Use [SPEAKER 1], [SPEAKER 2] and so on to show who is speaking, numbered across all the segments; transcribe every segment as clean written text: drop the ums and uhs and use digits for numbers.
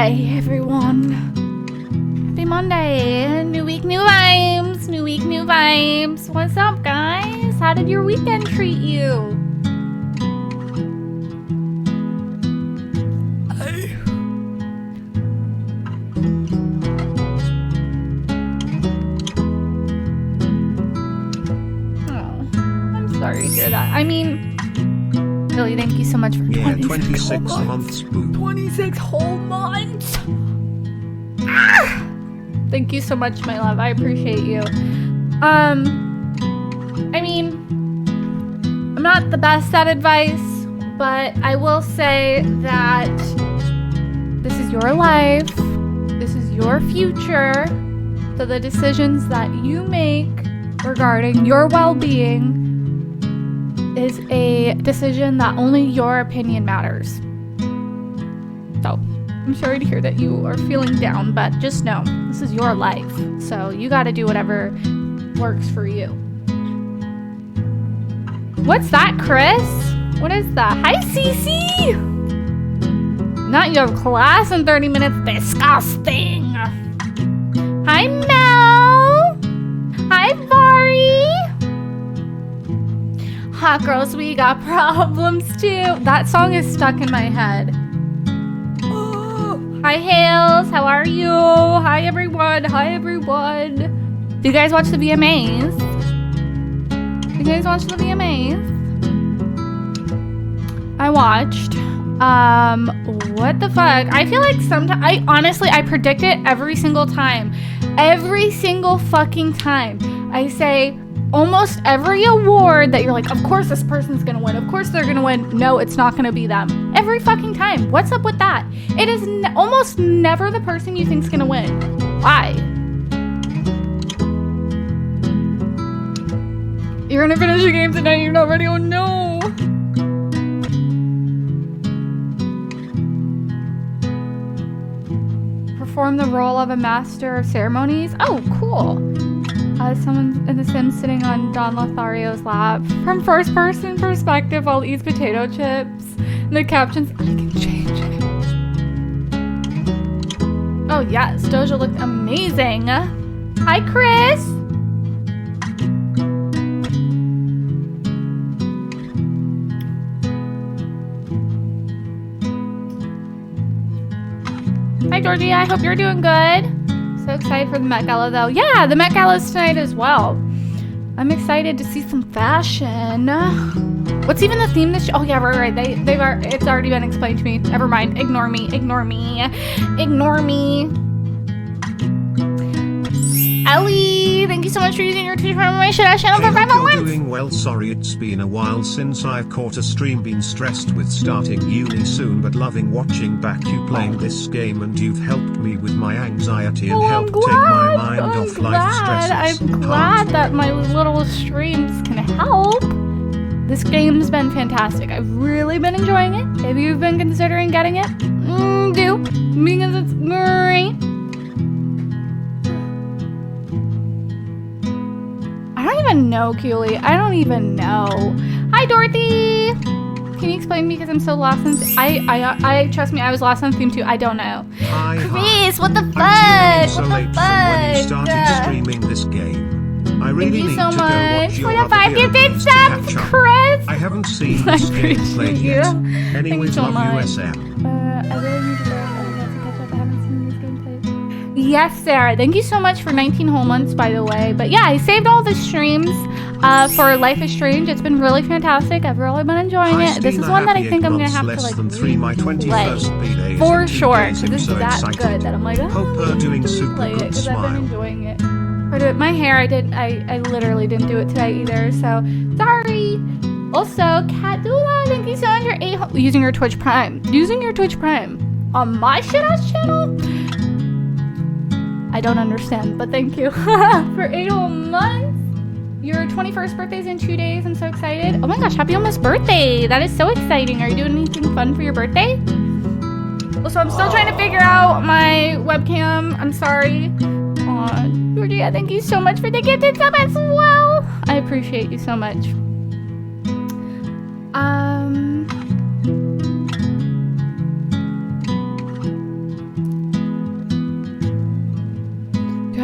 [SPEAKER 1] Monday, everyone. Happy Monday. New week, new vibes. New week, new vibes. What's up, guys? How did your weekend treat you? Oh, I'm sorry to hear that. I mean, Billy, thank you so much for
[SPEAKER 2] 26 months.
[SPEAKER 1] 26 whole months. Ah! Thank you so much, my love. I appreciate you. I mean, I'm not the best at advice, but I will say that this is your life. This is your future. So the decisions that you make regarding your well-being is a decision that only your opinion matters. So, I'm sorry to hear that you are feeling down, but just know, this is your life. So, you gotta do whatever works for you. What's that, Chris? What is that? Hi, Cece! Not your class in 30 minutes. Disgusting! Hi, Mel! Hi, Vari! Hot girls, we got problems too. That song is stuck in my head. Hi, Hales. How are you? Hi, everyone. Hi, everyone. Do you guys watch the VMAs? You guys watch the VMAs? I watched. What the fuck? I feel like sometimes, I predict it every single time. Every single fucking time. I say almost every award that you're like, of course this person's gonna win. Of course they're gonna win. No, it's not gonna be them. Every fucking time. What's up with that? It is almost never the person you think's gonna win. Why? You're gonna finish your game tonight. You're not ready. Oh no. Perform the role of a master of ceremonies. Oh, cool. Someone in The Sims sitting on Don Lothario's lap from first person perspective while eats potato chips. And the captions, I can change it. Oh yes, Doja looked amazing. Hi, Chris. Hi, Georgie. I hope you're doing good. So excited for the Met Gala though. Yeah, the Met Gala is tonight as well. I'm excited to see some fashion. What's even the theme this year? Oh yeah, right. It's already been explained to me. Never mind. Ignore me. Ellie, thank you so much for using your Twitch Prime on my channel for 5 months.
[SPEAKER 2] You're doing well. Sorry it's been a while since I've caught a stream. Been stressed with starting uni soon, but loving watching back you playing this game, and you've helped me with my anxiety and helped take my mind off life stresses.
[SPEAKER 1] I'm glad that my little streams can help. This game's been fantastic. I've really been enjoying it. If you've been considering getting it, do, because it's great. I don't even know, Keely. I don't even know. Hi, Dorothy. Can you explain to me, because I'm so lost in... I trust me, I was lost on theme too. I don't know. Chris, what the fuck?
[SPEAKER 2] So late from when you started streaming this game. I really need
[SPEAKER 1] so
[SPEAKER 2] to go watch your other
[SPEAKER 1] 5
[SPEAKER 2] videos to catch up.
[SPEAKER 1] Chris.
[SPEAKER 2] I haven't seen this game played yet. Anyways,
[SPEAKER 1] so
[SPEAKER 2] love
[SPEAKER 1] much.
[SPEAKER 2] USM.
[SPEAKER 1] I really need to go. I haven't seen this game played. Yes, Sarah. Thank you so much for 19 whole months, by the way. But yeah, I saved all the streams for Life is Strange. It's been really fantastic. I've really been enjoying it. This is one that I think I'm gonna have to like replay for sure. This is that good that I'm like,
[SPEAKER 2] hope her doing super good.
[SPEAKER 1] Because I've been enjoying it. My hair, I literally didn't do it today either. So sorry. Also, Katula, thank you so much for using your Twitch Prime. Using your Twitch Prime on my shit-ass channel? I don't understand, but thank you. For 8 whole months. Your 21st birthday's in 2 days. I'm so excited. Oh my gosh, happy almost birthday. That is so exciting. Are you doing anything fun for your birthday? Also, I'm still trying to figure out my webcam. I'm sorry. Georgia, thank you so much for the gifted sub as well. I appreciate you so much.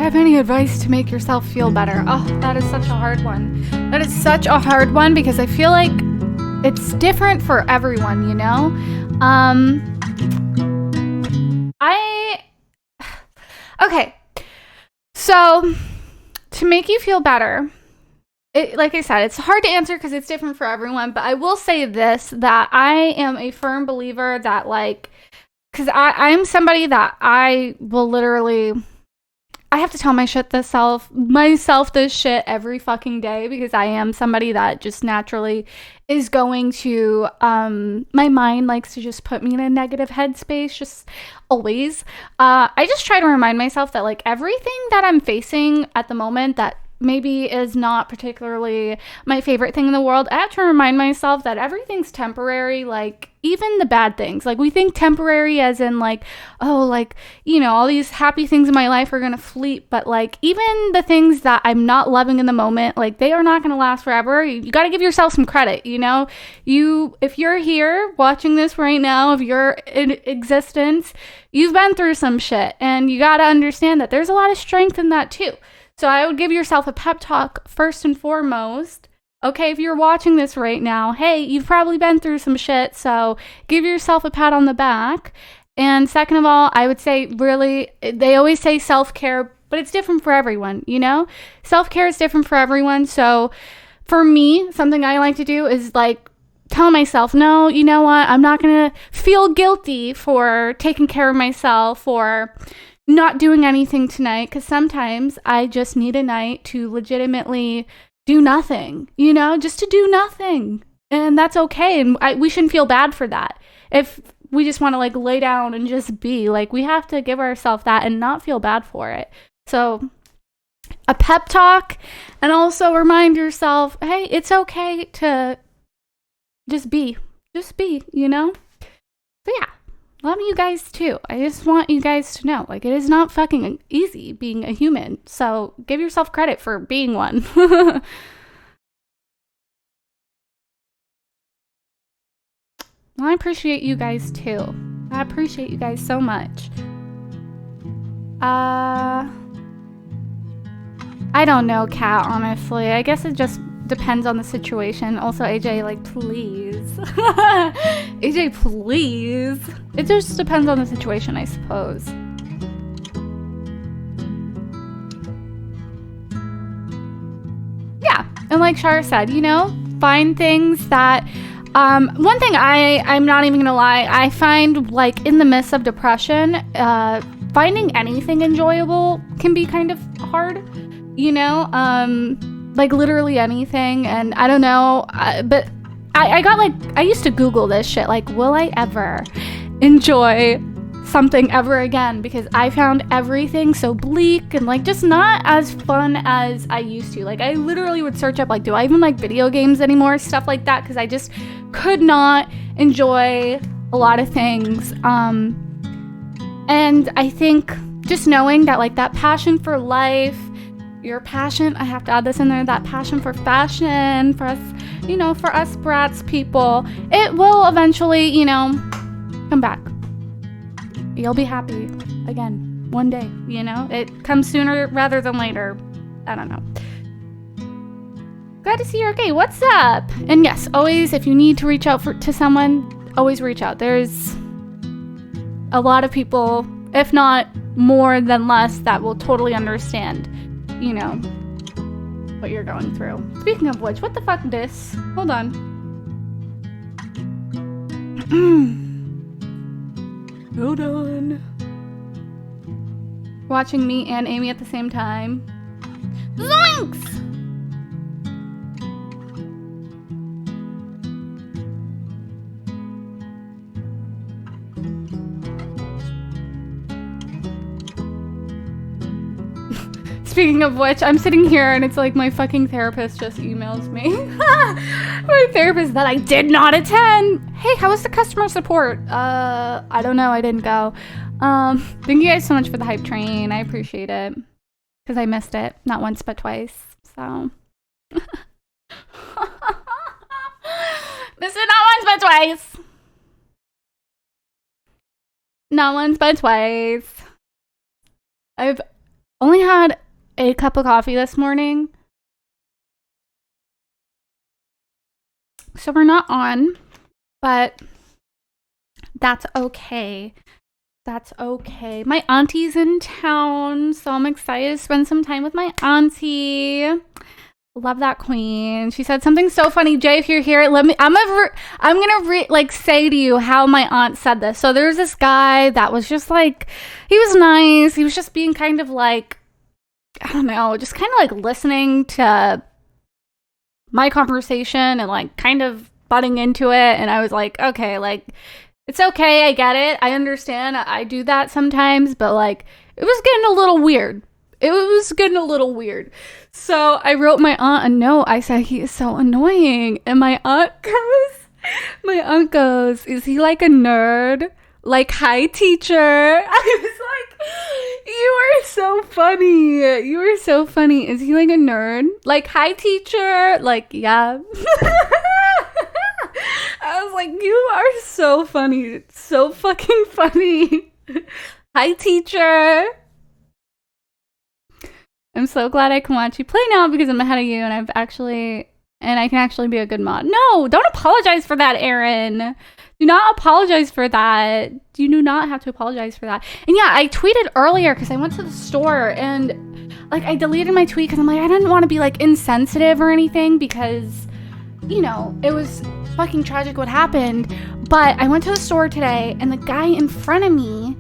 [SPEAKER 1] have any advice to make yourself feel better? Oh, that is such a hard one. That is such a hard one because I feel like it's different for everyone, you know? Okay. So, to make you feel better, like I said, it's hard to answer because it's different for everyone, but I will say this, that I am a firm believer that, like, because I'm somebody that I will literally, I have to tell myself this shit every fucking day because I am somebody that just naturally is going to, my mind likes to just put me in a negative headspace, just always. I just try to remind myself that, like, everything that I'm facing at the moment that maybe is not particularly my favorite thing in the world, I have to remind myself that everything's temporary, like, even the bad things. Like, we think temporary as in, like, oh, like, you know, all these happy things in my life are gonna fleet, but, like, even the things that I'm not loving in the moment, like, they are not gonna last forever. You gotta give yourself some credit, you know? If you're here watching this right now, if you're in existence, you've been through some shit, and you gotta understand that there's a lot of strength in that too. So I would give yourself a pep talk first and foremost. Okay, if you're watching this right now, hey, you've probably been through some shit, so give yourself a pat on the back. And second of all, I would say, really, they always say self-care, but it's different for everyone, you know? Self-care is different for everyone. So for me, something I like to do is, like, tell myself, no, you know what? I'm not going to feel guilty for taking care of myself or not doing anything tonight, because sometimes I just need a night to legitimately do nothing, you know, just to do nothing. And that's okay. And we shouldn't feel bad for that. If we just want to, like, lay down and just be, like, we have to give ourselves that and not feel bad for it. So a pep talk, and also remind yourself, hey, it's okay to just be, you know? So yeah. Love you guys too. I just want you guys to know, like, it is not fucking easy being a human. So give yourself credit for being one. Well, I appreciate you guys too. I appreciate you guys so much. I don't know, Kat, honestly. I guess it just depends on the situation. Also, AJ, like, please. AJ, please. It just depends on the situation, I suppose. Yeah, and like Shar said, you know, find things that, one thing I'm not even gonna lie, I find, like, in the midst of depression, finding anything enjoyable can be kind of hard, you know, like, literally anything. And I don't know, but I got, like, I used to Google this shit, like, will I ever enjoy something ever again? Because I found everything so bleak and, like, just not as fun as I used to. Like, I literally would search up, like, do I even like video games anymore? Stuff like that, because I just could not enjoy a lot of things. And I think just knowing that, like, that passion for life, your passion, I have to add this in there, that passion for fashion, for us, you know, for us brats people, it will eventually, you know, come back. You'll be happy again one day, you know? It comes sooner rather than later. I don't know. Glad to see you're okay. What's up? And yes, always, if you need to reach out to someone, always reach out. There's a lot of people, if not more than less, that will totally understand, you know, what you're going through. Speaking of which, what the fuck this? Hold on. Hold on. Watching me and Amy at the same time. Zoinks! Speaking of which, I'm sitting here and it's like my fucking therapist just emails me. My therapist that I did not attend. Hey, how was the customer support? I don't know. I didn't go. Thank you guys so much for the hype train. I appreciate it. Because I missed it. Not once, but twice. So. Missed it not once, but twice. Not once, but twice. Only had a cup of coffee this morning. So we're not on, but that's okay. That's okay. My auntie's in town, so I'm excited to spend some time with my auntie. Love that queen. She said something so funny. Jay, if you're here, let me. I'm gonna say to you how my aunt said this. So there's this guy that was just like, he was nice. He was just being kind of like, I don't know, just kind of like listening to my conversation and like kind of butting into it. And I was like, okay, like, it's okay. I get it. I understand. I do that sometimes, but like, it was getting a little weird. So I wrote my aunt a note. I said, he is so annoying. And my aunt goes, is he like a nerd? Like, hi, teacher. I was like, you are so funny. Is he like a nerd? Like, hi, teacher. Like, yeah. I was like, you are so funny. So fucking funny. Hi, teacher. I'm so glad I can watch you play now because I'm ahead of you and I can actually be a good mod. No, don't apologize for that, Aaron. Do not apologize for that. You do not have to apologize for that. And yeah, I tweeted earlier because I went to the store and like I deleted my tweet because I'm like, I didn't want to be like insensitive or anything because, you know, it was fucking tragic what happened. But I went to the store today and the guy in front of me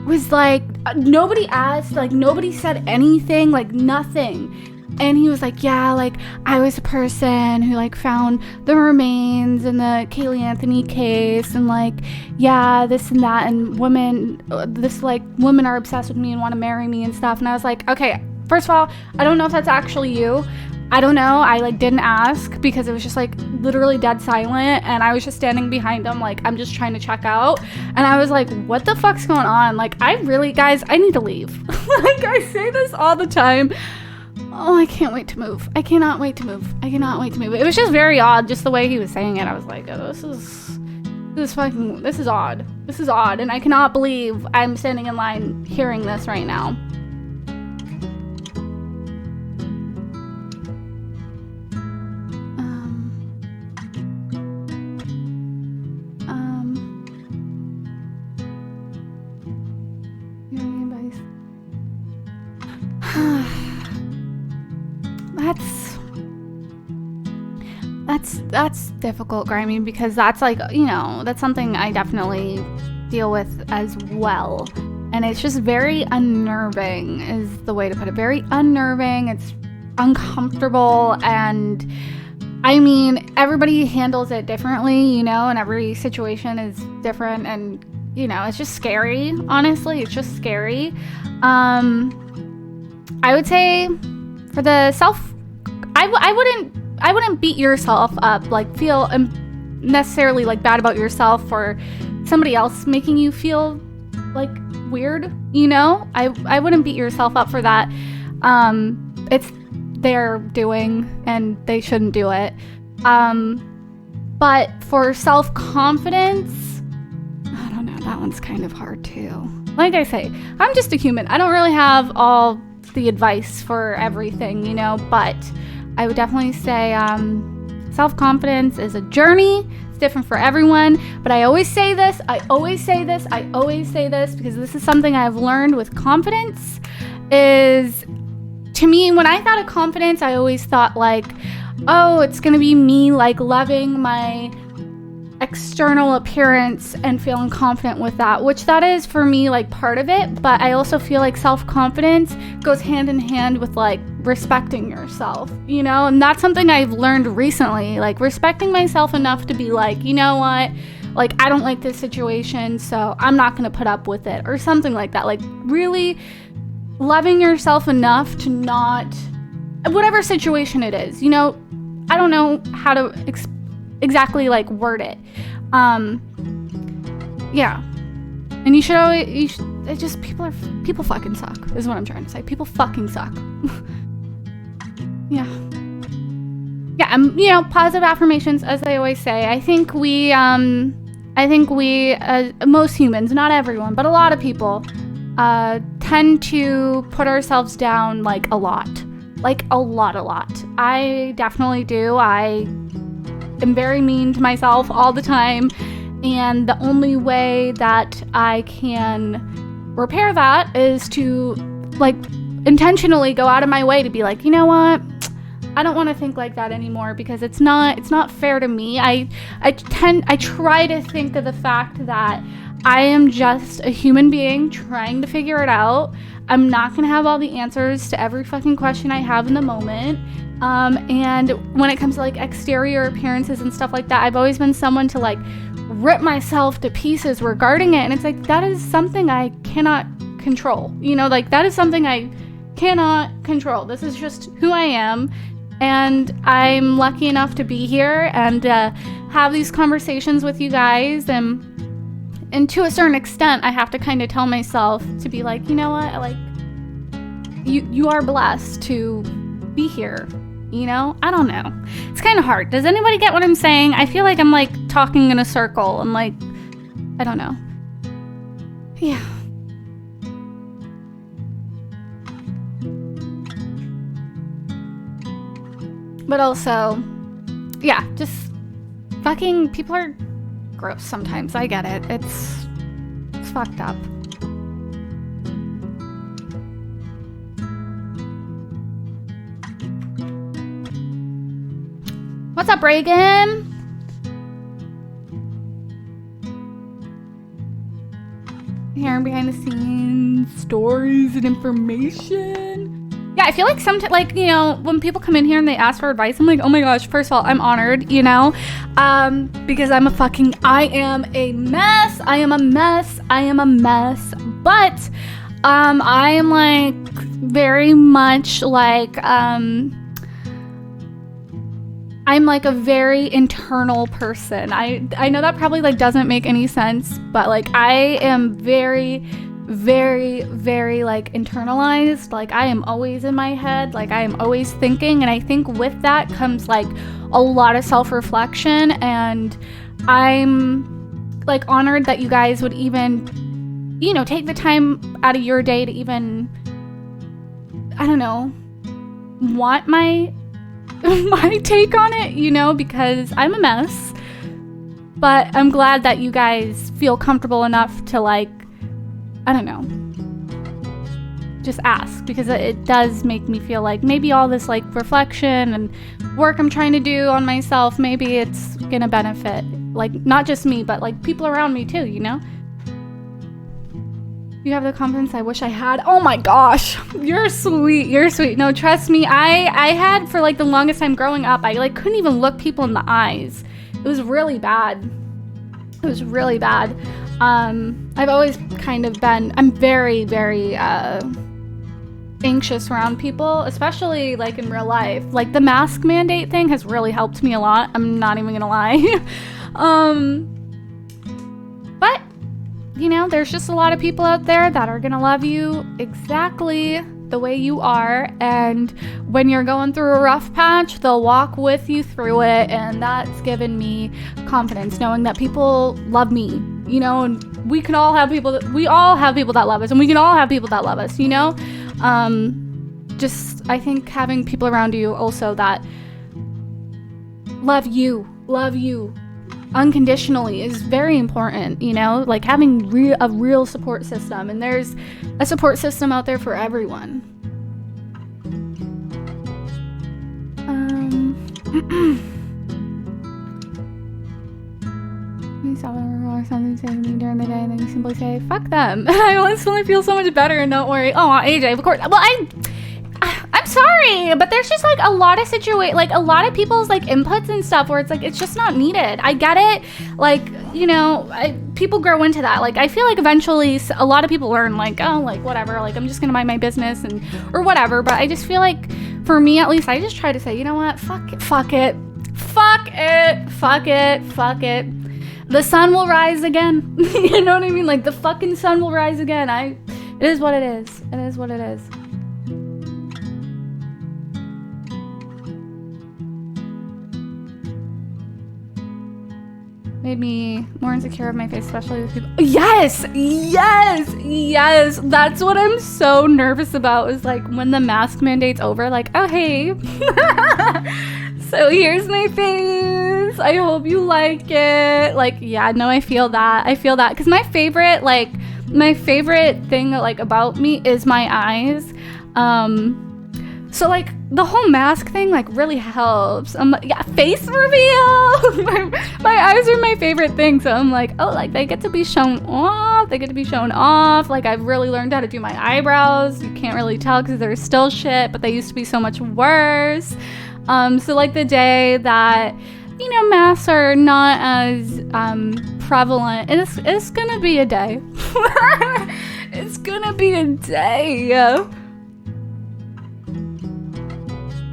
[SPEAKER 1] was like, nobody asked, like nobody said anything, like nothing. And he was like, yeah, like I was a person who like found the remains in the Kaylee Anthony case and like, yeah, this and that, and women are obsessed with me and want to marry me and stuff. And I was like, okay, first of all, I don't know if that's actually you. I don't know. I like didn't ask because it was just like literally dead silent and I was just standing behind him like I'm just trying to check out. And I was like, what the fuck's going on? Like guys, I need to leave. Like I say this all the time. Oh, I can't wait to move. I cannot wait to move. It was just very odd just the way he was saying it. I was like, oh, this is odd. This is odd and I cannot believe I'm standing in line hearing this right now. That's difficult, Grimy, because that's like, you know, that's something I definitely deal with as well. And it's just very unnerving is the way to put it. Very unnerving. It's uncomfortable. And I mean, everybody handles it differently, you know, and every situation is different. And, you know, it's just scary. Honestly, it's just scary. I would say for the I wouldn't beat yourself up, like feel necessarily like bad about yourself or somebody else making you feel like weird, you know? I wouldn't beat yourself up for that. It's their doing and they shouldn't do it. But for self-confidence, I don't know, that one's kind of hard too. Like I say, I'm just a human. I don't really have all the advice for everything, you know, but I would definitely say self-confidence is a journey. It's different for everyone, but I always say this because this is something I've learned with confidence is, to me, when I thought of confidence, I always thought like, oh, it's gonna be me like loving my external appearance and feeling confident with that, which that is for me like part of it, but I also feel like self-confidence goes hand in hand with like respecting yourself, you know, and that's something I've learned recently, like respecting myself enough to be like, you know what, like I don't like this situation, so I'm not gonna put up with it or something like that, like really loving yourself enough to not, whatever situation it is, you know, I don't know how to exactly like word it. Yeah. And you should always, it's just people fucking suck is what I'm trying to say. People fucking suck. Yeah. Yeah, you know, positive affirmations, as I always say. I think we, most humans, not everyone, but a lot of people, tend to put ourselves down like a lot. Like a lot. I definitely do. I am very mean to myself all the time. And the only way that I can repair that is to like intentionally go out of my way to be like, you know what? I don't want to think like that anymore because it's not fair to me. I try to think of the fact that I am just a human being trying to figure it out. I'm not going to have all the answers to every fucking question I have in the moment. And when it comes to like exterior appearances and stuff like that, I've always been someone to like rip myself to pieces regarding it. And it's like, that is something I cannot control. You know, like that is something I cannot control. This is just who I am. And I'm lucky enough to be here and have these conversations with you guys. And to a certain extent, I have to kind of tell myself to be like, you know what? Like, you are blessed to be here. You know? I don't know. It's kind of hard. Does anybody get what I'm saying? I feel like I'm like talking in a circle. I'm like, I don't know. Yeah. But also, yeah, just fucking people are gross sometimes. I get it. It's fucked up. What's up, Reagan? Here behind the scenes, stories and information. Yeah, I feel like sometimes, like, you know, when people come in here and they ask for advice, I'm like, oh my gosh, first of all, I'm honored, you know, because I am a mess. I am a mess. But I am like very much like, I'm like a very internal person. I know that probably like doesn't make any sense, but like I am very, very, very like internalized. Like I am always in my head. Like I am always thinking. And I think with that comes like a lot of self-reflection. And I'm like honored that you guys would even, you know, take the time out of your day to even, I don't know, want my take on it, you know, because I'm a mess. But I'm glad that you guys feel comfortable enough to like, I don't know, just ask, because it does make me feel like maybe all this like reflection and work I'm trying to do on myself, maybe it's gonna benefit like not just me, but like people around me too, you know? You have the confidence I wish I had. Oh my gosh, you're sweet. No, trust me, I had for like the longest time growing up, I like couldn't even look people in the eyes. It was really bad. I've always kind of been, I'm very, very anxious around people, especially like in real life. Like the mask mandate thing has really helped me a lot. I'm not even gonna lie. But you know, there's just a lot of people out there that are gonna love you exactly the way you are, and when you're going through a rough patch, they'll walk with you through it, and that's given me confidence, knowing that people love me, you know, and we all have people that love us, and we can all have people that love us, you know? Just, I think having people around you also that love you unconditionally is very important, you know, like having a real support system, and there's a support system out there for everyone. You saw something say to me during the day, and then you simply say, fuck them. I instantly feel so much better, and don't worry. Oh, AJ, of course. Well, I'm sorry, but there's just like a lot of like a lot of people's like inputs and stuff where it's like it's just not needed. I get it, like, you know, people grow into that. Like I feel like eventually a lot of people learn like, oh, like whatever, like I'm just gonna mind my business and or whatever. But I just feel like for me at least, I just try to say, you know what, fuck it. The sun will rise again. You know what I mean? Like the fucking sun will rise again. It is what it is. It is what it is. made me more insecure of my face, especially with people. Yes, yes, yes. That's what I'm so nervous about, is like when the mask mandate's over, like, oh, hey. So here's my face. I hope you like it. Like, yeah, no, I feel that. I feel that. Because my favorite thing like about me is my eyes. So like the whole mask thing like really helps. Yeah, face reveal. my eyes are my favorite thing. So I'm like, oh, like they get to be shown off. They get to be shown off. Like I've really learned how to do my eyebrows. You can't really tell because they're still shit, but they used to be so much worse. So like the day that, you know, masks are not as prevalent, it's gonna be a day. It's gonna be a day.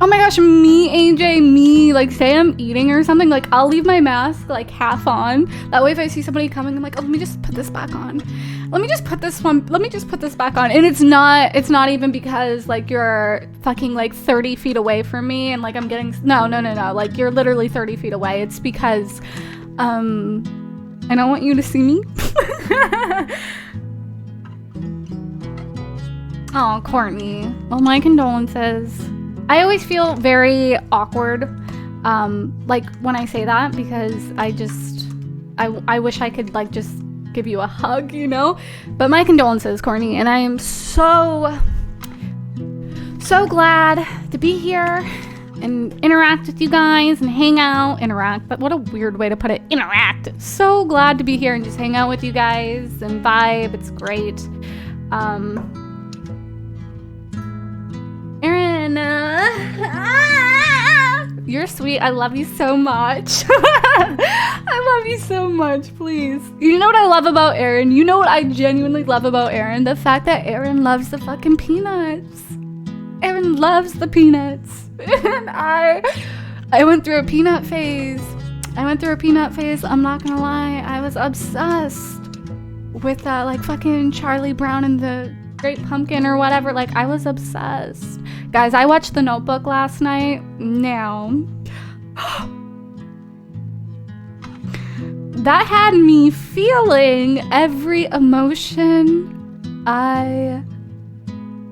[SPEAKER 1] Oh my gosh, me, AJ, me, like say I'm eating or something, like I'll leave my mask like half on. That way if I see somebody coming, I'm like, oh, let me just put this back on. Let me just put this back on. And it's not even because like you're fucking like 30 feet away from me and like I'm getting, no. Like you're literally 30 feet away. It's because, I don't want you to see me. Oh, Courtney. Well, my condolences. I always feel very awkward, like when I say that, because I wish I could like just give you a hug, you know? But my condolences, Courtney, and I am so glad to be here and interact with you guys and hang out. Interact, but what a weird way to put it. Interact. So glad to be here and just hang out with you guys and vibe. It's great. Erin, you're sweet. I love you so much. I love you so much, please. You know what I love about Erin? You know what I genuinely love about Erin? The fact that Erin loves the fucking peanuts. Erin loves the peanuts. And I went through a peanut phase. I'm not gonna lie. I was obsessed with like fucking Charlie Brown and the Great Pumpkin or whatever. Like I was obsessed. Guys, I watched The Notebook last night. Now, that had me feeling every emotion I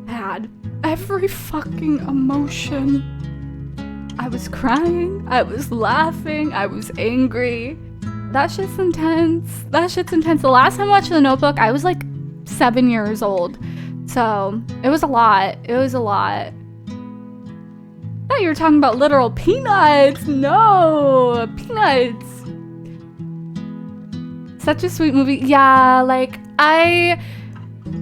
[SPEAKER 1] had. Every fucking emotion. I was crying. I was laughing. I was angry. That shit's intense. The last time I watched The Notebook, I was like 7 years old. So, it was a lot. I thought you were talking about literal peanuts. No, peanuts. Such a sweet movie. Yeah, like I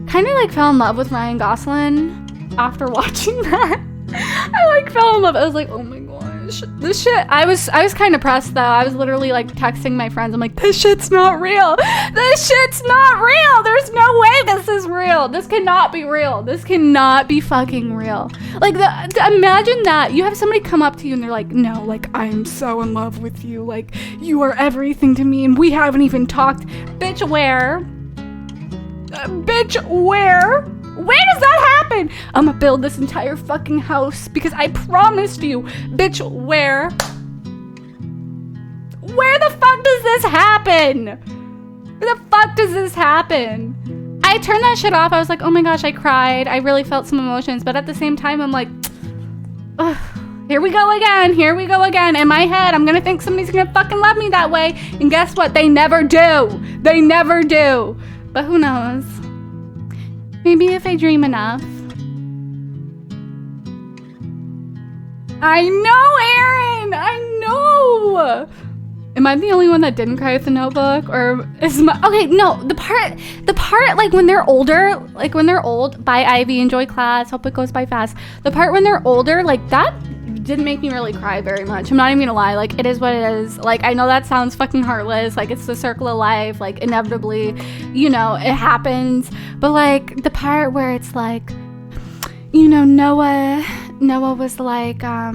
[SPEAKER 1] kind of like fell in love with Ryan Gosling after watching that. I like fell in love. I was like, oh my gosh, this shit. I was kind of pressed though. I was literally like texting my friends. I'm like, this shit's not real. This shit's not real. There's no way this is real. This cannot be real. This cannot be fucking real. Like imagine that you have somebody come up to you and they're like, no, like I'm so in love with you. Like you are everything to me and we haven't even talked. Bitch, where? Bitch, where? Where does that happen? I'm gonna build this entire fucking house because I promised you. Bitch, where? Where the fuck does this happen? Where the fuck does this happen? I turned that shit off. I was like, oh my gosh, I cried. I really felt some emotions. But at the same time, I'm like, ugh, here we go again. In my head, I'm gonna think somebody's gonna fucking love me that way. And guess what? They never do. But who knows? Maybe if I dream enough. I know, Erin! I know! Am I the only one that didn't cry with The Notebook? Or is my... Okay, no, the part, like, when they're older, like, when they're old, bye, Ivy, enjoy class, hope it goes by fast. The part when they're older, like, that didn't make me really cry very much. I'm not even gonna lie, like, it is what it is. Like, I know that sounds fucking heartless, like, it's the circle of life, like, inevitably, you know, it happens. But, like, the part where it's like, you know, Noah was like, I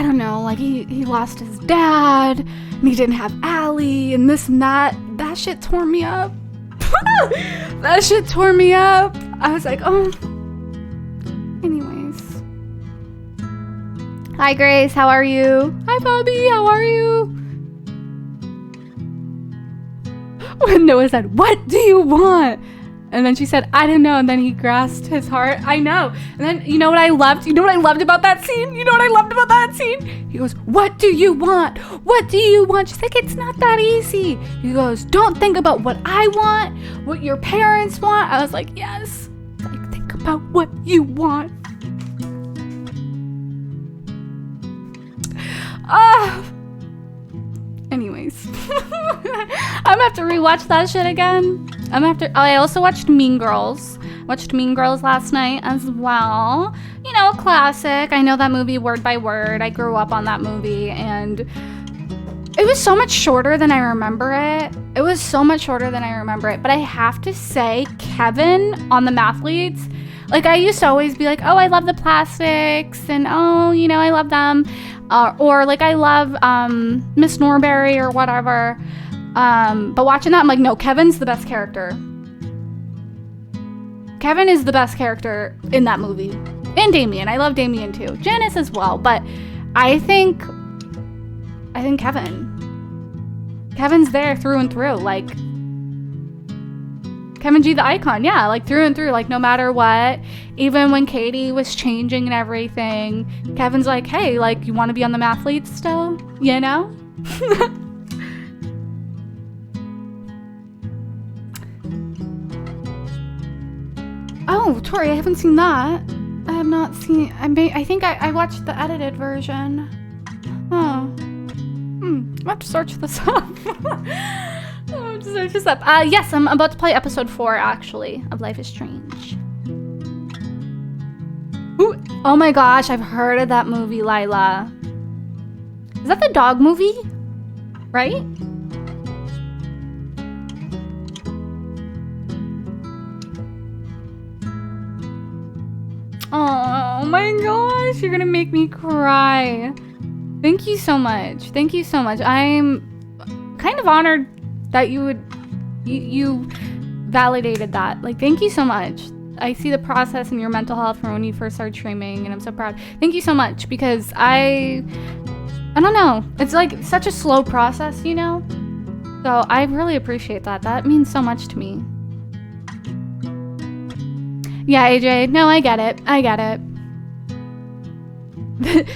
[SPEAKER 1] don't know, like, he lost his dad, and he didn't have Allie, and this and that. That shit tore me up. That shit tore me up. I was like, oh. Anyways. Hi, Grace. How are you? Hi, Bobby. How are you? when Noah said, "What do you want?" And then she said, "I don't know." And then he grasped his heart. I know. And then, you know what I loved? You know what I loved about that scene? You know what I loved about that scene? He goes, "What do you want? What do you want?" She's like, "It's not that easy." He goes, "Don't think about what I want, what your parents want." I was like, yes. Like, think about what you want. Anyways. I'm gonna have to rewatch that shit again. I also watched Mean Girls. Watched Mean Girls last night as well. You know, a classic. I know that movie word by word. I grew up on that movie, and it was so much shorter than I remember it. But I have to say, Kevin on the Mathletes, like, I used to always be like, oh, I love the Plastics, and oh, you know, I love them. Or like, I love Miss Norbury or whatever. But watching that, I'm like, no, Kevin's the best character. Kevin is the best character in that movie. And Damien. I love Damien too. Janice as well. But I think Kevin's there through and through. Like, Kevin G the icon. Yeah, like through and through. Like, no matter what. Even when Katie was changing and everything, Kevin's like, hey, like, you want to be on the Mathletes still? You know? Oh, Tori, I haven't seen that. I have not seen. I think I watched the edited version. Oh. I have to search this up. Yes, I'm about to play episode 4, actually, of Life is Strange. Ooh. Oh my gosh, I've heard of that movie, Lila. Is that the dog movie? Right? Oh my gosh, you're gonna make me cry. Thank you so much. Thank you so much. I'm kind of honored that you validated that. Like, thank you so much. I see the process in your mental health from when you first started streaming, and I'm so proud. Thank you so much, because I don't know. It's like such a slow process, you know? So I really appreciate that. That means so much to me. Yeah, AJ. No, I get it.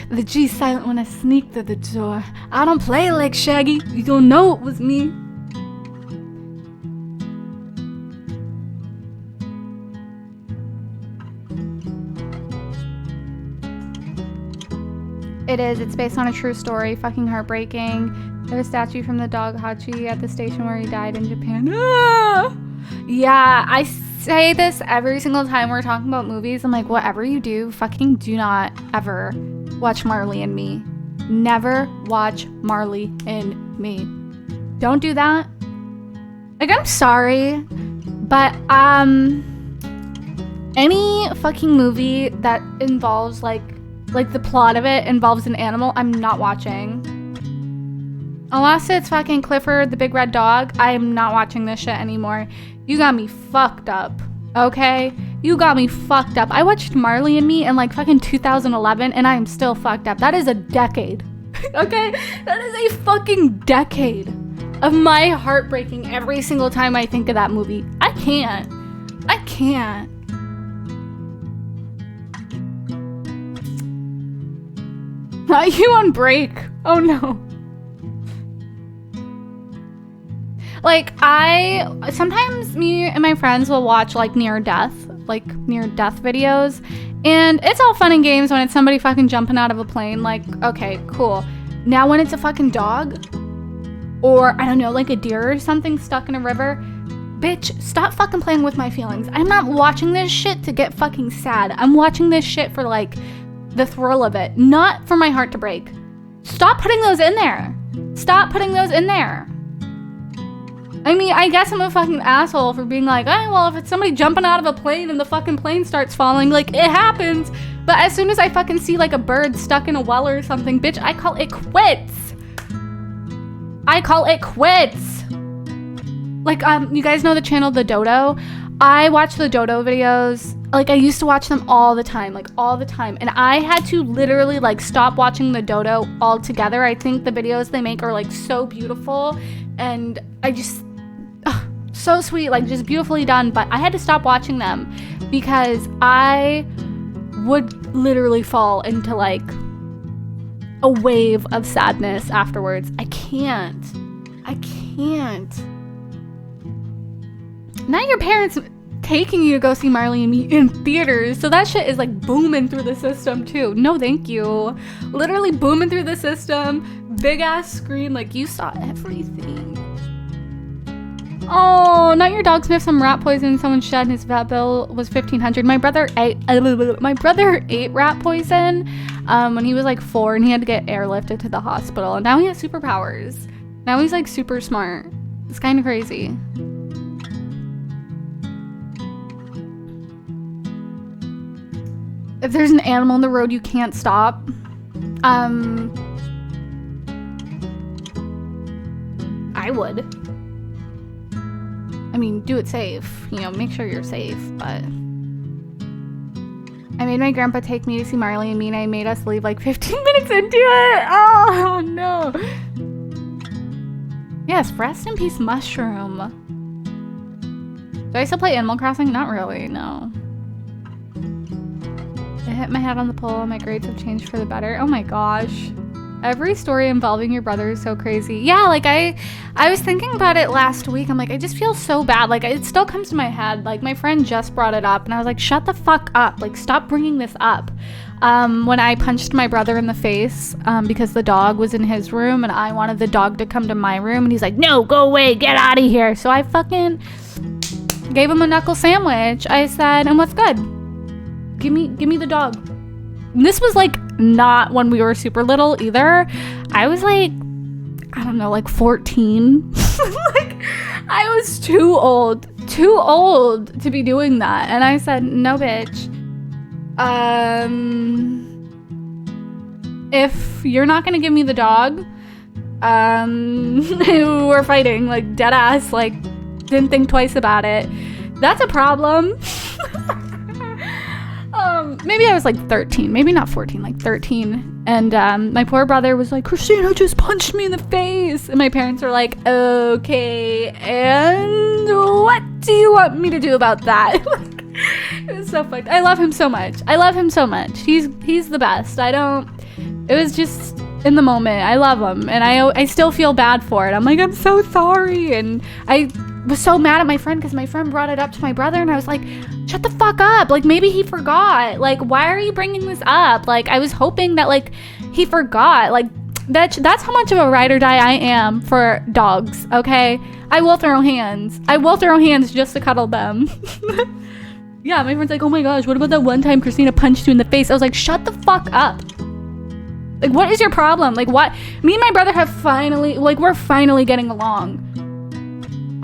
[SPEAKER 1] The G's silent when I sneak through the door. I don't play like Shaggy. You don't know it was me. It is. It's based on a true story. Fucking heartbreaking. There's a statue from the dog Hachi at the station where he died in Japan. Ah! Yeah, I say this every single time we're talking about movies. I'm like, whatever you do, fucking do not ever watch Marley and Me. Never watch Marley and Me. Don't do that. Like, I'm sorry, but any fucking movie that involves like the plot of it involves an animal, I'm not watching. Unless it's fucking Clifford the Big Red Dog, I am not watching this shit anymore. You got me fucked up, okay? You got me fucked up. I watched Marley and Me in like fucking 2011 and I am still fucked up. That is a decade, okay? That is a fucking decade of my heart breaking every single time I think of that movie. I can't. Not you on break. Oh no. Like, sometimes me and my friends will watch like near death videos, and it's all fun and games when it's somebody fucking jumping out of a plane. Like, okay, cool. Now when it's a fucking dog, or I don't know, like a deer or something stuck in a river, bitch, stop fucking playing with my feelings. I'm not watching this shit to get fucking sad. I'm watching this shit for like the thrill of it, not for my heart to break. Stop putting those in there. I mean, I guess I'm a fucking asshole for being like, oh, well, if it's somebody jumping out of a plane and the fucking plane starts falling, like, it happens. But as soon as I fucking see, like, a bird stuck in a well or something, bitch, I call it quits. Like, you guys know the channel The Dodo? I watch the Dodo videos. Like, I used to watch them all the time. And I had to literally, like, stop watching the Dodo altogether. I think the videos they make are, like, so beautiful. And I just... so sweet, like just beautifully done, but I had to stop watching them because I would literally fall into like a wave of sadness afterwards. I can't. Now your parents taking you to go see Marley and Me in theaters, so that shit is like booming through the system too. No thank you. Literally booming through the system, big ass screen, like you saw everything. Oh, not your dog sniffed some rat poison someone shed and his vet bill was $1,500. My brother ate rat poison when he was like 4 and he had to get airlifted to the hospital, and now he has superpowers. Now he's like super smart. It's kind of crazy. If there's an animal in the road you can't stop, I would. I mean, do it safe. You know, make sure you're safe, but... I made my grandpa take me to see Marley and Me, and I made us leave like 15 minutes into it. Oh, no. Yes, rest in peace, Mushroom. Do I still play Animal Crossing? Not really, no. I hit my head on the pole and my grades have changed for the better. Oh my gosh. Every story involving your brother is so crazy. Yeah, like I was thinking about it last week. I'm like, I just feel so bad. Like it still comes to my head. Like my friend just brought it up and I was like, shut the fuck up. Like stop bringing this up. When I punched my brother in the face because the dog was in his room and I wanted the dog to come to my room and he's like, no, go away, get out of here. So I fucking gave him a knuckle sandwich. I said, and what's good? Give me the dog. And this was like not when we were super little either. I was like, I don't know, like 14. Like I was too old to be doing that. And I said, no bitch. If you're not gonna give me the dog, we're fighting, like dead ass, like didn't think twice about it. That's a problem. Maybe I was like 13, maybe not 14, like 13. And my poor brother was like, Christina just punched me in the face. And my parents were like, okay, and what do you want me to do about that? It was so fucked. I love him so much. He's the best. It was just in the moment. I love him. And I still feel bad for it. I'm like, I'm so sorry. And I was so mad at my friend because my friend brought it up to my brother and I was like, shut the fuck up. Like maybe he forgot. Like why are you bringing this up? Like I was hoping that like he forgot. Like that's how much of a ride or die I am for dogs. Okay, I will throw hands just to cuddle them. Yeah, my friend's like, oh my gosh, what about that one time Christina punched you in the face? I was like, shut the fuck up. Like what is your problem? Like what? Me and my brother have we're finally getting along.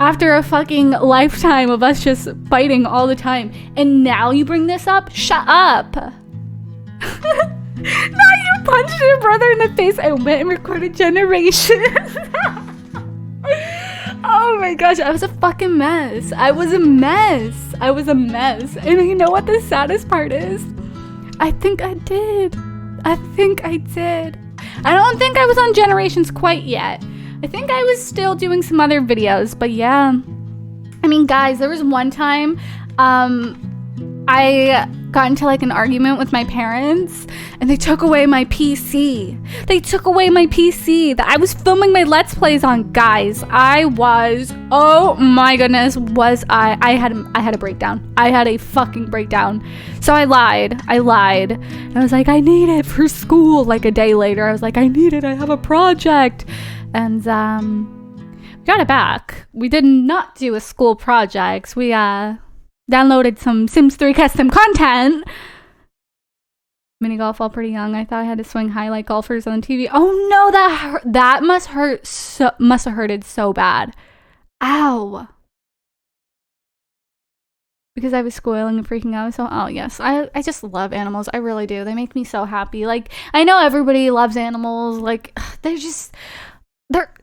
[SPEAKER 1] After a fucking lifetime of us just fighting all the time. And now you bring this up? Shut up. Now you punched your brother in the face. I went and recorded Generation. Oh my gosh, I was a fucking mess. I was a mess. And you know what the saddest part is? I think I did. I don't think I was on Generations quite yet. I think I was still doing some other videos, but yeah. I mean, guys, there was one time I got into like an argument with my parents and they took away my PC. That I was filming my Let's Plays on, guys. Oh my goodness, I had a breakdown. I had a fucking breakdown. So I lied. And I was like, I need it for school. Like a day later, I was like, I need it. I have a project. And we got it back. We did not do a school project. We downloaded some Sims 3 custom content. Mini golf while pretty young. I thought I had to swing high like golfers on TV. Oh no, that must have hurted so bad. Ow. Because I was squealing and freaking out. So, oh yes, I just love animals. I really do. They make me so happy. Like, I know everybody loves animals. Like,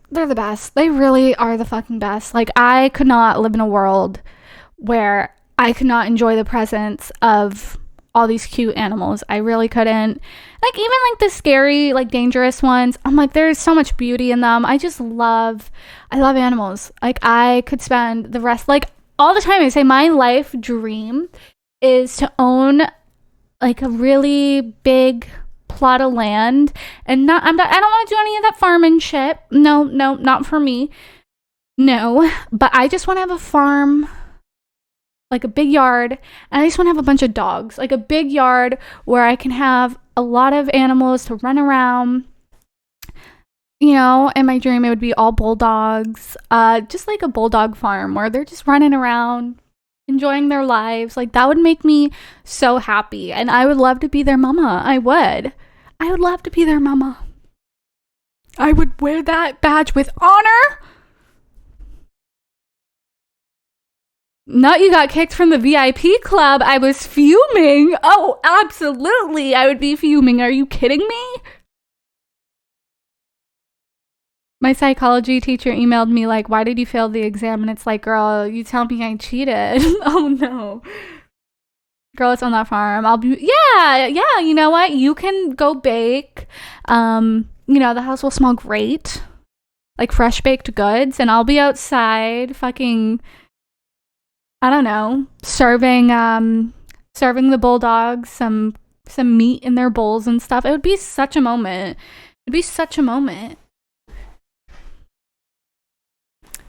[SPEAKER 1] they're the best. They really are the fucking best. Like, I could not live in a world where I could not enjoy the presence of all these cute animals. I really couldn't. Like, even like the scary, like dangerous ones, I'm like, there's so much beauty in them. I love animals. Like, I could spend the rest, like, all the time. I say my life dream is to own like a really big plot of land, and I don't want to do any of that farming shit. No, not for me. No, but I just want to have a farm, like a big yard, and I just want to have a bunch of dogs, like a big yard where I can have a lot of animals to run around. You know, in my dream, it would be all bulldogs, just like a bulldog farm where they're just running around, enjoying their lives. Like, that would make me so happy, and I would love to be their mama. I would love to be their mama. I would wear that badge with honor. Not you got kicked from the VIP club. I was fuming. Oh, absolutely. I would be fuming. Are you kidding me? My psychology teacher emailed me like, why did you fail the exam? And it's like, girl, you tell me I cheated. Oh no. Girl, it's on that farm. Yeah, you know what? You can go bake. You know, the house will smell great. Like fresh baked goods. And I'll be outside fucking, I don't know, serving the bulldogs some meat in their bowls and stuff. It would be such a moment. It'd be such a moment.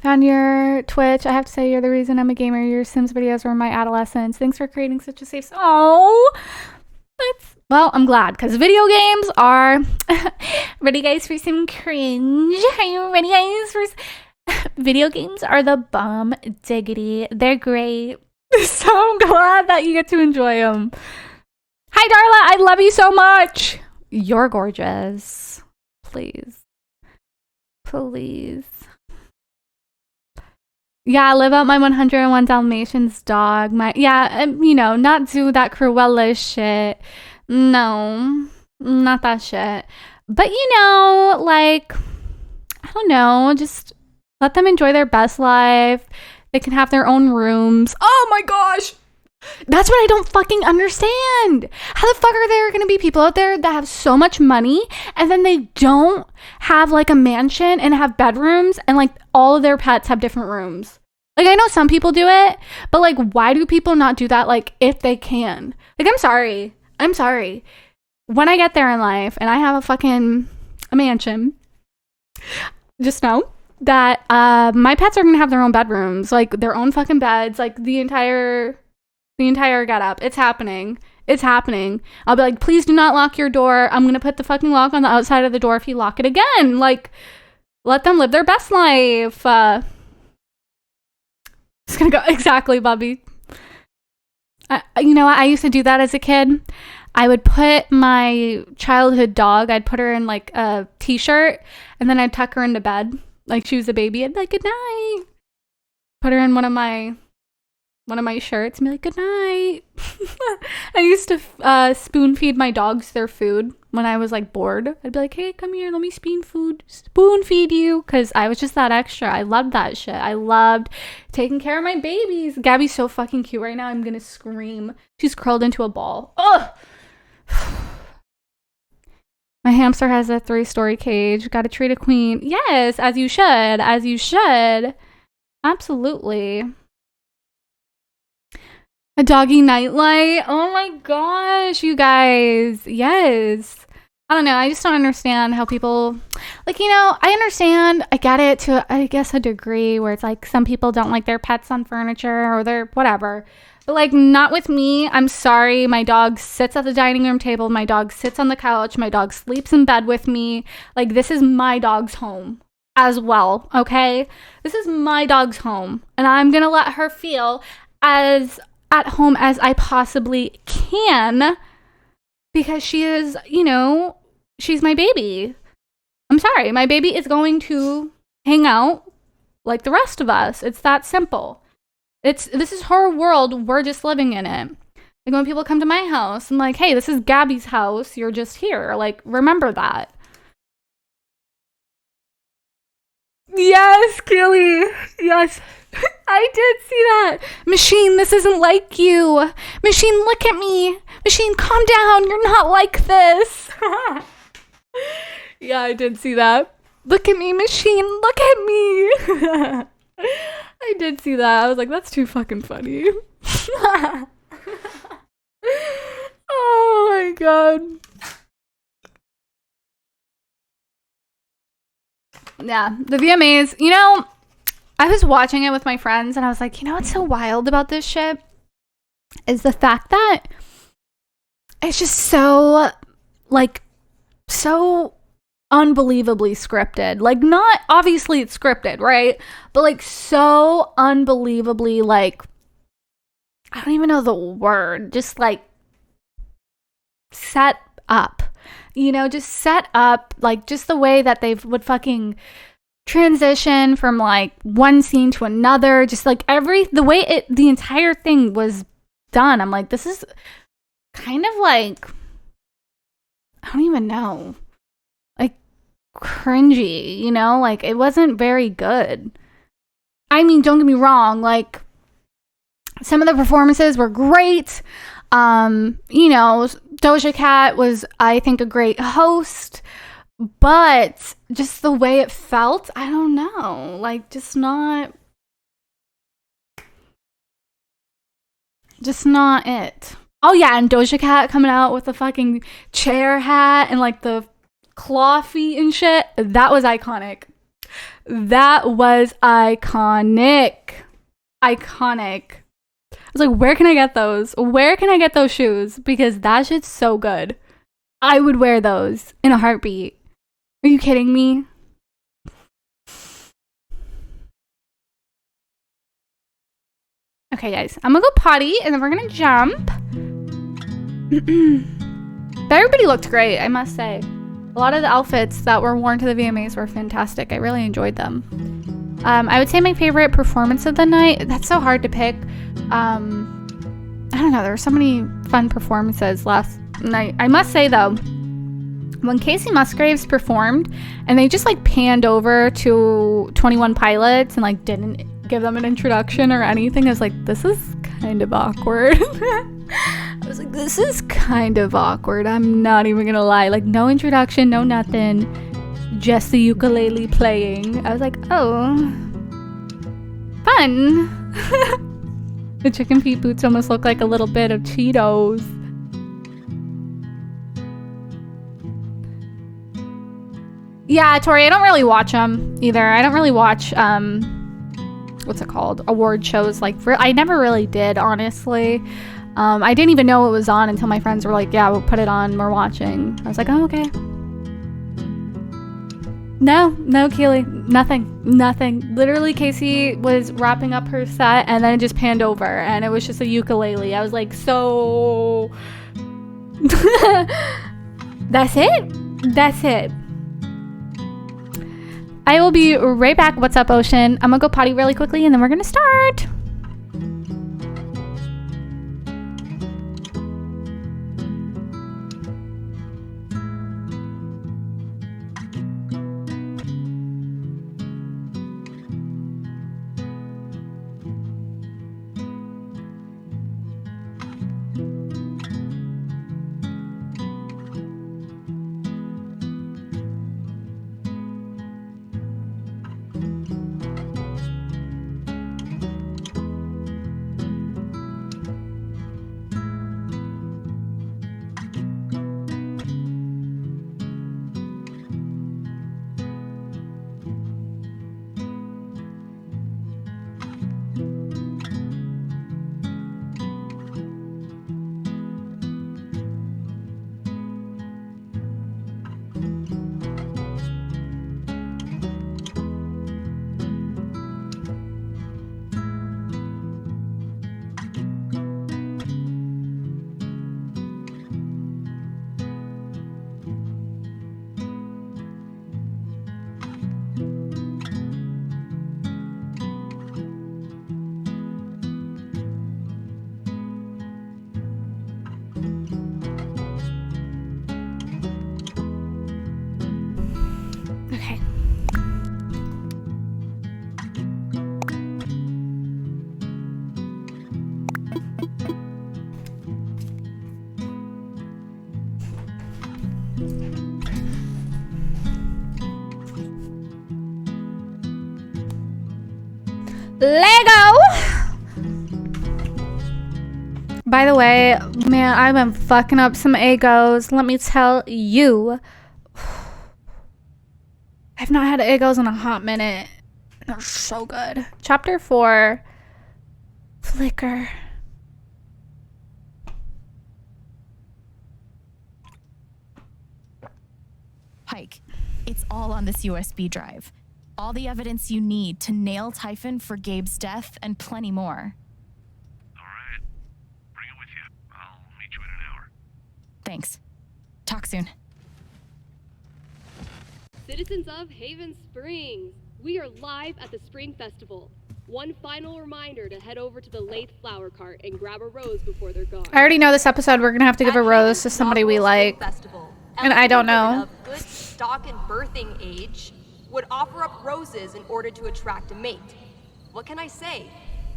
[SPEAKER 1] Found your Twitch. I have to say, you're the reason I'm a gamer. Your Sims videos were my adolescence. Thanks for creating such a safe... Oh! Well, I'm glad, because video games are... Ready, guys, for some cringe? Are you ready, guys, for... Video games are the bomb diggity. They're great. So I'm glad that you get to enjoy them. Hi, Darla. I love you so much. You're gorgeous. Please. Please. Yeah, live out my 101 Dalmatians dog. You know, not do that Cruella shit. No, not that shit. But, you know, like, I don't know, just let them enjoy their best life. They can have their own rooms. Oh my gosh! That's what I don't fucking understand. How the fuck are there gonna be people out there that have so much money and then they don't have like a mansion and have bedrooms and like all of their pets have different rooms? Like, I know some people do it, but like, why do people not do that? Like, if they can, like, I'm sorry. When I get there in life and I have a mansion, just know that my pets are gonna have their own bedrooms, like their own fucking beds, like the entire get up. It's happening. I'll be like, please do not lock your door. I'm gonna put the fucking lock on the outside of the door if you lock it again. Like, let them live their best life. It's gonna go exactly, Bubby. You know what? I used to do that as a kid. I would put my childhood dog, I'd put her in like a t-shirt and then I'd tuck her into bed like she was a baby. I'd be like, good night. Put her in one of my shirts and be like, good night. I used to spoon feed my dogs their food when I was like bored. I'd be like, hey, come here, let me spoon feed you, because I was just that extra. I loved that shit. I loved taking care of my babies. Gabby's so fucking cute right now. I'm gonna scream. She's curled into a ball. Ugh. My hamster has a 3-story cage. Gotta treat a queen. Yes, as you should. Absolutely. A doggy nightlight. Oh my gosh, you guys. Yes. I don't know. I just don't understand how people, like, you know, I understand. I get it to, I guess, a degree where it's like some people don't like their pets on furniture or their whatever. But like, not with me. I'm sorry. My dog sits at the dining room table. My dog sits on the couch. My dog sleeps in bed with me. Like, this is my dog's home as well. Okay. This is my dog's home. And I'm going to let her feel as at home as I possibly can, because she is, you know, she's my baby. I'm sorry. My baby is going to hang out like the rest of us. It's that simple. This is her world. We're just living in it. Like, when people come to my house, I'm like, hey, this is Gabby's house. You're just here. Like, remember that. Yes, Keely. Yes. I did see that. Machine, this isn't like you. Machine, look at me. Machine, calm down. You're not like this. Yeah, I did see that. Look at me, Machine. Look at me. I did see that. I was like, that's too fucking funny. Oh my god. Yeah, the VMAs, you know, I was watching it with my friends and I was like, you know what's so wild about this shit? Is the fact that it's just so, like, so unbelievably scripted. Like, not, obviously it's scripted, right? But, like, so unbelievably, like, I don't even know the word. Just, like, set up. You know, just set up, like, just the way that they would fucking transition from, like, one scene to another. Just, like, the way the entire thing was done. I'm like, this is kind of, like, I don't even know. Like, cringy, you know? Like, it wasn't very good. I mean, don't get me wrong. Like, some of the performances were great. You know, Doja Cat was, I think, a great host, but just the way it felt, I don't know, like, just not it. Oh yeah, and Doja Cat coming out with the fucking chair hat and, like, the claw feet and shit, that was iconic. I was like, where can I get those? Where can I get those shoes? Because that shit's so good. I would wear those in a heartbeat. Are you kidding me? Okay, guys. I'm gonna go potty and then we're gonna jump. But everybody looked great, I must say. A lot of the outfits that were worn to the VMAs were fantastic. I really enjoyed them. I would say my favorite performance of the night, that's so hard to pick. I don't know, there were so many fun performances last night. I must say though, when Casey Musgraves performed and they just, like, panned over to 21 Pilots and, like, didn't give them an introduction or anything, I was like, this is kind of awkward. I was like, this is kind of awkward. I'm not even gonna lie. Like, no introduction, no nothing. Just the ukulele playing. I was like, oh, fun. The chicken feet boots almost look like a little bit of Cheetos. Yeah, Tori, I don't really watch them either. I don't really watch, what's it called? Award shows. Like, I never really did, honestly. I didn't even know it was on until my friends were like, yeah, we'll put it on. We're watching. I was like, oh, okay. No, Keely, nothing. Literally, Casey was wrapping up her set and then it just panned over and it was just a ukulele. I was like, so that's it. I will be right back. What's up, Ocean? I'm gonna go potty really quickly and then we're gonna start. Lego! By the way, man, I've been fucking up some Eggos. Let me tell you. I've not had Eggos in a hot minute. They're so good. Chapter 4. Flicker.
[SPEAKER 3] Pike, it's all on this USB drive. All the evidence you need to nail Typhon for Gabe's death and plenty more.
[SPEAKER 4] All right. Bring it with you. I'll meet you in an hour.
[SPEAKER 3] Thanks. Talk soon.
[SPEAKER 5] Citizens of Haven Springs, we are live at the Spring Festival. One final remander to head over to the Lathe Flower Cart and grab a rose before they're gone.
[SPEAKER 1] I already know this episode we're gonna have to give a rose to somebody we like. And I don't know.
[SPEAKER 6] Of good stock and birthing age would offer up roses in order to attract a mate. What can I say?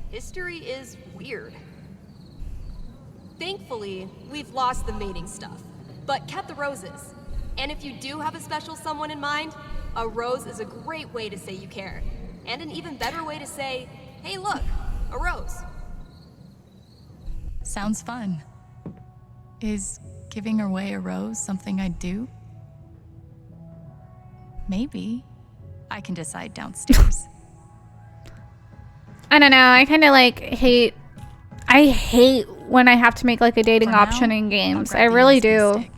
[SPEAKER 6] History is weird. Thankfully, we've lost the mating stuff, but kept the roses. And if you do have a special someone in mind, a rose is a great way to say you care. And an even better way to say, hey look, a rose.
[SPEAKER 3] Sounds fun. Is giving away a rose something I'd do? Maybe. I can decide downstairs.
[SPEAKER 1] I don't know. I kind of like hate. I hate when I have to make like a dating option in games. I really do.
[SPEAKER 3] Stick.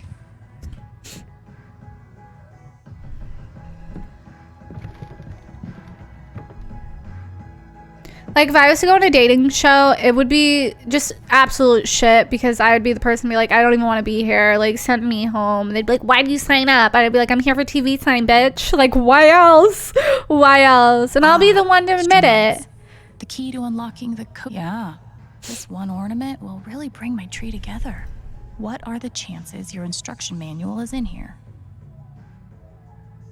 [SPEAKER 1] Like if I was to go on a dating show, it would be just absolute shit because I would be the person to be like, I don't even want to be here. Like send me home. They'd be like, why do you sign up? I'd be like, I'm here for TV time, bitch. Like why else? Why else? And I'll be the one to admit it.
[SPEAKER 3] The key to unlocking the code. Yeah, this one ornament will really bring my tree together. What are the chances your instruction manual is in here?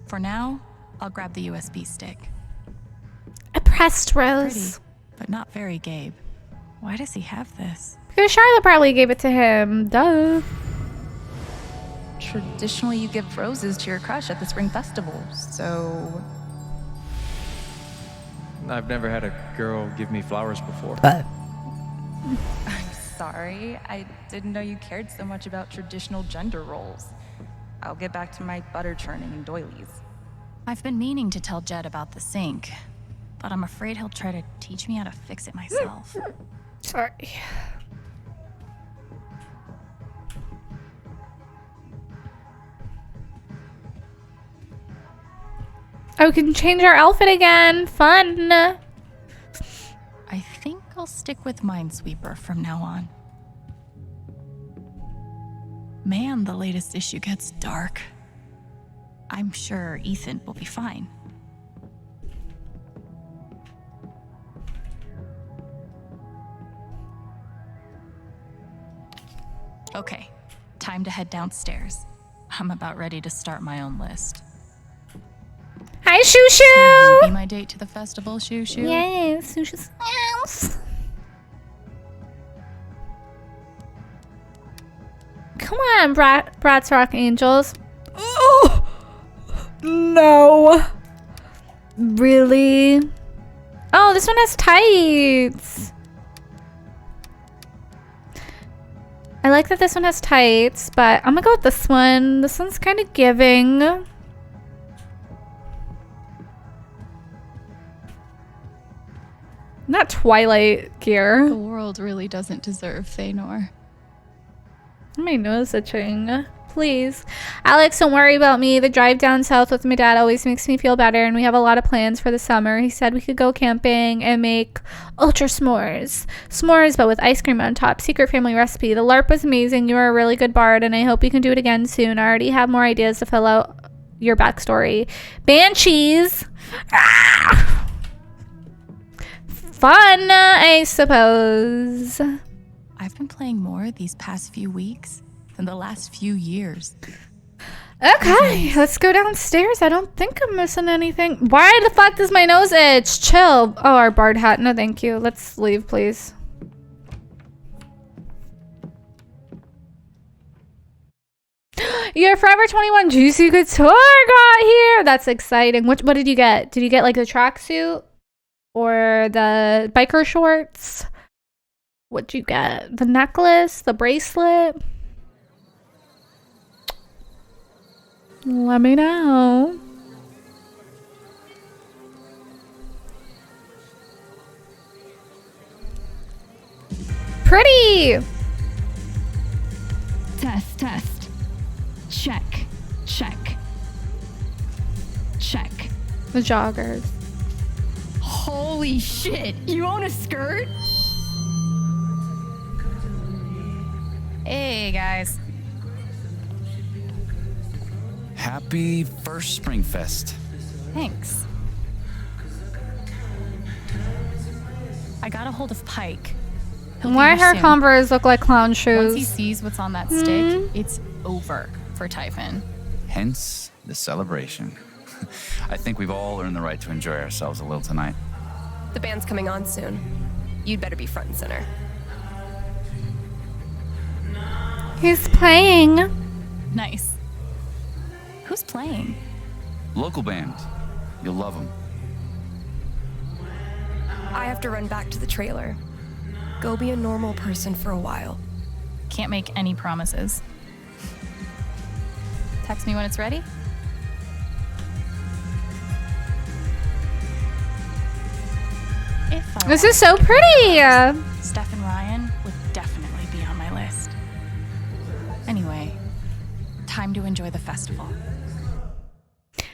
[SPEAKER 3] For now, I'll grab the USB stick.
[SPEAKER 1] A pressed rose.
[SPEAKER 3] Pretty, but not very Gabe. Why does he have this?
[SPEAKER 1] Because Charlotte probably gave it to him. Duh.
[SPEAKER 7] Traditionally, you give roses to your crush at the Spring Festival, so...
[SPEAKER 8] I've never had a girl give me flowers before.
[SPEAKER 7] I'm sorry. I didn't know you cared so much about traditional gender roles. I'll get back to my butter churning and doilies.
[SPEAKER 3] I've been meaning to tell Jed about the sink, but I'm afraid he'll try to teach me how to fix it myself.
[SPEAKER 1] Sorry. Oh, we can change our outfit again. Fun.
[SPEAKER 3] I think I'll stick with Minesweeper from now on. Man, the latest issue gets dark. I'm sure Ethan will be fine. Okay, time to head downstairs. I'm about ready to start my own list.
[SPEAKER 1] Hi, Shoo
[SPEAKER 3] Will you
[SPEAKER 1] Shoo.
[SPEAKER 3] be my date to the festival, Shoo Shoo?
[SPEAKER 1] Yes, Shoo Shoo's house. Come on, Bratz Rock Angels. Oh, no. Really? Oh, this one has tights. I like that this one has tights, but I'm gonna go with this one. This one's kind of giving. Not Twilight gear.
[SPEAKER 9] The world really doesn't deserve Thanor.
[SPEAKER 1] My nose itching. Please. Alex, don't worry about me. The drive down south with my dad always makes me feel better, and we have a lot of plans for the summer. He said we could go camping and make ultra s'mores. S'mores, but with ice cream on top. Secret family recipe. The LARP was amazing. You are a really good bard, and I hope you can do it again soon. I already have more ideas to fill out your backstory. Banshees! Ah! Fun, I suppose.
[SPEAKER 3] I've been playing more these past few weeks than the last few years.
[SPEAKER 1] Okay, let's go downstairs. I don't think I'm missing anything. Why the fuck does my nose itch? Chill. Oh, our bard hat. No, thank you. Let's leave, please. Your Forever 21 Juicy Couture got here. That's exciting. What did you get? Did you get like the tracksuit? or the biker shorts? What'd you get? The necklace? The bracelet? Let me know. Pretty!
[SPEAKER 10] Test. Check.
[SPEAKER 1] The joggers.
[SPEAKER 10] Holy shit, you own a skirt?
[SPEAKER 3] Hey, guys.
[SPEAKER 11] Happy first Springfest.
[SPEAKER 3] Thanks. I got a hold of Pike. He'll be
[SPEAKER 1] Why
[SPEAKER 3] here
[SPEAKER 1] her
[SPEAKER 3] soon.
[SPEAKER 1] Converse look like clown shoes?
[SPEAKER 3] Once he sees what's on that stick, it's over for Typhon.
[SPEAKER 11] Hence the celebration. I think we've all earned the right to enjoy ourselves a little tonight.
[SPEAKER 6] The band's coming on soon. You'd better be front and center.
[SPEAKER 1] He's playing.
[SPEAKER 3] Nice. Who's playing?
[SPEAKER 11] Local band. You'll love them.
[SPEAKER 6] I have to run back to the trailer. Go be a normal person for a while.
[SPEAKER 3] Can't make any promises. Text me when it's ready. If I
[SPEAKER 1] This
[SPEAKER 3] wanted
[SPEAKER 1] is so
[SPEAKER 3] to get
[SPEAKER 1] pretty.
[SPEAKER 3] honest, Steph and Ryan would definitely be on my list. Anyway, time to enjoy the festival.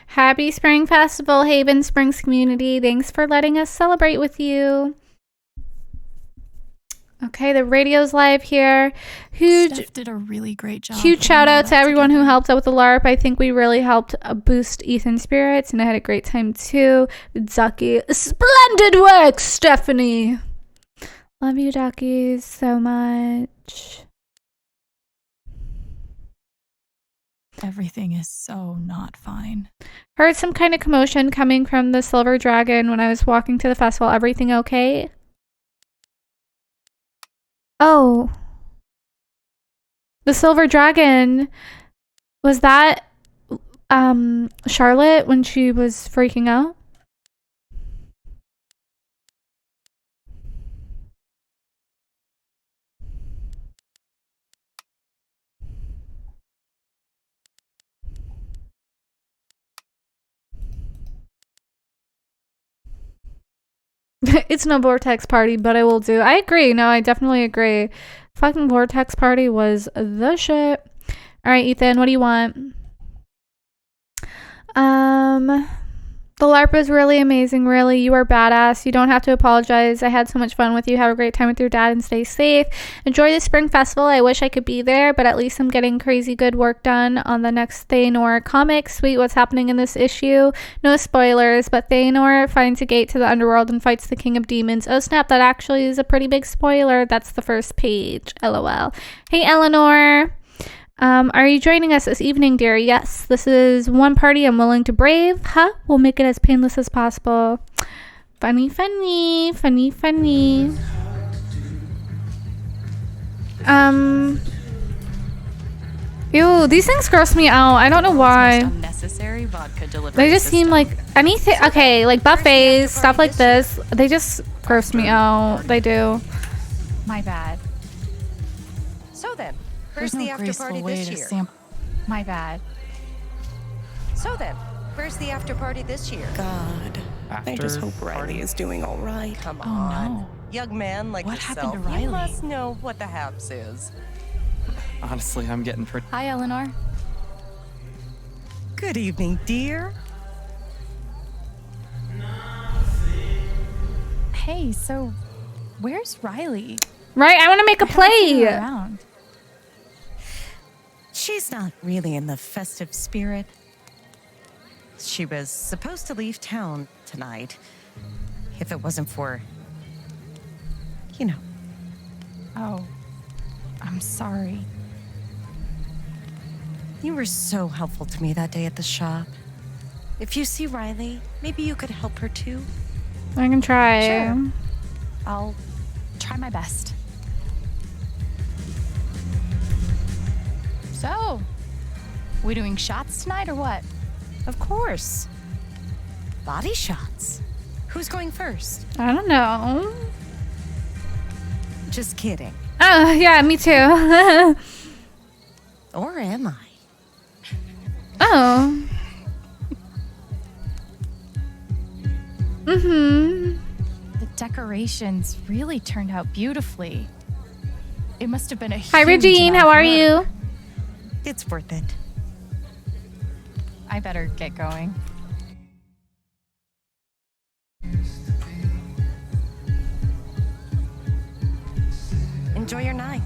[SPEAKER 1] Happy Spring Festival, Haven Springs community. Thanks for letting us celebrate with you. Okay, the radio's live here.
[SPEAKER 3] Steph did a really great job.
[SPEAKER 1] Huge
[SPEAKER 3] putting
[SPEAKER 1] shout
[SPEAKER 3] all
[SPEAKER 1] out to
[SPEAKER 3] that
[SPEAKER 1] everyone who
[SPEAKER 3] together.
[SPEAKER 1] helped out with the LARP. I think we really helped boost Ethan's spirits, and I had a great time too. Ducky, splendid work, Stephanie. Love you, duckies, so much.
[SPEAKER 3] Everything is so not fine.
[SPEAKER 1] Heard some kind of commotion coming from the Silver Dragon when I was walking to the festival. Everything okay? Oh. The Silver Dragon. Was that Charlotte when she was freaking out? It's no Vortex party, but I will do. I agree. No, I definitely agree. Fucking Vortex party was the shit. All right, Ethan, what do you want? The LARP was really amazing. Really, you are badass. You don't have to apologize. I had so much fun with you. Have a great time with your dad and stay safe. Enjoy the spring festival. I wish I could be there, but at least I'm getting crazy good work done on the next Thanor comic. Sweet, what's happening in this issue? No spoilers, but Thanor finds a gate to the underworld and fights the king of demons. Oh snap, that actually is a pretty big spoiler. That's the first page. LOL. Hey Eleanor. Are you joining us this evening, dear? Yes, this is one party I'm willing to brave. Huh? We'll make it as painless as possible. Funny. Ew, these things gross me out. I don't know why.
[SPEAKER 3] Unnecessary vodka delivery
[SPEAKER 1] They just seem like anything. Okay, like buffets, stuff like this. They just gross me out. They do.
[SPEAKER 3] My bad.
[SPEAKER 12] So then,
[SPEAKER 3] There's
[SPEAKER 12] where's the
[SPEAKER 3] no
[SPEAKER 12] after
[SPEAKER 3] graceful
[SPEAKER 12] party
[SPEAKER 3] way
[SPEAKER 12] this
[SPEAKER 3] to
[SPEAKER 12] year?
[SPEAKER 3] sample. My bad.
[SPEAKER 12] So then, where's the after party this year?
[SPEAKER 13] God, I just hope Riley is doing all right.
[SPEAKER 12] Come
[SPEAKER 3] Oh,
[SPEAKER 12] on.
[SPEAKER 3] no.
[SPEAKER 12] Young man like
[SPEAKER 3] What
[SPEAKER 12] yourself,
[SPEAKER 3] happened to Riley?
[SPEAKER 12] you must know what the haps is.
[SPEAKER 8] Honestly, I'm getting pretty.
[SPEAKER 3] Hi, Eleanor.
[SPEAKER 12] Good evening, dear.
[SPEAKER 3] Hey, so where's Riley?
[SPEAKER 1] Right? I want to make a
[SPEAKER 3] I haven't seen her
[SPEAKER 1] play.
[SPEAKER 3] around.
[SPEAKER 13] She's not really in the festive spirit. She was supposed to leave town tonight. If it wasn't for, you know.
[SPEAKER 3] Oh, I'm sorry.
[SPEAKER 13] You were so helpful to me that day at the shop. If you see Riley, maybe you could help her too.
[SPEAKER 1] I can try.
[SPEAKER 3] Sure. I'll try my best. So, we doing shots tonight or what?
[SPEAKER 13] Of course. Body shots. Who's going first?
[SPEAKER 1] I don't know.
[SPEAKER 13] Just kidding.
[SPEAKER 1] Oh, yeah, me too.
[SPEAKER 13] Or am I?
[SPEAKER 1] Oh. Mm-hmm.
[SPEAKER 3] The decorations really turned out beautifully. It must have been a
[SPEAKER 1] Hi,
[SPEAKER 3] huge
[SPEAKER 1] Regine.
[SPEAKER 3] amount
[SPEAKER 1] How
[SPEAKER 3] of
[SPEAKER 1] are
[SPEAKER 3] work.
[SPEAKER 1] you?
[SPEAKER 13] It's worth it.
[SPEAKER 3] I better get going.
[SPEAKER 13] Enjoy your night.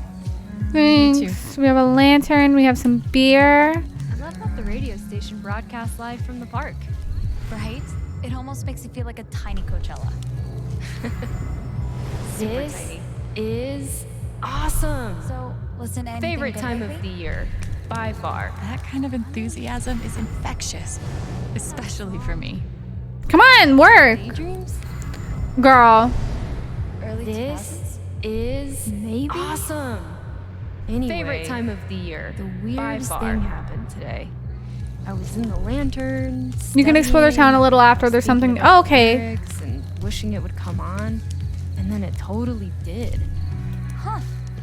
[SPEAKER 1] Thanks. We have a lantern. We have some beer.
[SPEAKER 14] I love that the radio station broadcasts live from the park.
[SPEAKER 15] Right? It almost makes you feel like a tiny Coachella.
[SPEAKER 14] This is awesome.
[SPEAKER 15] So, listen, anything
[SPEAKER 14] Favorite
[SPEAKER 15] good
[SPEAKER 14] time
[SPEAKER 15] lately?
[SPEAKER 14] of the year, by far.
[SPEAKER 3] That kind of enthusiasm is infectious, especially for me.
[SPEAKER 1] Come on, work.
[SPEAKER 14] Daydreams?
[SPEAKER 1] Girl.
[SPEAKER 15] Early
[SPEAKER 14] This is
[SPEAKER 3] Maybe?
[SPEAKER 14] awesome. Anyway,
[SPEAKER 5] Favorite time of the year.
[SPEAKER 14] The
[SPEAKER 5] By
[SPEAKER 14] weirdest
[SPEAKER 5] far.
[SPEAKER 14] thing happened today. I was in the lantern.
[SPEAKER 1] You can explore the town a little after there's something. Oh, okay.
[SPEAKER 14] And wishing it would come on, and then it totally did.
[SPEAKER 15] Huh.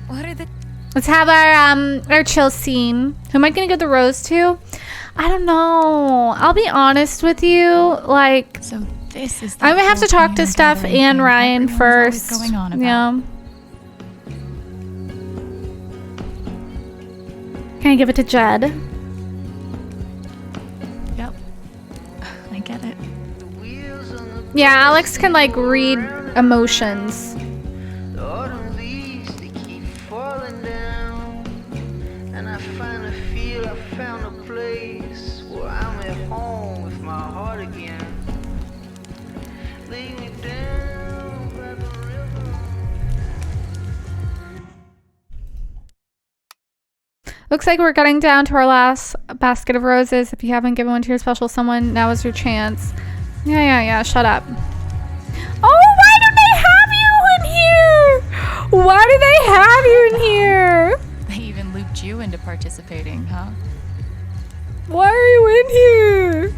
[SPEAKER 15] What are the...
[SPEAKER 1] Let's have our chill scene. Who am I gonna give the rose to? I don't know. I'll be honest with you. Like,
[SPEAKER 3] so this is.
[SPEAKER 1] I'm gonna have to talk to Steph and Ryan first.
[SPEAKER 3] Going on about.
[SPEAKER 1] Yeah. Can I give it to Jed?
[SPEAKER 3] Yep. I get it.
[SPEAKER 1] Yeah, Alex can like read emotions.
[SPEAKER 16] The autumn leaves, they keep falling down. And I finally feel I found a place where I'm at home with my heart again. Lay me down by the river.
[SPEAKER 1] Looks like we're getting down to our last basket of roses. If you haven't given one to your special someone, now is your chance. Yeah, shut up. Oh, why do they have you in here? Why do they have you in here?
[SPEAKER 3] They even looped you into participating, huh?
[SPEAKER 1] Why are you in here?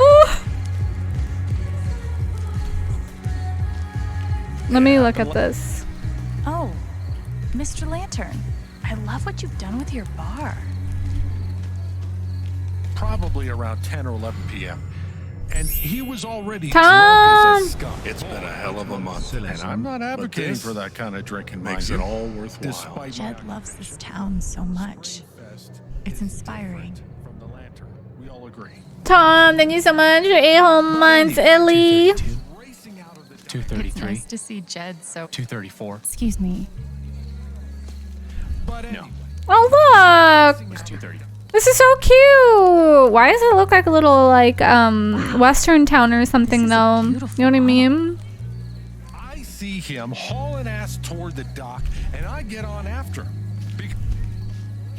[SPEAKER 1] Oh. Let me look at this.
[SPEAKER 3] Oh, Mr. Lantern. I love what you've done with your bar.
[SPEAKER 17] Probably around 10 or 11 p.m. And he was already
[SPEAKER 1] Tom!
[SPEAKER 17] drunk as a skunk.
[SPEAKER 18] It's been a hell of a month.
[SPEAKER 17] And I'm not advocating
[SPEAKER 18] this
[SPEAKER 17] for that kind of drinking,
[SPEAKER 18] makes
[SPEAKER 17] mind
[SPEAKER 18] it
[SPEAKER 17] you.
[SPEAKER 18] all worthwhile.
[SPEAKER 17] Despite
[SPEAKER 3] Jed loves this town so much. It's inspiring.
[SPEAKER 17] From the lantern, we all agree.
[SPEAKER 1] Tom, thank you so much for 8 whole months, Illy.
[SPEAKER 8] 233.
[SPEAKER 3] It's nice to see Jed so...
[SPEAKER 8] 234.
[SPEAKER 3] Excuse me.
[SPEAKER 17] But anyway,
[SPEAKER 1] Oh, look.
[SPEAKER 8] It was 230.
[SPEAKER 1] This is so cute. Why does it look like a little, like, Western town or something, though? You know what I mean?
[SPEAKER 17] I see him hauling ass toward the dock, and I get on after him.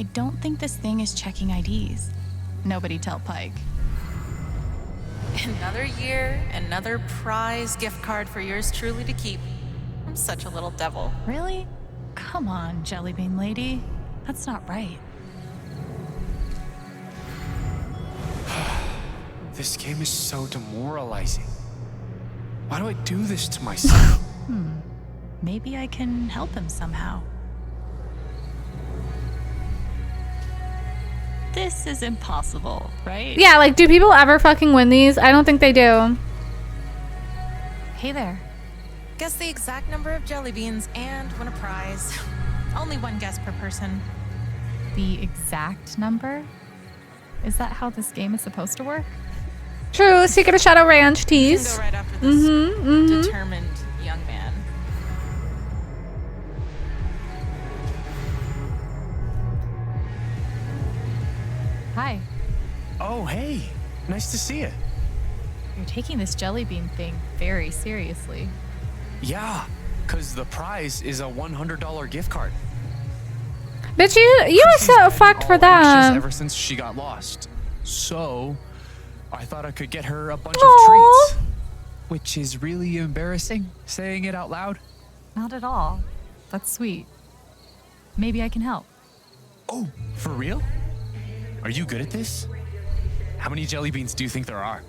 [SPEAKER 3] I don't think this thing is checking IDs. Nobody tell Pike.
[SPEAKER 19] Another year, another prize gift card for yours truly to keep. I'm such a little devil.
[SPEAKER 3] Really? Come on, Jellybean Lady. That's not right.
[SPEAKER 8] This game is so demoralizing. Why do I do this to myself?
[SPEAKER 3] Maybe I can help him somehow. This is impossible, right?
[SPEAKER 1] Yeah, like, do people ever fucking win these? I don't think they do.
[SPEAKER 3] Hey there.
[SPEAKER 19] Guess the exact number of jelly beans and win a prize. Only one guess per person.
[SPEAKER 3] The exact number? Is that how this game is supposed to work?
[SPEAKER 1] True, Secret of Shadow Ranch tease.
[SPEAKER 19] You can go right after this determined young man.
[SPEAKER 3] Hi.
[SPEAKER 8] Oh, hey. Nice to see you.
[SPEAKER 3] You're taking this Jellybean thing very seriously.
[SPEAKER 8] Yeah, because the prize is a $100 gift card.
[SPEAKER 1] Bitch, you were so fucked for
[SPEAKER 8] Anxious
[SPEAKER 1] that.
[SPEAKER 8] ever since she got lost. So, I thought I could get her a bunch
[SPEAKER 1] Aw.
[SPEAKER 8] of treats. Which is really embarrassing, saying it out loud.
[SPEAKER 3] Not at all. That's sweet. Maybe I can help.
[SPEAKER 8] Oh, for real? Are you good at this? How many jelly beans do you think there are?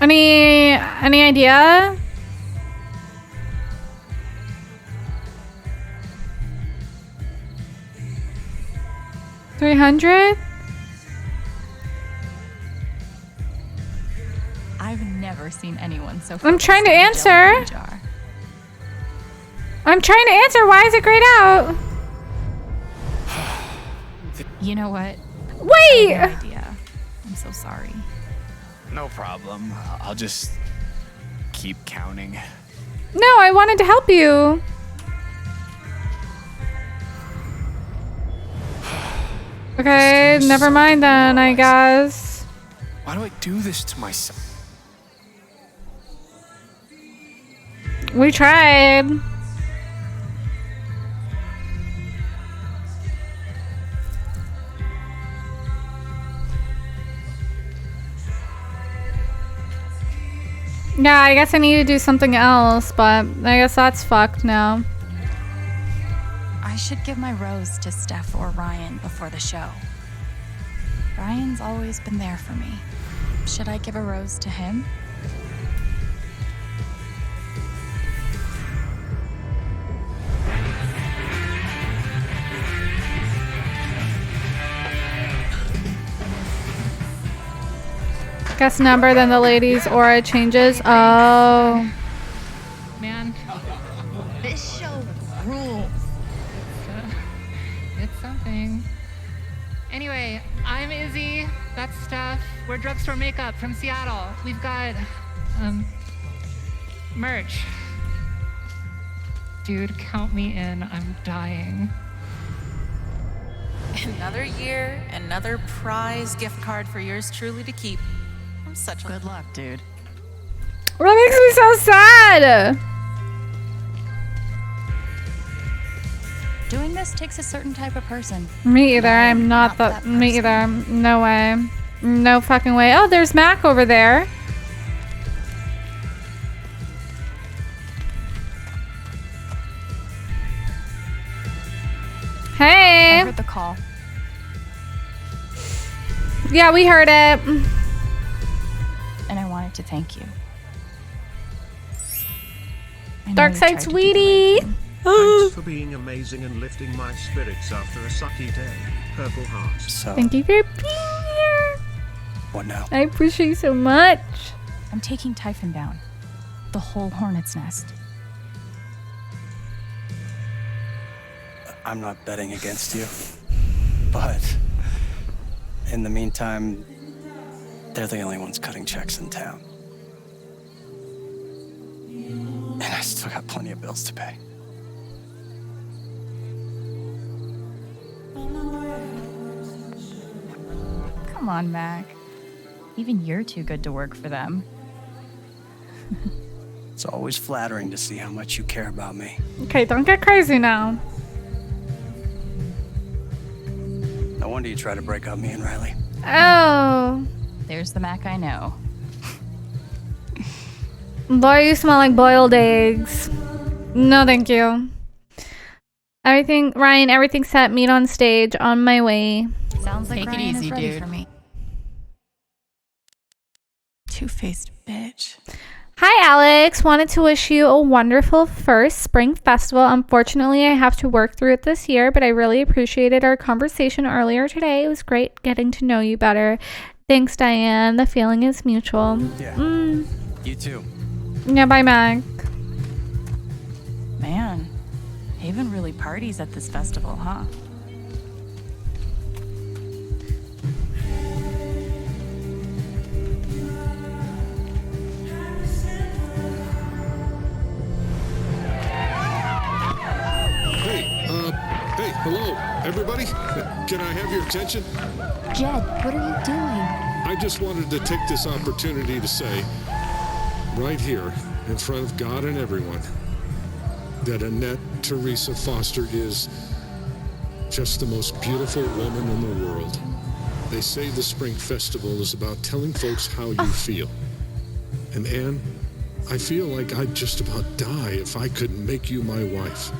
[SPEAKER 1] Any idea? $300?
[SPEAKER 3] I've never seen anyone so.
[SPEAKER 1] I'm trying to answer. I'm trying to answer. Why is it grayed out?
[SPEAKER 3] You know what?
[SPEAKER 1] Wait!
[SPEAKER 3] I have no idea. I'm so sorry.
[SPEAKER 8] No problem. I'll just keep counting.
[SPEAKER 1] No, I wanted to help you. Okay, never mind then, I guess.
[SPEAKER 8] Why do I do this to myself?
[SPEAKER 1] We tried. Yeah, I guess I need to do something else, but I guess that's fucked now.
[SPEAKER 3] I should give my rose to Steph or Ryan before the show. Ryan's always been there for me. Should I give a rose to him?
[SPEAKER 1] Guess number, then the lady's aura changes. Oh.
[SPEAKER 18] Man, this show rules. It's something. Anyway, I'm Izzy. That's Steph. We're Drugstore Makeup from Seattle. We've got, merch. Dude, count me in. I'm dying.
[SPEAKER 19] Another year, another prize gift card for yours truly to keep. I'm such a
[SPEAKER 3] good luck, dude.
[SPEAKER 1] That makes me so sad.
[SPEAKER 3] Doing this takes a certain type of person.
[SPEAKER 1] Me either. I'm not that. Me either. No way. No fucking way. Oh, there's Mac over there. Hey.
[SPEAKER 3] I heard the call.
[SPEAKER 1] Yeah, we heard it.
[SPEAKER 3] And I wanted to thank you.
[SPEAKER 1] Dark side, sweetie.
[SPEAKER 2] Thanks for being amazing and lifting my spirits after a sucky day. Purple hearts.
[SPEAKER 20] So,
[SPEAKER 1] Thank you for being here.
[SPEAKER 20] what now?
[SPEAKER 1] I appreciate you so much.
[SPEAKER 3] I'm taking Typhon down. The whole hornet's nest.
[SPEAKER 20] I'm not betting against you, but in the meantime, they're the only ones cutting checks in town. And I still got plenty of bills to pay.
[SPEAKER 3] Come on, Mac. Even you're too good to work for them.
[SPEAKER 20] It's always flattering to see how much you care about me.
[SPEAKER 1] Okay, don't get crazy now.
[SPEAKER 20] No wonder you try to break up me and Riley.
[SPEAKER 1] Oh.
[SPEAKER 3] There's the Mac I know.
[SPEAKER 1] Boy, you smell like boiled eggs. No, thank you. Everything, Ryan, everything's set. Meet on stage. On my way.
[SPEAKER 3] Sounds like
[SPEAKER 10] Take it
[SPEAKER 3] Ryan
[SPEAKER 10] easy,
[SPEAKER 3] is ready
[SPEAKER 10] dude.
[SPEAKER 3] for me. Two-faced bitch.
[SPEAKER 1] Hi, Alex. Wanted to wish you a wonderful first spring festival. Unfortunately, I have to work through it this year, but I really appreciated our conversation earlier today. It was great getting to know you better. Thanks, Diane. The feeling is mutual.
[SPEAKER 20] Yeah. You too.
[SPEAKER 1] Yeah, bye, Mac.
[SPEAKER 3] Man, Haven really parties at this festival, huh?
[SPEAKER 21] Hey, hello, everybody. Can I have your attention?
[SPEAKER 14] Jed, what are you doing?
[SPEAKER 21] I just wanted to take this opportunity to say, right here, in front of God and everyone, that Annette Teresa Foster is just the most beautiful woman in the world. They say the Spring Festival is about telling folks how you feel. And Anne, I feel like I'd just about die if I could make you my wife.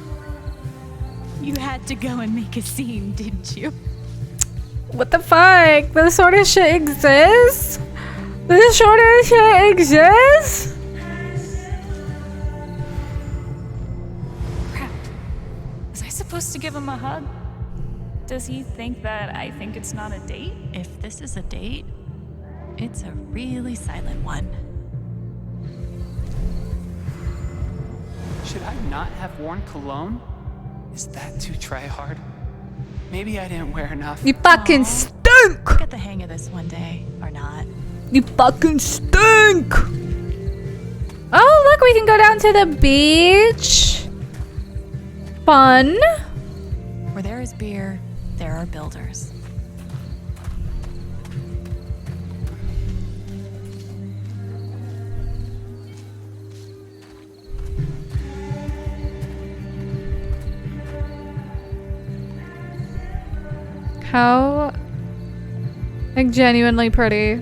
[SPEAKER 7] You had to go and make a scene, didn't you?
[SPEAKER 1] What the fuck? This sort of shit exists? This sort of shit exists?
[SPEAKER 7] Crap. Was I supposed to give him a hug? Does he think that I think it's not a date? If this is a date, it's a really silent one.
[SPEAKER 8] Should I not have worn cologne? Is that too try-hard? Maybe I didn't wear enough.
[SPEAKER 1] You fucking stink!
[SPEAKER 7] Get the hang of this one day, or not.
[SPEAKER 1] You fucking stink! Oh, look, we can go down to the beach. Fun.
[SPEAKER 7] Where there is beer, there are builders.
[SPEAKER 1] How, like, genuinely pretty.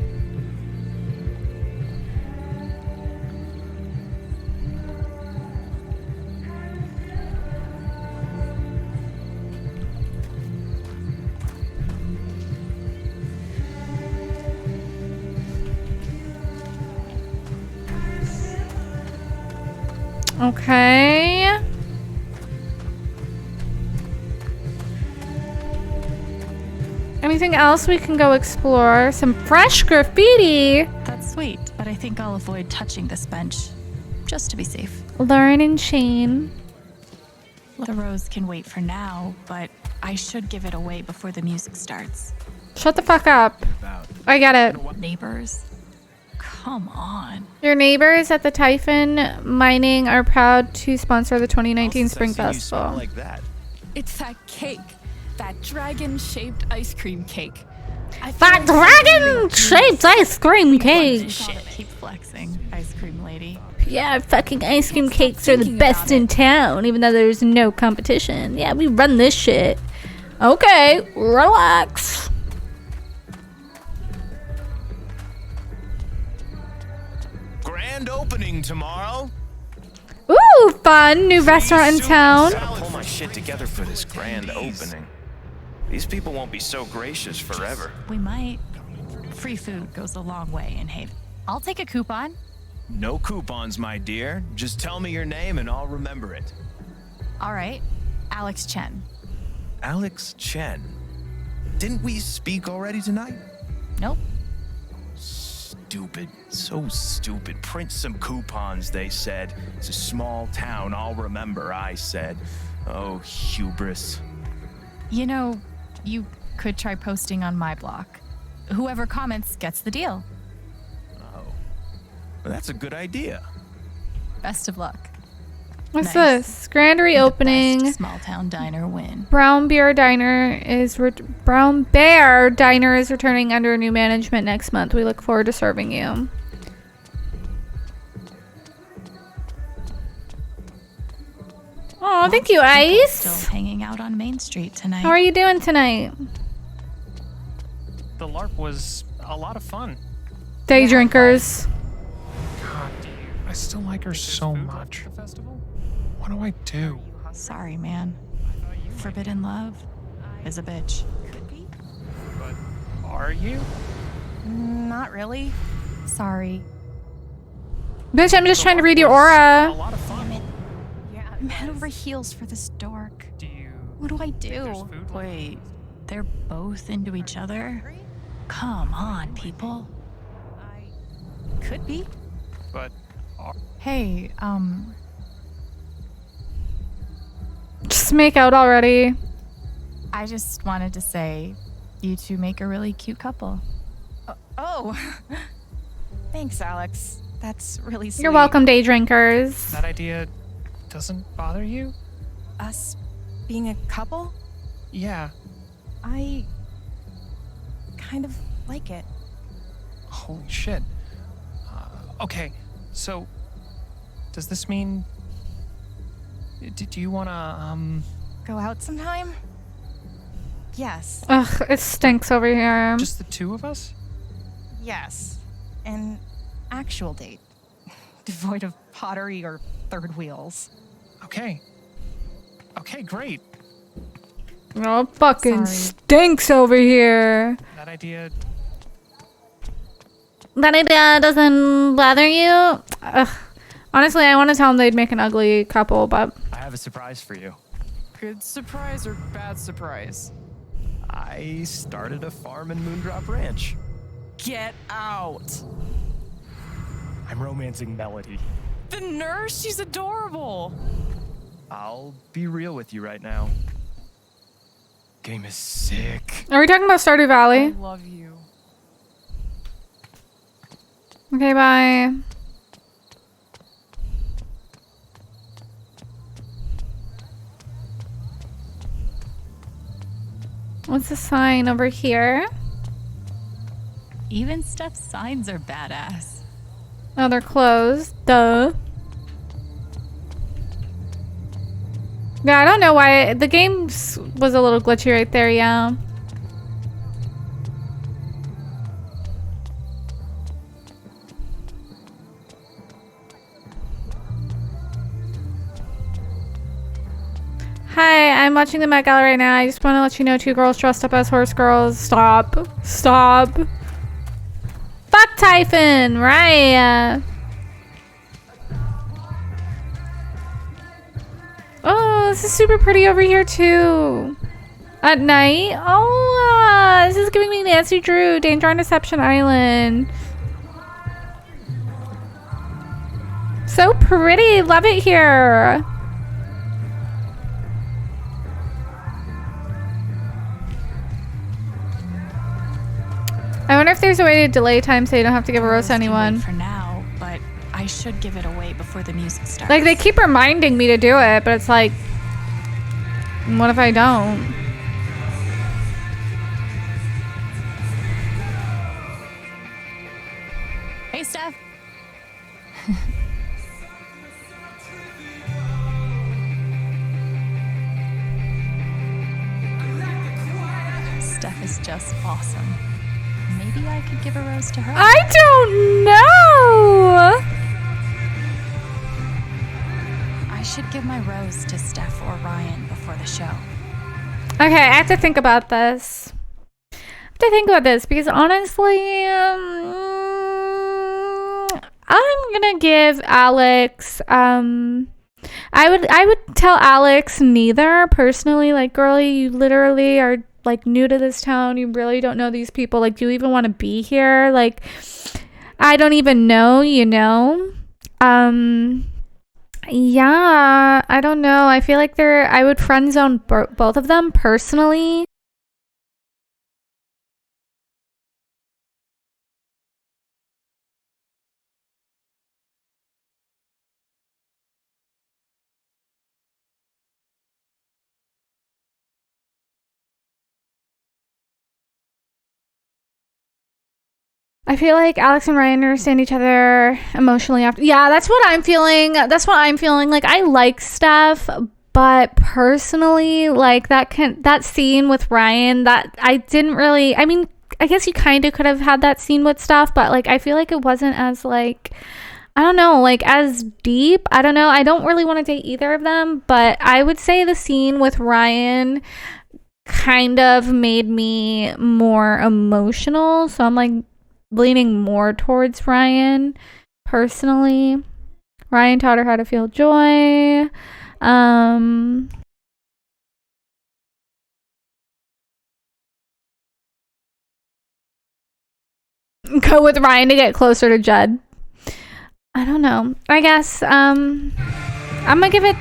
[SPEAKER 1] Okay. Anything else we can go explore? Some fresh graffiti.
[SPEAKER 7] That's sweet, but I think I'll avoid touching this bench, just to be safe.
[SPEAKER 1] Lauren and Shane.
[SPEAKER 7] The rose can wait for now, but I should give it away before the music starts.
[SPEAKER 1] Shut the fuck up. I get it.
[SPEAKER 7] Neighbors? Come on.
[SPEAKER 1] Your neighbors at the Typhon Mining are proud to sponsor the 2019 Spring Festival.
[SPEAKER 4] Like that.
[SPEAKER 9] It's that cake. That dragon-shaped ice cream cake.
[SPEAKER 1] That dragon-shaped ice cream cake!
[SPEAKER 7] Shit, keep flexing, ice cream lady.
[SPEAKER 1] Yeah, fucking ice cream cakes are the best in town, even though there's no competition. Yeah, we run this shit. Okay, relax.
[SPEAKER 4] Grand opening tomorrow.
[SPEAKER 1] Ooh, fun. New restaurant in town.
[SPEAKER 4] Gotta pull my shit together for this grand opening. These people won't be so gracious forever.
[SPEAKER 7] We might. Free food goes a long way in Haven. I'll take a coupon.
[SPEAKER 4] No coupons, my dear. Just tell me your name and I'll remember it.
[SPEAKER 7] All right. Alex Chen.
[SPEAKER 4] Alex Chen. Didn't we speak already tonight?
[SPEAKER 7] Nope.
[SPEAKER 4] Stupid. So stupid. Print some coupons, they said. It's a small town, I'll remember, I said. Oh, hubris.
[SPEAKER 7] You know, you could try posting on my block. Whoever comments gets the deal.
[SPEAKER 4] Oh. Well, that's a good idea.
[SPEAKER 7] Best of luck.
[SPEAKER 1] What's this? Grand reopening.
[SPEAKER 7] Small town diner win.
[SPEAKER 1] Brown Bear Diner is returning under new management next month. We look forward to serving you. Oh, thank you, Ice.
[SPEAKER 7] Still hanging out on Main Street tonight.
[SPEAKER 1] How are you doing tonight?
[SPEAKER 22] The LARP was a lot of fun.
[SPEAKER 1] Day drinkers.
[SPEAKER 22] God, I still like her so much. What do I do?
[SPEAKER 7] Sorry, man. Forbidden love is a bitch.
[SPEAKER 22] But are you?
[SPEAKER 7] Not really. Sorry.
[SPEAKER 1] Bitch, I'm just trying to read your aura.
[SPEAKER 22] A lot of fun.
[SPEAKER 7] I'm head over heels for this dork. What do I do? Wait, they're both into each other? Come on, people. Could be.
[SPEAKER 22] But
[SPEAKER 7] hey,
[SPEAKER 1] Just make out already.
[SPEAKER 7] I just wanted to say you two make a really cute couple. Oh. Thanks, Alex. That's really sweet.
[SPEAKER 1] You're welcome, day drinkers.
[SPEAKER 22] that idea doesn't bother you?
[SPEAKER 7] Us being a couple?
[SPEAKER 22] Yeah.
[SPEAKER 7] I kind of like it.
[SPEAKER 22] Holy shit. Okay, so does this mean... Do you wanna,
[SPEAKER 7] Go out sometime?
[SPEAKER 13] Yes.
[SPEAKER 1] Ugh, it stinks over here.
[SPEAKER 22] Just the two of us?
[SPEAKER 13] Yes. An actual date. Devoid of pottery or third wheels.
[SPEAKER 22] Okay. Okay, great.
[SPEAKER 1] Oh, fucking
[SPEAKER 13] Sorry.
[SPEAKER 1] stinks over here.
[SPEAKER 22] That idea...
[SPEAKER 1] That idea doesn't bother you? Ugh. Honestly, I want to tell them they'd make an ugly couple, but...
[SPEAKER 4] I have a surprise for you.
[SPEAKER 6] Good surprise or bad surprise?
[SPEAKER 4] I started a farm in Moondrop Ranch.
[SPEAKER 6] Get out!
[SPEAKER 4] I'm romancing Melody.
[SPEAKER 6] The nurse? She's adorable!
[SPEAKER 4] I'll be real with you right now. Game is sick.
[SPEAKER 1] Are we talking about Stardew
[SPEAKER 6] I
[SPEAKER 1] Valley?
[SPEAKER 6] love you.
[SPEAKER 1] Okay, bye. What's the sign over here?
[SPEAKER 7] Even Steph's signs are badass.
[SPEAKER 1] Oh, they're closed. Duh. Yeah, I don't know why. The game was a little glitchy right there, yeah. Hi, I'm watching the Met Gala right now. I just want to let you know 2 girls dressed up as horse girls. Stop. Stop. Fuck Typhon, right? Oh, this is super pretty over here too. At night? Oh, this is giving me Nancy Drew, Danger on Deception Island. So pretty. Love it here. I wonder if there's a way to delay time so you don't have to give a rose to anyone.
[SPEAKER 7] For now, but I should give it away before the music starts.
[SPEAKER 1] Like, they keep reminding me to do it, but it's like, what if I don't?
[SPEAKER 7] Hey, Steph. Steph is just awesome. Maybe I could give a rose to her.
[SPEAKER 1] I don't know.
[SPEAKER 3] I should give my rose to Steph or Ryan before the show.
[SPEAKER 1] Okay, I have to think about this. Because honestly, I'm gonna give Alex. I would tell Alex neither personally. Like, girlie, you literally are like new to this town. You really don't know these people. Like, do you even want to be here? Like, I don't even know, you know. Yeah, I don't know. I feel like I would friend zone both of them personally. I feel like Alex and Ryan understand each other emotionally after. Yeah, that's what I'm feeling. Like, I like Steph, but personally, like, that scene with Ryan, that I didn't really. I mean, I guess you kind of could have had that scene with Steph, but like, I feel like it wasn't as like, I don't know, like as deep. I don't know. I don't really want to date either of them, but I would say the scene with Ryan kind of made me more emotional. So I'm like leaning more towards Ryan personally. Ryan taught her how to feel joy. Go with Ryan to get closer to Judd. I don't know. I guess I'm gonna give it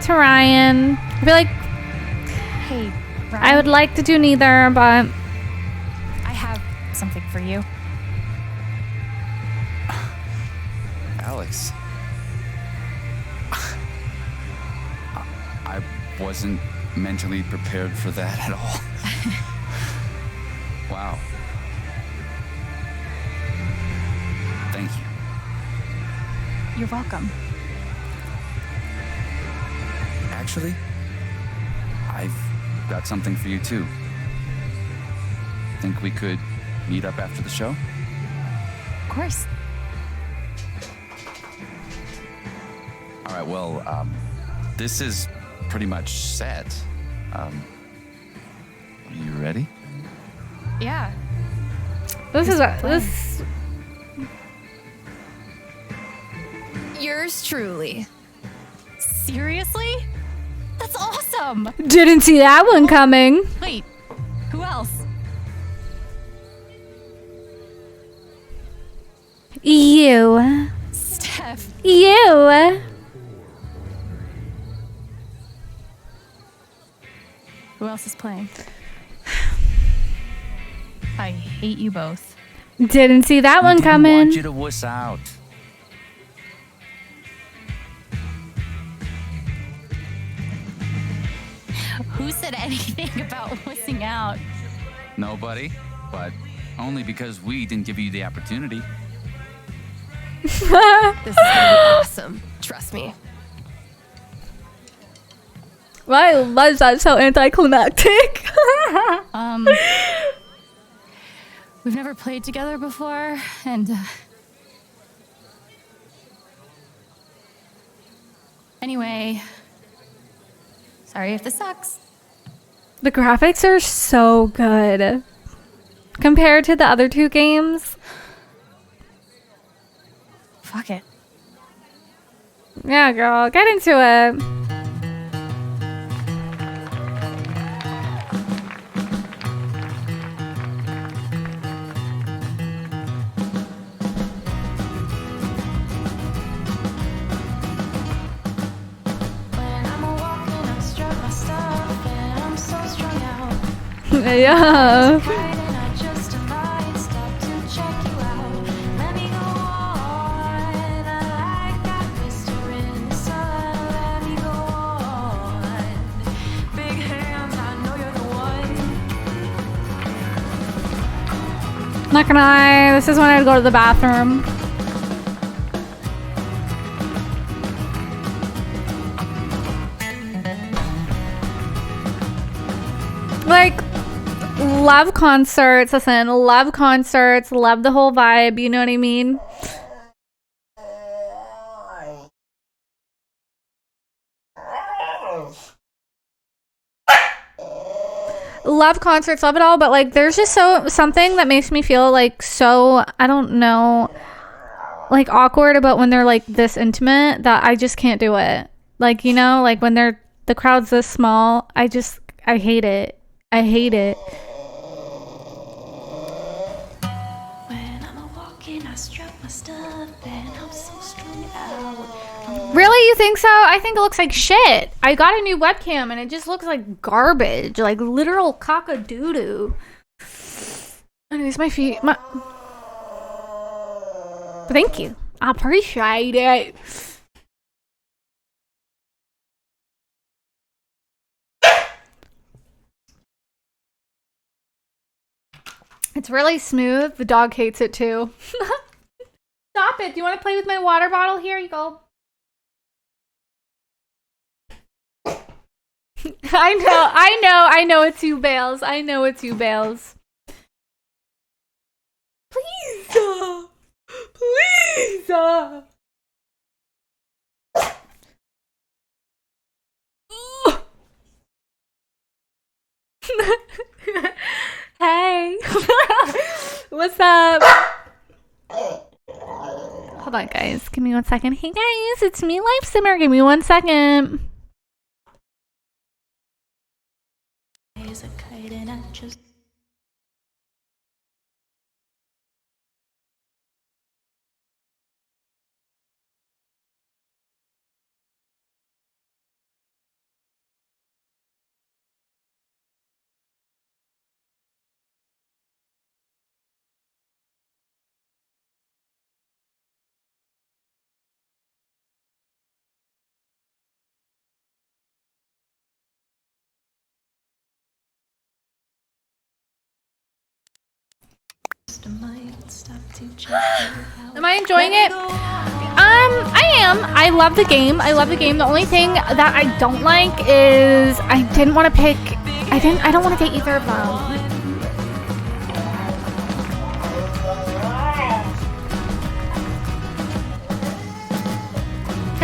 [SPEAKER 1] to Ryan. I feel like
[SPEAKER 3] Hey, Ryan.
[SPEAKER 1] I would like to do neither, but
[SPEAKER 3] I have something for you.
[SPEAKER 11] Alex. I wasn't mentally prepared for that at all. Wow. Thank you.
[SPEAKER 3] You're welcome.
[SPEAKER 11] Actually, I've got something for you too. think we could meet up after the show?
[SPEAKER 7] Of course.
[SPEAKER 11] All right, well, this is pretty much set. Are you ready?
[SPEAKER 7] Yeah.
[SPEAKER 1] This.
[SPEAKER 7] Yours truly. Seriously? That's awesome.
[SPEAKER 1] Didn't see that one coming.
[SPEAKER 7] Wait, who else?
[SPEAKER 1] You.
[SPEAKER 7] Steph.
[SPEAKER 1] You.
[SPEAKER 7] Who else is playing? I hate you both.
[SPEAKER 1] Didn't see that one
[SPEAKER 11] I
[SPEAKER 1] coming.
[SPEAKER 11] want you to wuss out.
[SPEAKER 7] Who said anything about wussing out?
[SPEAKER 11] Nobody, but only because we didn't give you the opportunity.
[SPEAKER 14] This is gonna be awesome. Trust me.
[SPEAKER 1] Why was that so anticlimactic?
[SPEAKER 7] We've never played together before, and anyway, sorry if this sucks.
[SPEAKER 1] The graphics are so good compared to the other two games.
[SPEAKER 7] Fuck it.
[SPEAKER 1] Yeah, girl, get into it. Yeah. Not gonna lie, this is when I'd go to the bathroom. Like, love concerts. Listen, love concerts. Love the whole vibe. You know what I mean? Love concerts, love it all, but like there's just something that makes me feel like so, I don't know, like awkward about when they're like this intimate that I just can't do it. Like, you know, like when the crowd's this small, I hate it. I hate it.
[SPEAKER 5] When I'm walking, I strut my stuff, and I'm so strung out.
[SPEAKER 1] Really? You think so? I think it looks like shit. I got a new webcam and it just looks like garbage. Like literal cock-a-doo-doo. Anyways, my feet. Thank you. I appreciate it. It's really smooth. The dog hates it too. Stop it. Do you want to play with my water bottle? Here you go. I know it's you, Bales. I know it's you, Bales. Please. Please. Hey. What's up? Hold on, guys. Give me 1 second. Hey, guys. It's me, Lifesimmer. Give me 1 second.
[SPEAKER 5] Is a kite and I just
[SPEAKER 1] Am I enjoying it? I am. I love the game. I love the game. The only thing that I don't like is I didn't want to pick. I don't want to get either of them.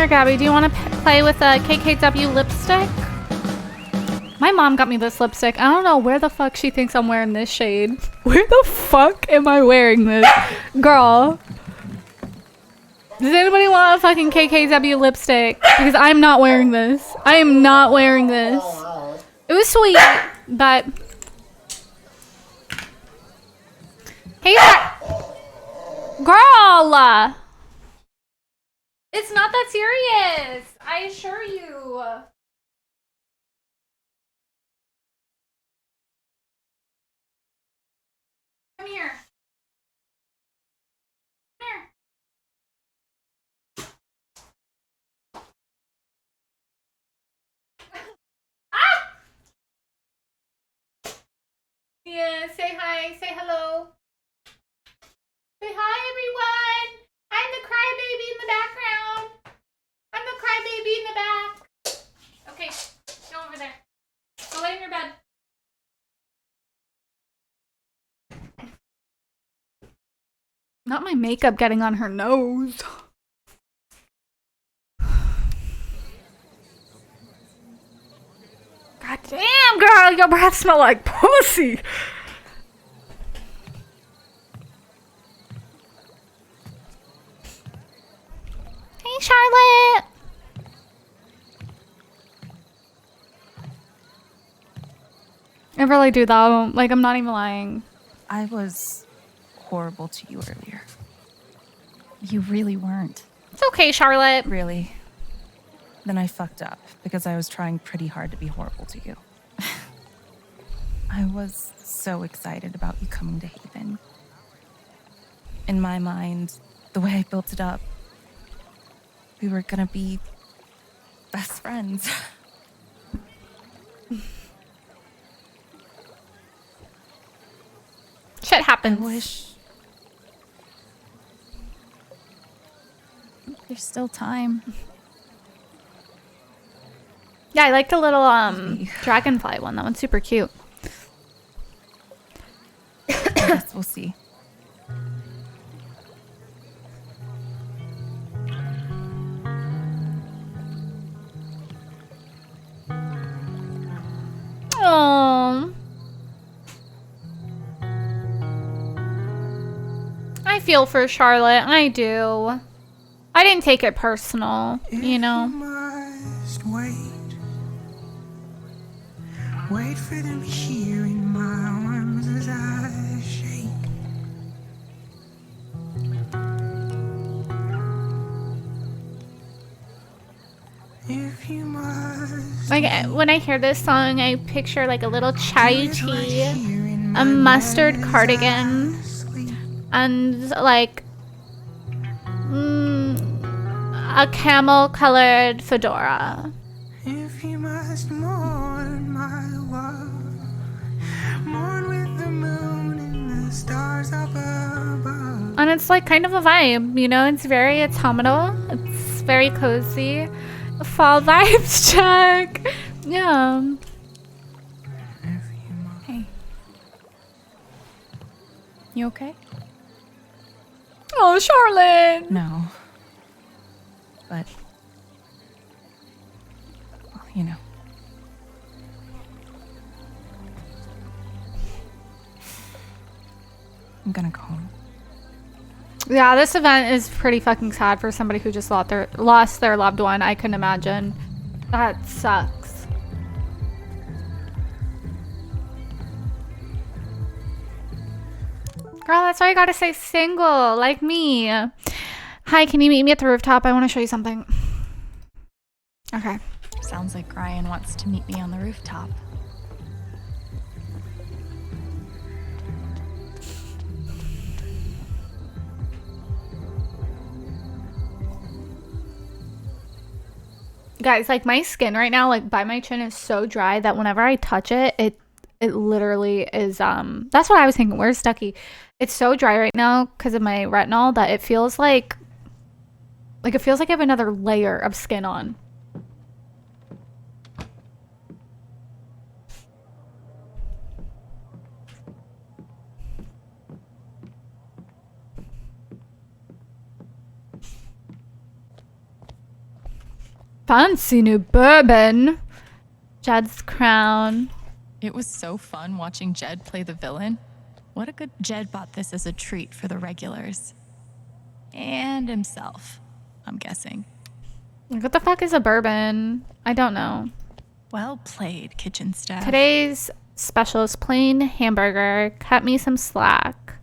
[SPEAKER 1] Here, Gabby, do you want to play with a KKW lipstick? My mom got me this lipstick. I don't know where the fuck she thinks I'm wearing this shade. Where the fuck am I wearing this? Girl. Does anybody want a fucking KKW lipstick? Because I'm not wearing this. I am not wearing this. It was sweet, but... Hey, girl! It's not that serious. I assure you. Come here. Come here. Ah! Yeah, say hi. Say hello. Say hi, everyone. I'm the crybaby in the background. I'm the crybaby in the back. Okay, go over there. Go lay in your bed. Not my makeup getting on her nose. God damn, girl, your breath smell like pussy. Hey, Charlotte. I really do though. Like, I'm not even lying.
[SPEAKER 3] I was horrible to you earlier. You really weren't.
[SPEAKER 1] It's okay, Charlotte.
[SPEAKER 3] Really. Then I fucked up because I was trying pretty hard to be horrible to you. I was so excited about you coming to Haven. In my mind, the way I built it up, we were gonna be best friends.
[SPEAKER 1] Shit happens.
[SPEAKER 3] I wish there's still time.
[SPEAKER 1] Yeah, I like the little dragonfly one. That one's super cute.
[SPEAKER 3] I guess we'll see.
[SPEAKER 1] Oh, I feel for Charlotte. I do. I didn't take it personal, you know.
[SPEAKER 12] Must wait for them here in my arms as I shake. If you must.
[SPEAKER 1] Like, when I hear this song, I picture like a little chai tea, a mustard cardigan, and like a camel colored fedora.
[SPEAKER 12] If you must mourn my love, mourn with the moon and the stars up above.
[SPEAKER 1] And it's like kind of a vibe, you know. It's very autumnal. It's very cozy. Fall vibes check. Yeah.
[SPEAKER 3] Hey. You okay?
[SPEAKER 1] Oh, Charlotte.
[SPEAKER 3] No. But, well, you know. I'm gonna go home.
[SPEAKER 1] Yeah, this event is pretty fucking sad for somebody who just lost their loved one. I couldn't imagine. That sucks. Girl, that's why you gotta stay single, like me. Hi, can you meet me at the rooftop? I want to show you something. Okay.
[SPEAKER 3] Sounds like Ryan wants to meet me on the rooftop.
[SPEAKER 1] Guys, like my skin right now, like by my chin is so dry that whenever I touch it, it literally is, that's what I was thinking. Where's Stucky? It's so dry right now because of my retinol that it feels like it feels like I have another layer of skin on. fancy new bourbon. Jed's crown.
[SPEAKER 7] It was so fun watching Jed play the villain. What a good... Jed bought this as a treat for the regulars. And himself, I'm guessing.
[SPEAKER 1] What the fuck is a bourbon? I don't know.
[SPEAKER 7] Well played, kitchen staff.
[SPEAKER 1] Today's special is plain hamburger. Cut me some slack.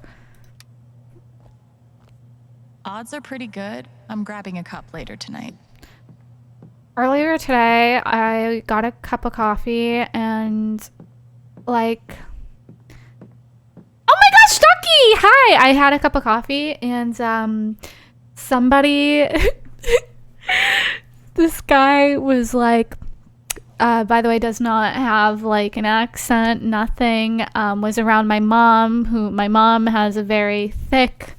[SPEAKER 7] Odds are pretty good. I'm grabbing a cup later tonight.
[SPEAKER 1] Earlier today, I got a cup of coffee and like... Oh my gosh, Ducky! Hi! I had a cup of coffee and somebody... This guy was like... by the way, does not have like an accent, nothing. Was around my mom, who my mom has a very thick,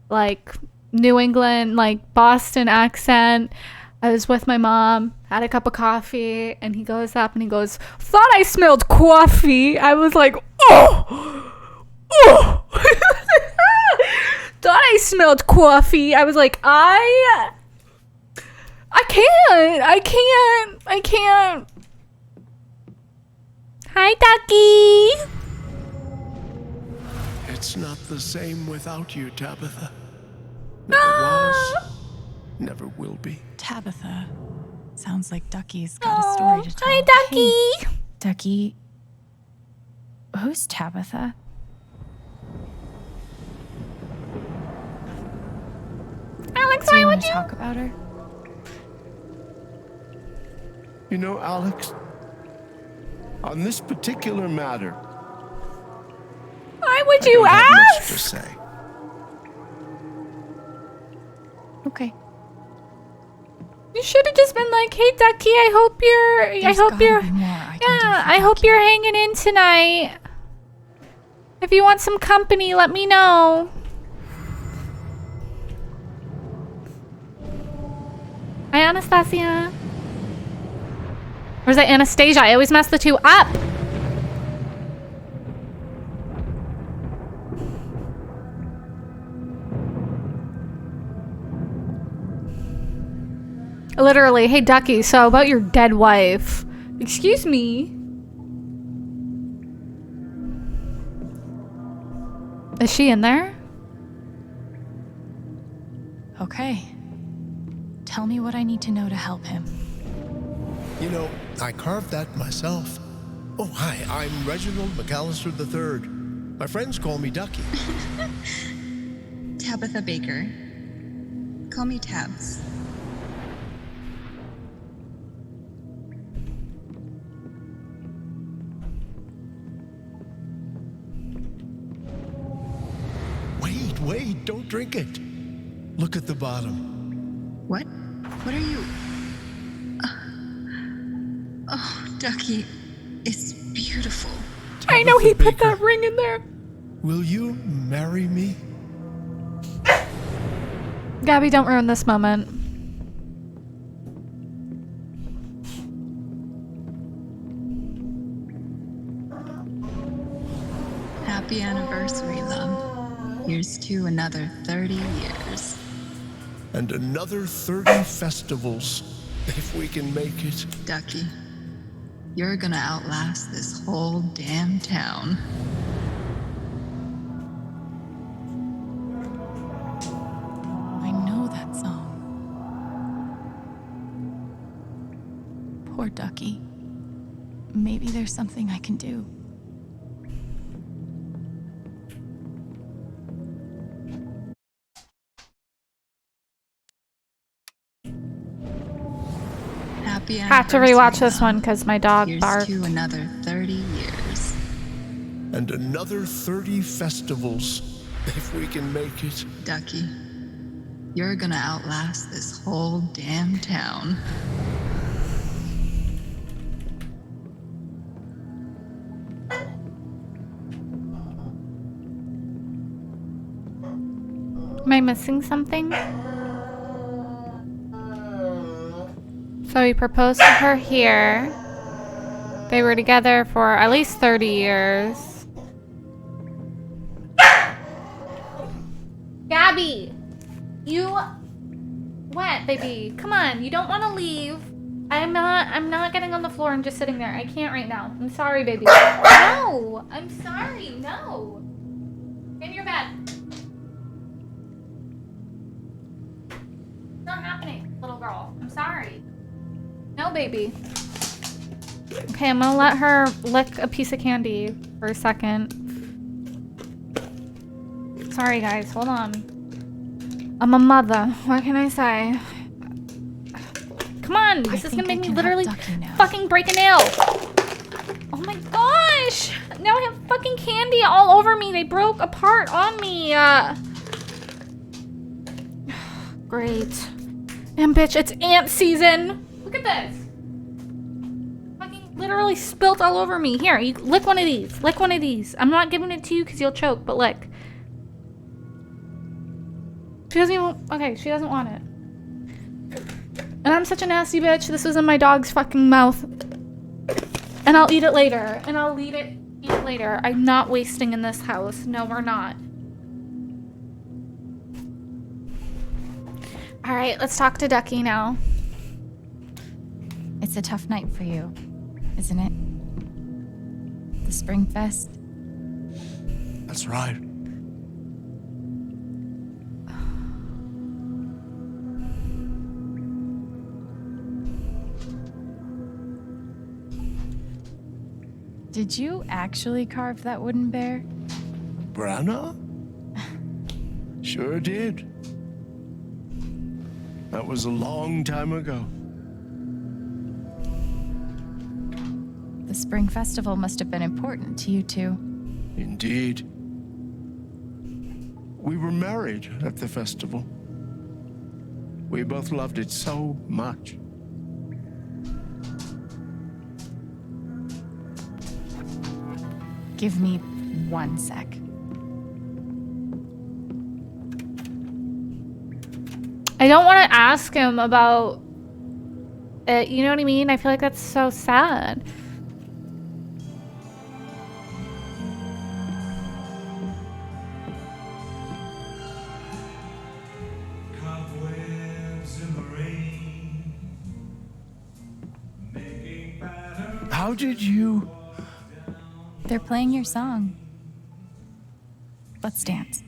[SPEAKER 1] like New England, like Boston accent. I was with my mom, had a cup of coffee, and he goes up and he goes, "Thought I smelled coffee." I was like, oh, oh. Thought I smelled coffee. I was like, I can't. Hi, Ducky.
[SPEAKER 17] It's not the same without you, Tabitha. Never was, never will be.
[SPEAKER 7] Tabitha. Sounds like Ducky's got a story to tell.
[SPEAKER 1] Hi, Ducky.
[SPEAKER 3] Hey, Ducky. Who's Tabitha?
[SPEAKER 1] Alex,
[SPEAKER 3] Do
[SPEAKER 1] why
[SPEAKER 3] you
[SPEAKER 1] would
[SPEAKER 3] want to
[SPEAKER 1] you
[SPEAKER 3] talk about her?
[SPEAKER 17] You know, Alex, on this particular matter,
[SPEAKER 1] why would
[SPEAKER 17] I
[SPEAKER 1] you
[SPEAKER 17] don't have much to
[SPEAKER 1] ask?
[SPEAKER 17] say.
[SPEAKER 3] Okay.
[SPEAKER 1] You should have just been like, "Hey, Ducky, I hope you're hanging in tonight. If you want some company, let me know." Hi, Anastasia. Or is that Anastasia? I always mess the two up. Literally, "Hey, Ducky, so about your dead wife." Excuse me? Is she in there?
[SPEAKER 7] Okay. Tell me what I need to know to help him.
[SPEAKER 15] You know, I carved that myself. Oh, hi, I'm Reginald McAllister III. My friends call me Ducky.
[SPEAKER 16] Tabitha Baker. Call me Tabs.
[SPEAKER 15] Wait, don't drink it. Look at the bottom.
[SPEAKER 16] What? What are you? Oh, Ducky, it's beautiful.
[SPEAKER 1] I know he put that ring in there.
[SPEAKER 15] Will you marry me?
[SPEAKER 1] Gabby, don't ruin this moment.
[SPEAKER 16] Happy anniversary, love. Here's to another 30 years.
[SPEAKER 15] And another 30 festivals, if we can make it.
[SPEAKER 16] Ducky, you're gonna outlast this whole damn town.
[SPEAKER 7] I know that song. Poor Ducky. Maybe there's something I can do.
[SPEAKER 1] Have to rewatch this one because my dog barked.
[SPEAKER 16] Here's to another 30 years.
[SPEAKER 15] And another 30 festivals, if we can make it.
[SPEAKER 16] Ducky, you're gonna outlast this whole damn town.
[SPEAKER 1] Am I missing something? So he proposed to her here. They were together for at least 30 years. Gabby! You went, baby. Come on, you don't want to leave. I'm not getting on the floor and just sitting there. I can't right now. I'm sorry, baby. No! I'm sorry. No. In your bed. It's not happening, little girl. I'm sorry. No, baby. Okay, I'm gonna let her lick a piece of candy for a second. Sorry, guys. Hold on. I'm a mother. What can I say? Come on. This is gonna make me literally fucking break a nail. Oh my gosh. Now I have fucking candy all over me. They broke apart on me. Great. And bitch, it's ant season. Look at this. Fucking literally spilt all over me. Here, you lick one of these. Lick one of these. I'm not giving it to you because you'll choke, but lick. She doesn't even, okay, she doesn't want it. And I'm such a nasty bitch. This was in my dog's fucking mouth. And I'll eat it later. And I'll eat it later. I'm not wasting in this house. No, we're not. All right, let's talk to Ducky now.
[SPEAKER 3] It's a tough night for you, isn't it? The Spring Fest.
[SPEAKER 17] That's right.
[SPEAKER 3] Did you actually carve that wooden bear?
[SPEAKER 17] Branna? Sure did. That was a long time ago.
[SPEAKER 3] The Spring Festival must have been important to you two.
[SPEAKER 17] Indeed. We were married at the festival. We both loved it so much.
[SPEAKER 3] Give me 1 sec.
[SPEAKER 1] I don't want to ask him about it, you know what I mean? I feel like that's so sad.
[SPEAKER 17] How did you...
[SPEAKER 3] They're playing your song. Let's dance.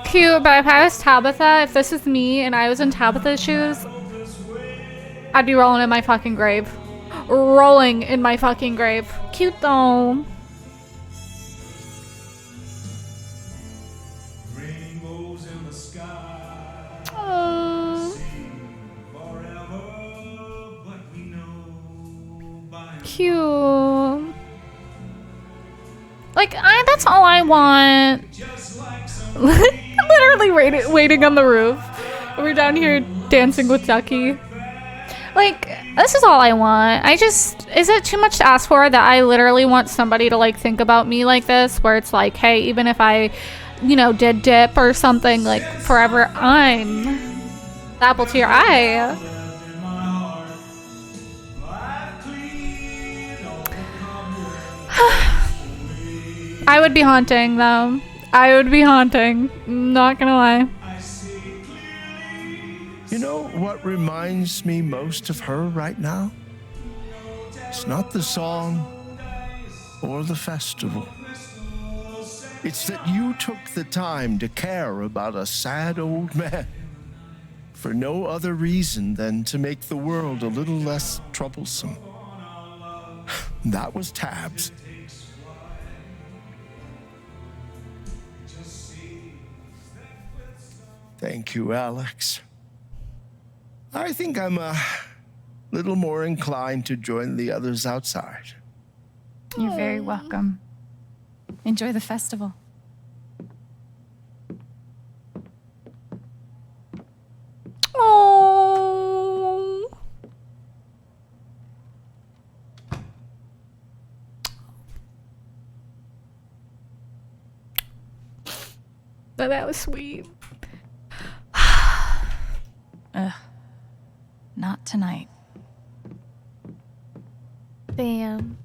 [SPEAKER 1] Cute, but if I was Tabitha, if this was me and I was in Tabitha's shoes, I'd be rolling in my fucking grave. Rolling in my fucking grave. Cute though. Cute. Like, that's all I want. Literally waiting on the roof. We're down here dancing with Ducky. Like, this is all I want. Is it too much to ask for that I literally want somebody to, like, think about me like this? Where it's like, hey, even if I, you know, did dip or something, like, forever, I'm the apple to your eye. I would be haunting, though. I would be haunting. Not gonna lie.
[SPEAKER 17] You know what reminds me most of her right now? It's not the song or the festival. It's that you took the time to care about a sad old man for no other reason than to make the world a little less troublesome. That was Tabs. Thank you, Alex. I think I'm a little more inclined to join the others outside.
[SPEAKER 3] You're very welcome. Enjoy the festival.
[SPEAKER 1] Oh. But that was sweet.
[SPEAKER 3] Ugh. Not tonight.
[SPEAKER 1] Damn.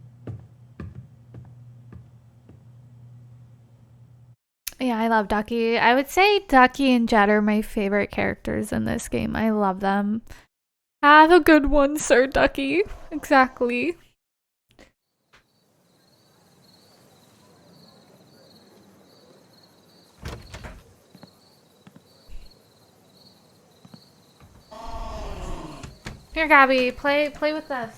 [SPEAKER 1] Yeah, I love Ducky. I would say Ducky and Jet are my favorite characters in this game. I love them. Have a good one, Sir Ducky. Exactly. Here, Gabby, play with this.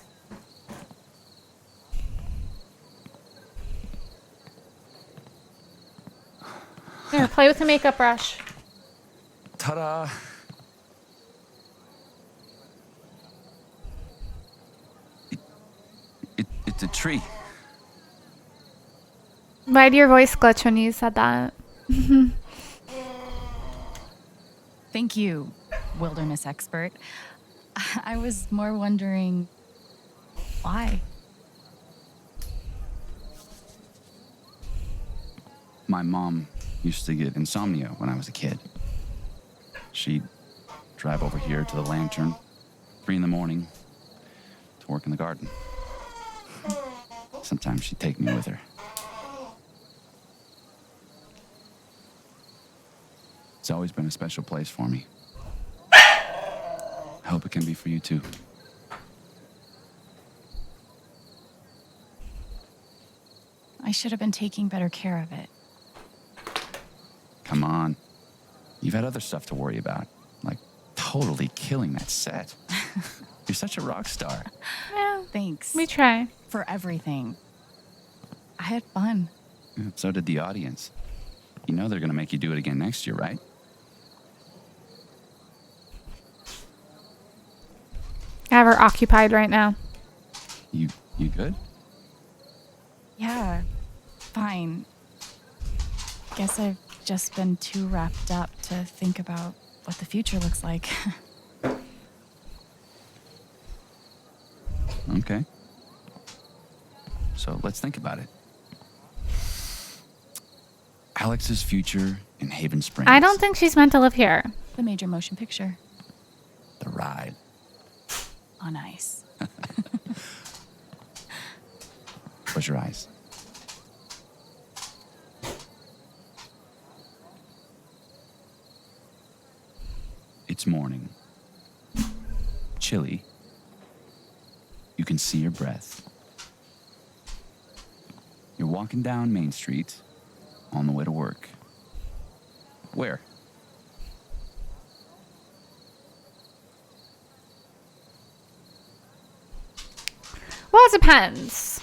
[SPEAKER 1] Here, play with the makeup brush.
[SPEAKER 11] Ta-da! It's a tree.
[SPEAKER 1] Why did your voice glitch when you said that?
[SPEAKER 3] Thank you, wilderness expert. I was more wondering why.
[SPEAKER 11] My mom used to get insomnia when I was a kid. She'd drive over here to the lantern, 3 a.m, to work in the garden. Sometimes she'd take me with her. It's always been a special place for me. I hope it can be for you too.
[SPEAKER 3] I should have been taking better care of it.
[SPEAKER 11] Come on. You've had other stuff to worry about, like totally killing that set. You're such a rock star.
[SPEAKER 1] Yeah,
[SPEAKER 3] thanks.
[SPEAKER 1] We try.
[SPEAKER 3] For everything. I had fun.
[SPEAKER 11] Yeah, so did the audience. You know they're gonna make you do it again next year, right?
[SPEAKER 1] I have her occupied right now.
[SPEAKER 11] You good?
[SPEAKER 3] Yeah, fine. Guess I've just been too wrapped up to think about what the future looks like.
[SPEAKER 11] Okay. So let's think about it. Alex's future in Haven Springs.
[SPEAKER 1] I don't think she's meant to live here.
[SPEAKER 3] The major motion picture.
[SPEAKER 11] The ride.
[SPEAKER 3] On ice.
[SPEAKER 11] Close your eyes. It's morning. Chilly. You can see your breath. You're walking down Main Street on the way to work. Where?
[SPEAKER 1] Well, it depends.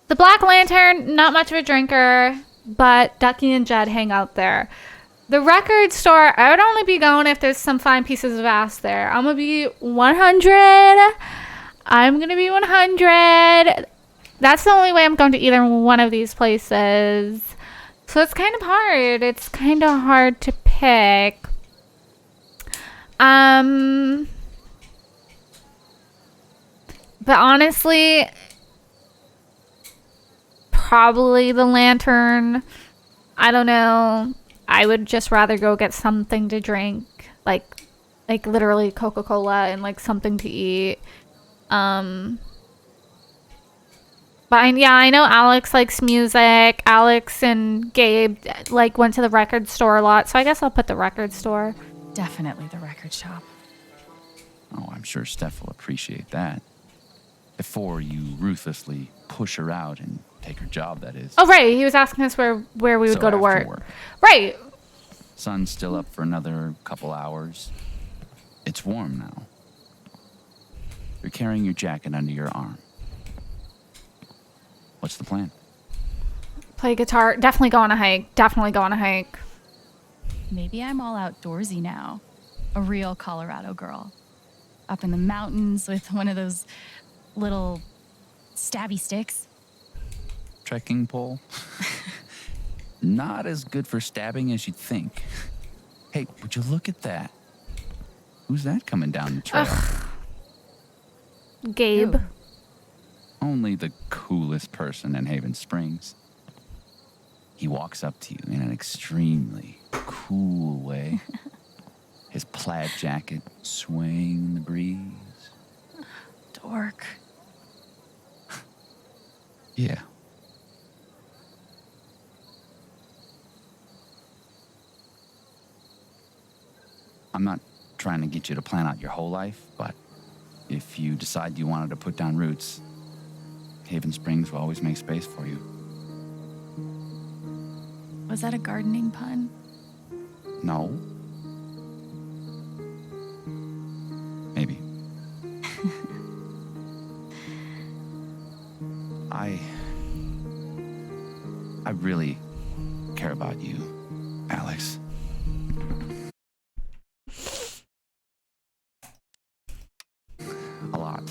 [SPEAKER 1] The Black Lantern, not much of a drinker, but Ducky and Jed hang out there. The record store, I would only be going if there's some fine pieces of ass there. I'm gonna be 100. I'm gonna be 100. That's the only way I'm going to either one of these places. So it's kind of hard. It's kind of hard to pick. But honestly, probably the lantern. I don't know. I would just rather go get something to drink, like literally Coca-Cola and like something to eat. But I know Alex likes music. Alex and Gabe like went to the record store a lot, so I guess I'll put the record store.
[SPEAKER 3] Definitely the record shop.
[SPEAKER 11] Oh, I'm sure Steph will appreciate that. Before you ruthlessly push her out and take her job, that is.
[SPEAKER 1] Oh, right. He was asking us where we would go to work. Right.
[SPEAKER 11] Sun's still up for another couple hours. It's warm now. You're carrying your jacket under your arm. What's the plan?
[SPEAKER 1] Play guitar. Definitely go on a hike. Definitely go on a hike.
[SPEAKER 3] Maybe I'm all outdoorsy now. A real Colorado girl. Up in the mountains with one of those little stabby sticks.
[SPEAKER 11] Trekking pole? Not as good for stabbing as you'd think. Hey, would you look at that? Who's that coming down the trail?
[SPEAKER 1] Gabe.
[SPEAKER 3] Ew.
[SPEAKER 11] Only the coolest person in Haven Springs. He walks up to you in an extremely cool way. His plaid jacket swaying in the breeze.
[SPEAKER 3] Dork.
[SPEAKER 11] Yeah. I'm not trying to get you to plan out your whole life, but if you decide you wanted to put down roots, Haven Springs will always make space for you.
[SPEAKER 7] Was that a gardening pun?
[SPEAKER 11] No. Maybe. I really care about you, Alex. A lot.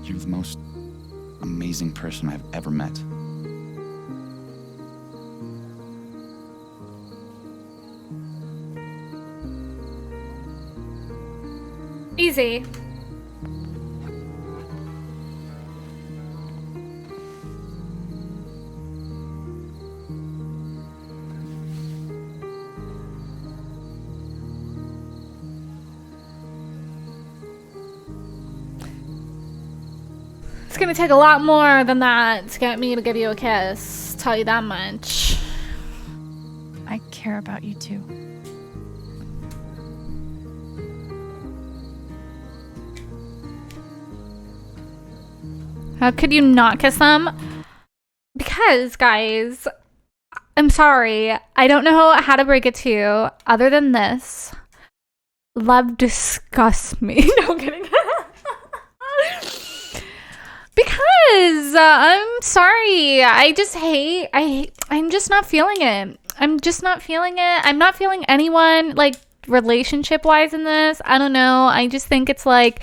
[SPEAKER 11] You're the most amazing person I've ever met.
[SPEAKER 1] Easy. It's gonna take a lot more than that to get me to give you a kiss. Tell you that much.
[SPEAKER 7] I care about you too.
[SPEAKER 1] How could you not kiss them? Because, guys, I'm sorry. I don't know how to break it to you other than this. Love disgusts me. No, I'm kidding. Because I'm sorry. I just hate. I'm just not feeling it. I'm just not feeling it. I'm not feeling anyone like relationship-wise in this. I don't know. I just think it's like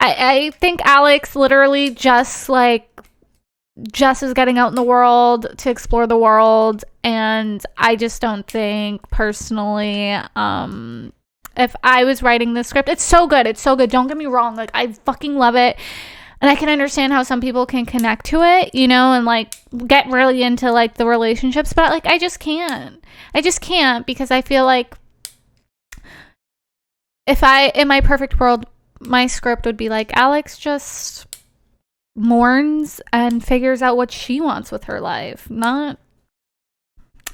[SPEAKER 1] I think Alex literally just is getting out in the world to explore the world, and I just don't think personally if I was writing this script, it's so good. It's so good. Don't get me wrong. Like, I fucking love it. And I can understand how some people can connect to it, you know, and like get really into like the relationships, but like I just can't. I just can't, because I feel like if in my perfect world, my script would be like Alex just mourns and figures out what she wants with her life, not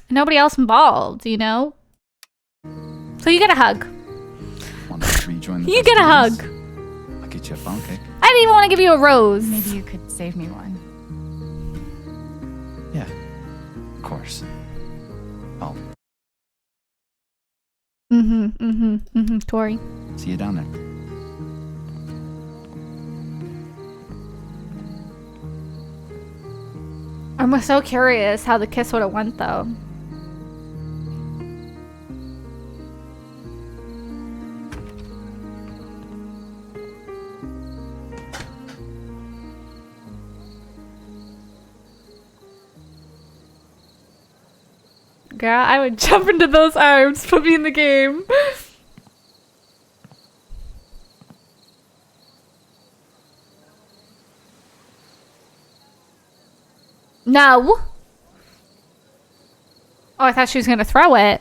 [SPEAKER 1] nobody else involved, you know? So you get a hug. You get a hug.
[SPEAKER 11] I'll get you a phone cake.
[SPEAKER 1] I didn't even want to give you a rose.
[SPEAKER 7] Maybe you could save me one.
[SPEAKER 11] Yeah, of course. Oh.
[SPEAKER 1] Tori.
[SPEAKER 11] See you down there.
[SPEAKER 1] I'm so curious how the kiss would have went, though. Girl, I would jump into those arms. Put me in the game. No. Oh, I thought she was gonna throw it.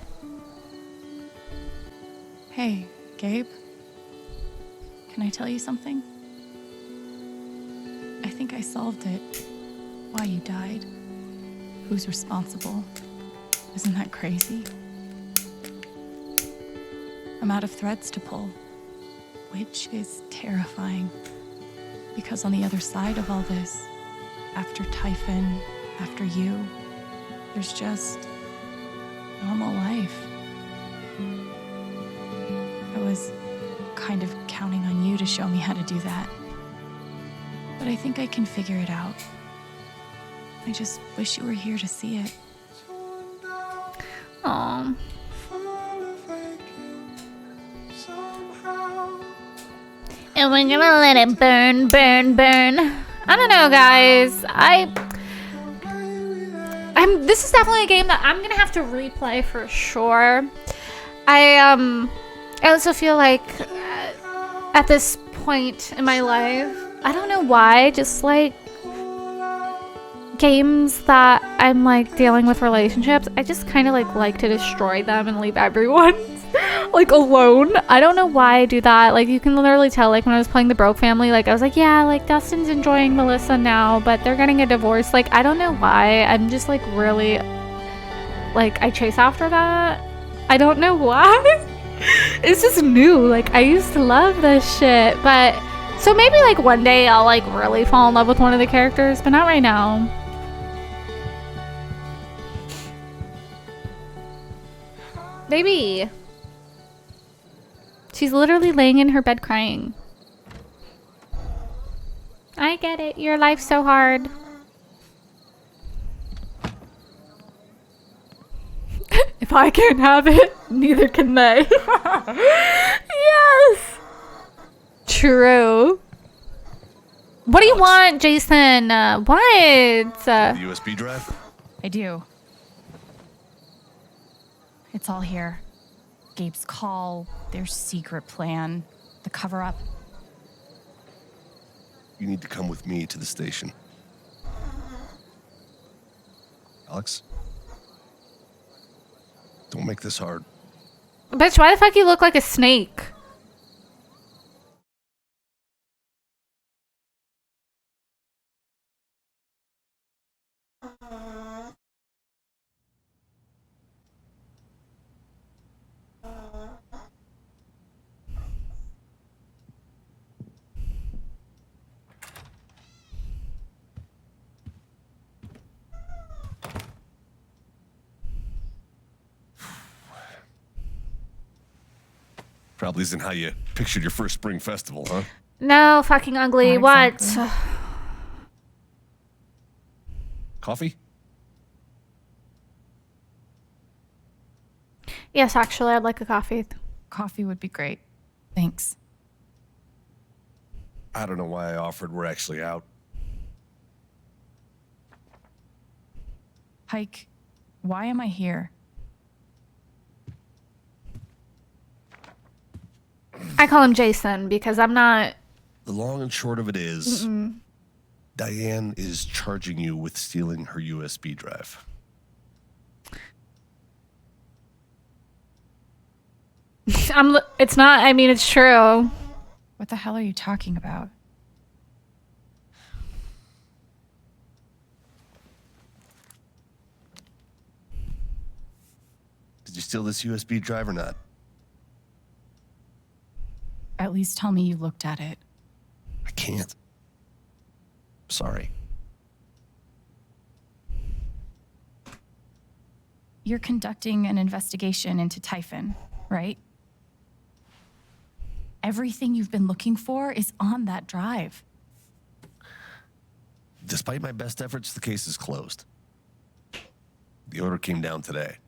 [SPEAKER 7] Hey, Gabe. Can I tell you something? I think I solved it. Why you died. Who's responsible. Isn't that crazy? I'm out of threads to pull, which is terrifying. Because on the other side of all this, after Typhon, after you, there's just normal life. I was kind of counting on you to show me how to do that. But I think I can figure it out. I just wish you were here to see it.
[SPEAKER 1] Aww. And we're gonna let it burn, burn, burn. I don't know, guys. This is definitely a game that I'm gonna have to replay for sure. I also feel like at this point in my life, I don't know why, just like games that I'm like dealing with relationships, I just kind of like to destroy them and leave everyone like alone. I don't know why I do that. Like, you can literally tell, like when I was playing the Broke Family, like I was like, yeah, like Dustin's enjoying Melissa now, but they're getting a divorce. Like, I don't know why. I'm just like really like I chase after that. I don't know why. It's just new. Like, I used to love this shit, but so maybe like one day I'll like really fall in love with one of the characters, but not right now. Baby. She's literally laying in her bed crying. I get it. Your life's so hard. If I can't have it, neither can they. Yes. True. What do you want, Jason? What?
[SPEAKER 18] The USB drive?
[SPEAKER 3] I do. It's all here. Gabe's call, their secret plan, the cover-up.
[SPEAKER 18] You need to come with me to the station. Alex? Don't make this hard.
[SPEAKER 1] Bitch, why the fuck you look like a snake?
[SPEAKER 18] Probably isn't how you pictured your first spring festival, huh?
[SPEAKER 1] No, fucking ugly.
[SPEAKER 3] Not
[SPEAKER 1] What?
[SPEAKER 3] exactly.
[SPEAKER 18] Coffee?
[SPEAKER 1] Yes, actually, I'd like a coffee.
[SPEAKER 3] Coffee would be great. Thanks.
[SPEAKER 18] I don't know why I offered. We're actually out.
[SPEAKER 3] Hike, why am I here?
[SPEAKER 1] I call him Jason because I'm not.
[SPEAKER 18] The long and short of it is, Diane is charging you with stealing her USB drive.
[SPEAKER 1] It's not, I mean, it's true.
[SPEAKER 3] What the hell are you talking about?
[SPEAKER 18] Did you steal this USB drive or not?
[SPEAKER 3] At least tell me you looked at it.
[SPEAKER 18] I can't. Sorry.
[SPEAKER 3] You're conducting an investigation into Typhon, right? Everything you've been looking for is on that drive.
[SPEAKER 18] Despite my best efforts, the case is closed. The order came down today.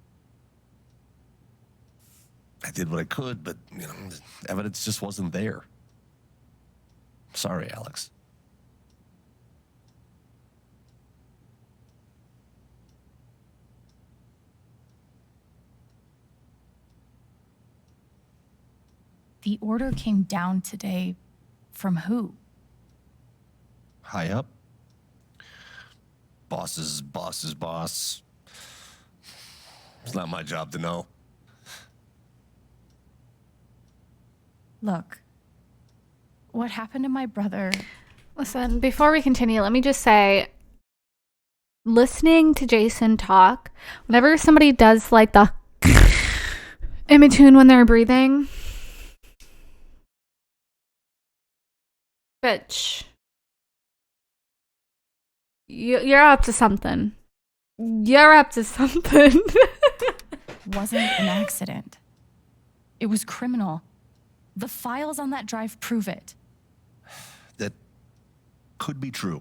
[SPEAKER 18] I did what I could, but, you know, the evidence just wasn't there. Sorry, Alex.
[SPEAKER 3] The order came down today from who?
[SPEAKER 18] High up. Boss's boss's boss. It's not my job to know.
[SPEAKER 3] Look, what happened to my brother?
[SPEAKER 1] Listen, before we continue, let me just say, listening to Jason talk, whenever somebody does like the in between when they're breathing, bitch, you're up to something. You're up to something.
[SPEAKER 3] Wasn't an accident. It was criminal. The files on that drive prove it.
[SPEAKER 18] That could be true.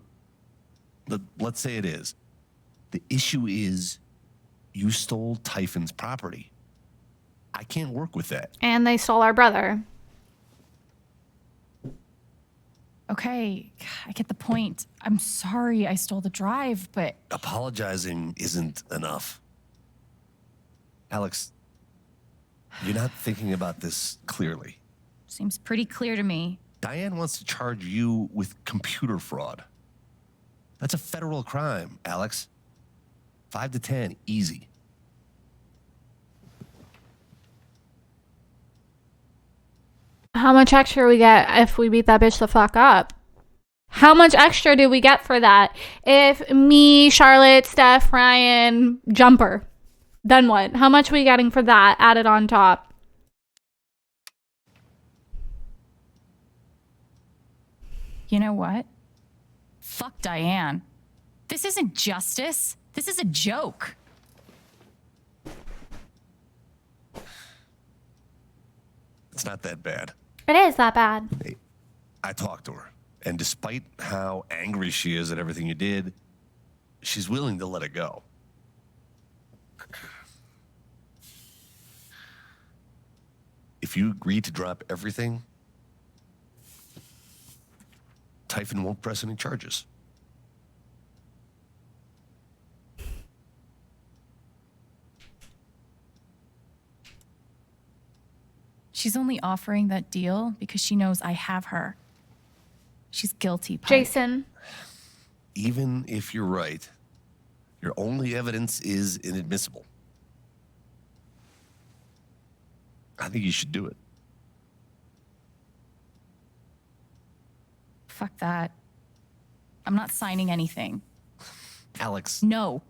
[SPEAKER 18] Let's say it is. The issue is you stole Typhon's property. I can't work with that.
[SPEAKER 1] And they stole our brother.
[SPEAKER 3] Okay, I get the point. I'm sorry I stole the drive, but...
[SPEAKER 18] Apologizing isn't enough. Alex, you're not thinking about this clearly.
[SPEAKER 3] Seems pretty clear to me.
[SPEAKER 18] Diane wants to charge you with computer fraud. That's a federal crime, Alex. 5 to 10, easy.
[SPEAKER 1] How much extra we get if we beat that bitch the fuck up? How much extra do we get for that? If me, Charlotte, Steph, Ryan, Jumper Then what? How much are we getting for that added on top?
[SPEAKER 7] You know what? Fuck Diane. This isn't justice. This is a joke.
[SPEAKER 18] It's not that bad.
[SPEAKER 1] It is that bad.
[SPEAKER 18] Hey, I talked to her, and despite how angry she is at everything you did, she's willing to let it go. If you agree to drop everything, Typhon won't press any charges.
[SPEAKER 7] She's only offering that deal because she knows I have her. She's guilty, Pike.
[SPEAKER 1] Jason.
[SPEAKER 18] Even if you're right, your only evidence is inadmissible. I think you should do it.
[SPEAKER 7] Fuck that. I'm not signing anything.
[SPEAKER 18] Alex.
[SPEAKER 7] No.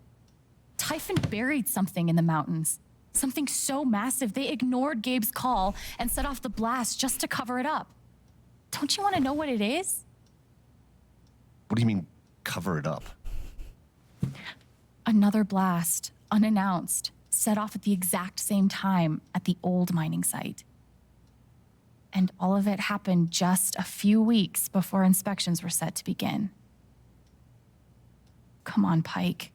[SPEAKER 7] Typhon buried something in the mountains. Something so massive, they ignored Gabe's call and set off the blast just to cover it up. Don't you want to know what it is?
[SPEAKER 18] What do you mean, cover it up?
[SPEAKER 7] Another blast, unannounced, set off at the exact same time at the old mining site. And all of it happened just a few weeks before inspections were set to begin. Come on, Pike.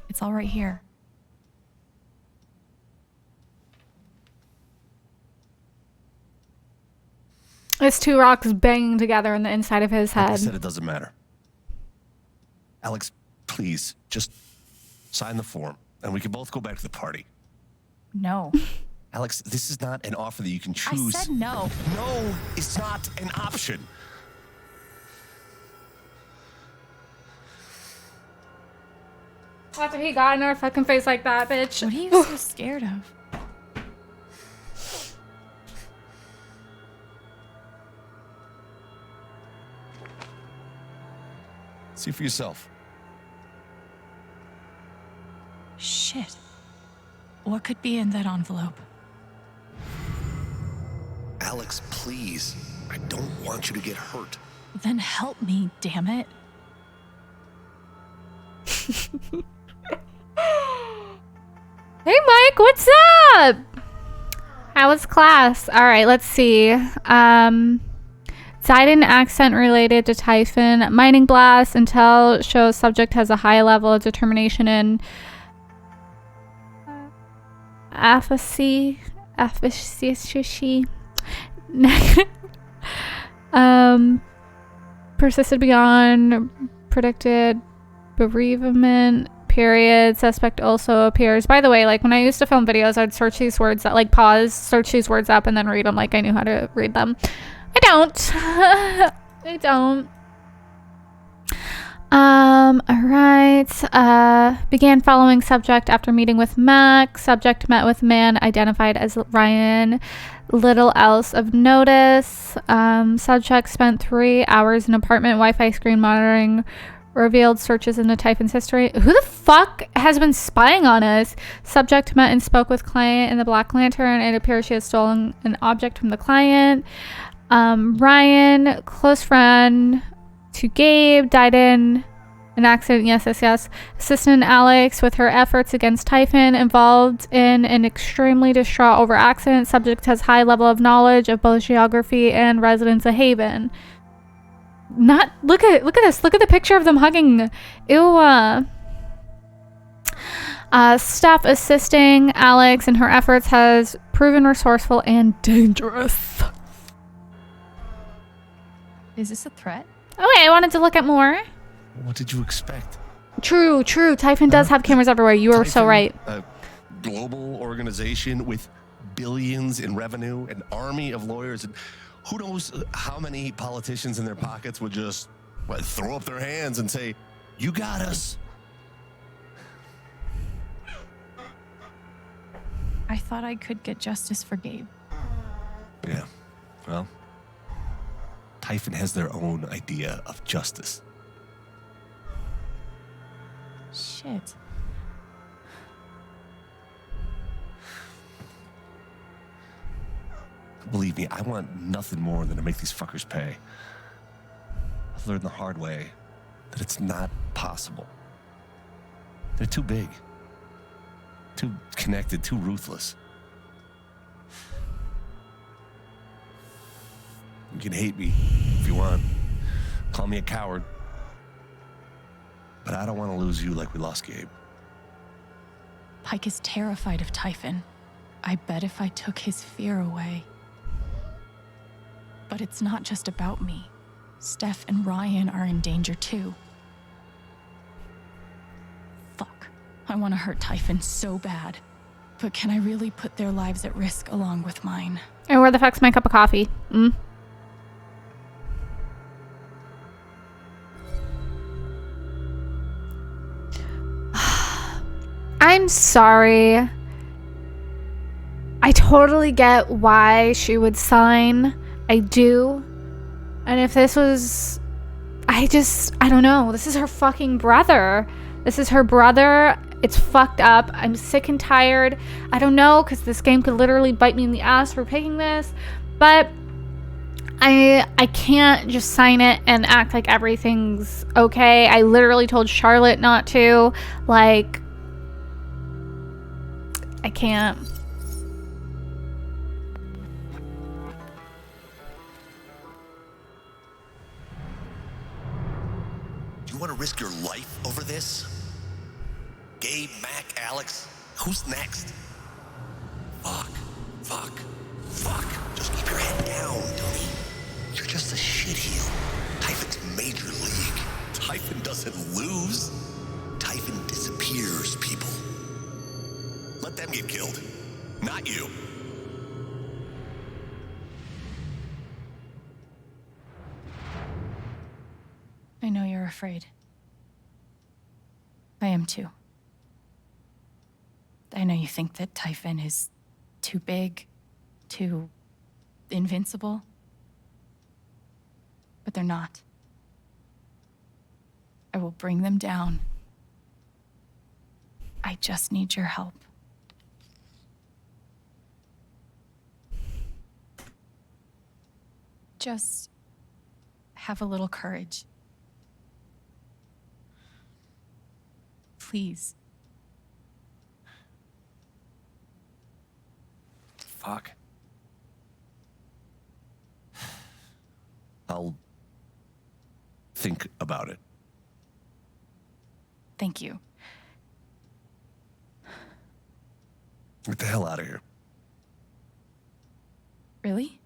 [SPEAKER 7] It's all right here.
[SPEAKER 1] It's two rocks banging together in the inside of his head.
[SPEAKER 18] Like I said, it doesn't matter. Alex, please, just sign the form, and we can both go back to the party.
[SPEAKER 7] No.
[SPEAKER 18] Alex, this is not an offer that you can choose.
[SPEAKER 7] I said no.
[SPEAKER 18] No, it's not an option.
[SPEAKER 1] After he got in her fucking face like that, bitch.
[SPEAKER 7] What are you so scared of?
[SPEAKER 18] See for yourself.
[SPEAKER 7] Shit. What could be in that envelope?
[SPEAKER 18] Alex, please. I don't want you to get hurt.
[SPEAKER 7] Then help me, damn it.
[SPEAKER 1] Hey, Mike, what's up? How was class? All right, let's see. Zidane accent related to Typhon. Mining blast. Intel shows subject has a high level of determination in aphasia. Persisted beyond predicted bereavement period. Suspect also appears. By the way, like when I used to film videos, I'd search these words that like pause, search these words up, and then read them like I knew how to read them. I don't. I don't. Alright. Began following subject after meeting with Mac. Subject met with man identified as Ryan. Little else of notice. Subject spent 3 hours in apartment. Wi-Fi screen monitoring revealed searches into Typhon's history. Who the fuck has been spying on us? Subject met and spoke with client in the Black Lantern. It appears she has stolen an object from the client. Ryan, close friend to Gabe, died in an accident. Yes. Assistant Alex with her efforts against Typhon, involved in an extremely distraught over accident. Subject has high level of knowledge of both geography and residents of Haven. Not look at this. Look at the picture of them hugging. Ew. Staff assisting Alex in her efforts has proven resourceful and dangerous.
[SPEAKER 7] Is this a threat?
[SPEAKER 1] Okay, I wanted to look at more.
[SPEAKER 18] What did you expect?
[SPEAKER 1] True. Typhon does have cameras everywhere. You are so right.
[SPEAKER 18] A global organization with billions in revenue, an army of lawyers, and who knows how many politicians in their pockets would just throw up their hands and say, "You got us."
[SPEAKER 7] I thought I could get justice for Gabe.
[SPEAKER 18] Yeah, well, Typhon has their own idea of justice.
[SPEAKER 7] Shit.
[SPEAKER 18] Believe me, I want nothing more than to make these fuckers pay. I've learned the hard way that it's not possible. They're too big, too connected, too ruthless. You can hate me if you want. Call me a coward. But I don't want to lose you like we lost Gabe.
[SPEAKER 7] Pike is terrified of Typhon. I bet if I took his fear away. But it's not just about me. Steph and Ryan are in danger too. Fuck. I want to hurt Typhon so bad. But can I really put their lives at risk along with mine?
[SPEAKER 1] And where the fuck's my cup of coffee? I'm sorry. I totally get why she would sign. I do. And if this was... I don't know. This is her fucking brother. This is her brother. It's fucked up. I'm sick and tired. I don't know, because this game could literally bite me in the ass for picking this. But I can't just sign it and act like everything's okay. I literally told Charlotte not to. Like... I can't.
[SPEAKER 18] You want to risk your life over this? Gabe, Mac, Alex, who's next? Fuck. Just keep your head down, dummy. You're just a shitheel. Typhon's major league. Typhon doesn't lose. Typhon disappears people. Let them get killed, not you.
[SPEAKER 7] I know you're afraid. I am too. I know you think that Typhon is too big, too invincible. But they're not. I will bring them down. I just need your help. Just have a little courage. Please.
[SPEAKER 18] Fuck. I'll think about it.
[SPEAKER 7] Thank you.
[SPEAKER 18] Get the hell out of here.
[SPEAKER 7] Really?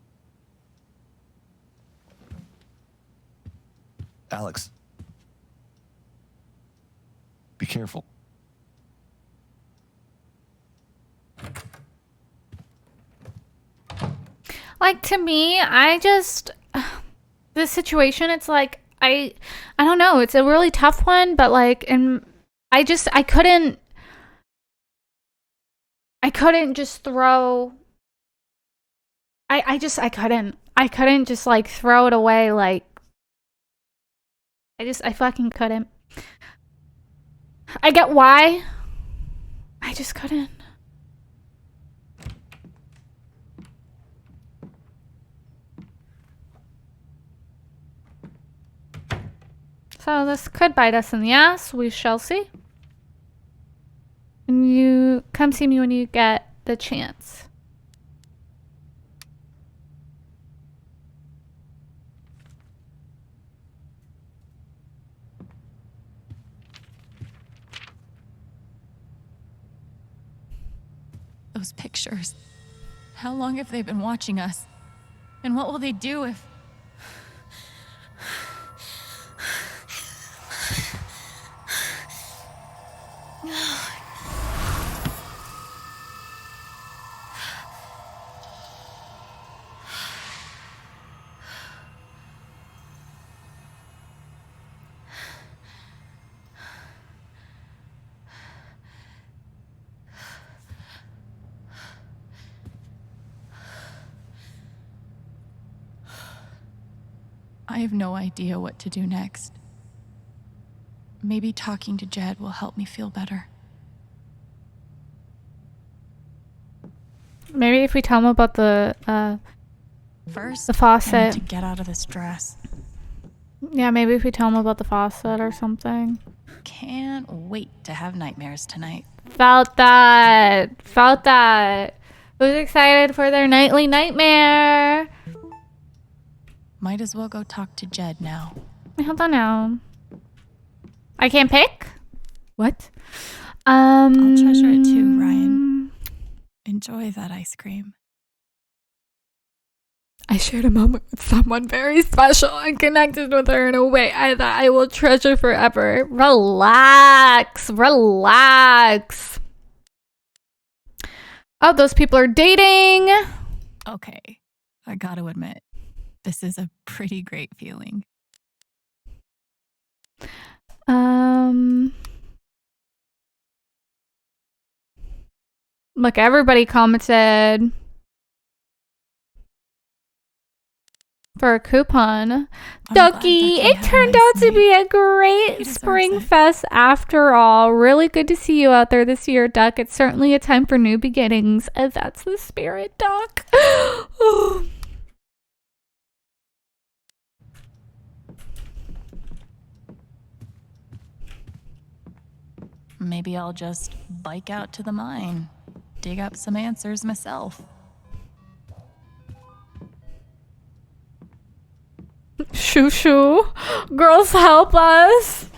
[SPEAKER 18] Alex. Be careful.
[SPEAKER 1] Like, to me, I just... this situation, it's like, I don't know. It's a really tough one, but like, and I couldn't just throw... I couldn't just like throw it away. Like, I fucking couldn't. I get why. I just couldn't. So this could bite us in the ass. We shall see. And you come see me when you get the chance.
[SPEAKER 7] Those pictures. How long have they been watching us? And what will they do if... I have no idea what to do next. Maybe talking to Jed will help me feel better.
[SPEAKER 1] Maybe if we tell him about the
[SPEAKER 7] First,
[SPEAKER 1] The
[SPEAKER 7] I
[SPEAKER 1] faucet.
[SPEAKER 7] need to get out of this dress.
[SPEAKER 1] Yeah, maybe if we tell him about the faucet or something.
[SPEAKER 7] Can't wait to have nightmares tonight.
[SPEAKER 1] Felt that. Felt that. Who's excited for their nightly nightmare?
[SPEAKER 7] Might as well go talk to Jed now.
[SPEAKER 1] Hold on now. I can't pick? What?
[SPEAKER 7] I'll treasure it too, Ryan. Enjoy that ice cream.
[SPEAKER 1] I shared a moment with someone very special and connected with her in a way that I will treasure forever. Relax. Relax. Oh, those people are dating.
[SPEAKER 7] Okay, I gotta admit, this is a pretty great feeling.
[SPEAKER 1] Look, everybody commented for a coupon. Ducky, it turned out to be a great spring fest after all. Really good to see you out there this year, Duck. It's certainly a time for new beginnings. And that's the spirit, Duck.
[SPEAKER 7] Maybe I'll just bike out to the mine, dig up some answers myself.
[SPEAKER 1] Shoo shoo. Girls, help us.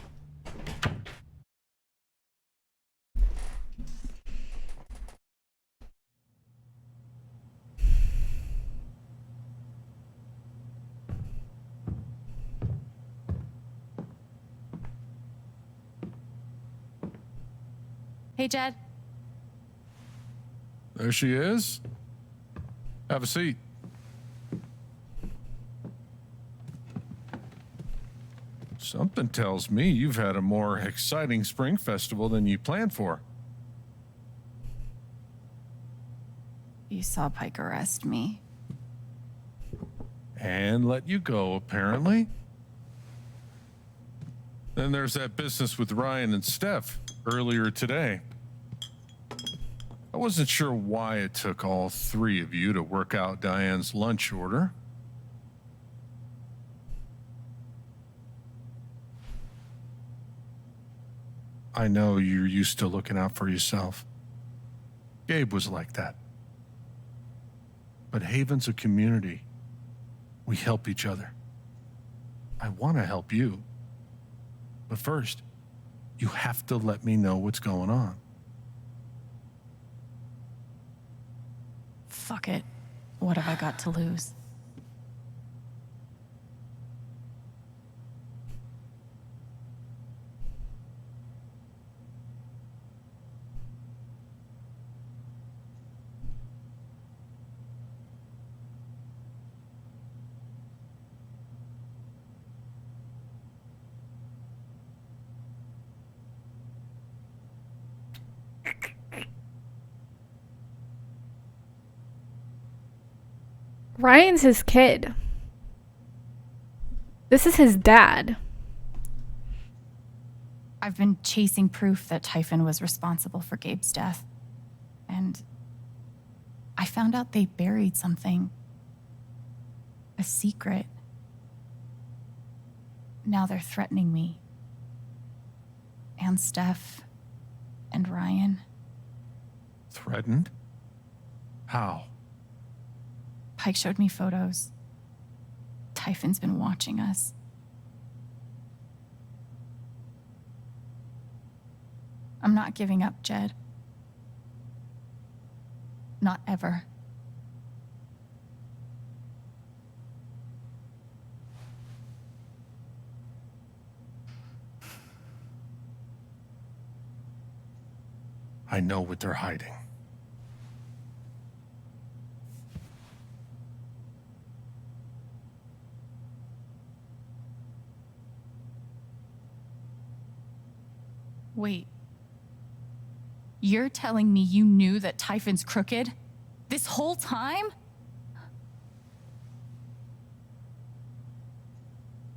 [SPEAKER 7] Hey, Jed.
[SPEAKER 22] There she is. Have a seat. Something tells me you've had a more exciting spring festival than you planned for.
[SPEAKER 7] You saw Pike arrest me.
[SPEAKER 22] And let you go, apparently. Then there's that business with Ryan and Steph earlier today. I wasn't sure why it took all three of you to work out Diane's lunch order. I know you're used to looking out for yourself. Gabe was like that. But Haven's a community. We help each other. I want to help you. But first, you have to let me know what's going on.
[SPEAKER 7] Fuck it. What have I got to lose?
[SPEAKER 1] Ryan's his kid. This is his dad.
[SPEAKER 7] I've been chasing proof that Typhon was responsible for Gabe's death. And I found out they buried something. A secret. Now they're threatening me. And Steph. And Ryan.
[SPEAKER 22] Threatened? How?
[SPEAKER 7] Pike showed me photos. Typhon's been watching us. I'm not giving up, Jed. Not ever.
[SPEAKER 22] I know what they're hiding.
[SPEAKER 7] Wait. You're telling me you knew that Typhon's crooked? This whole time?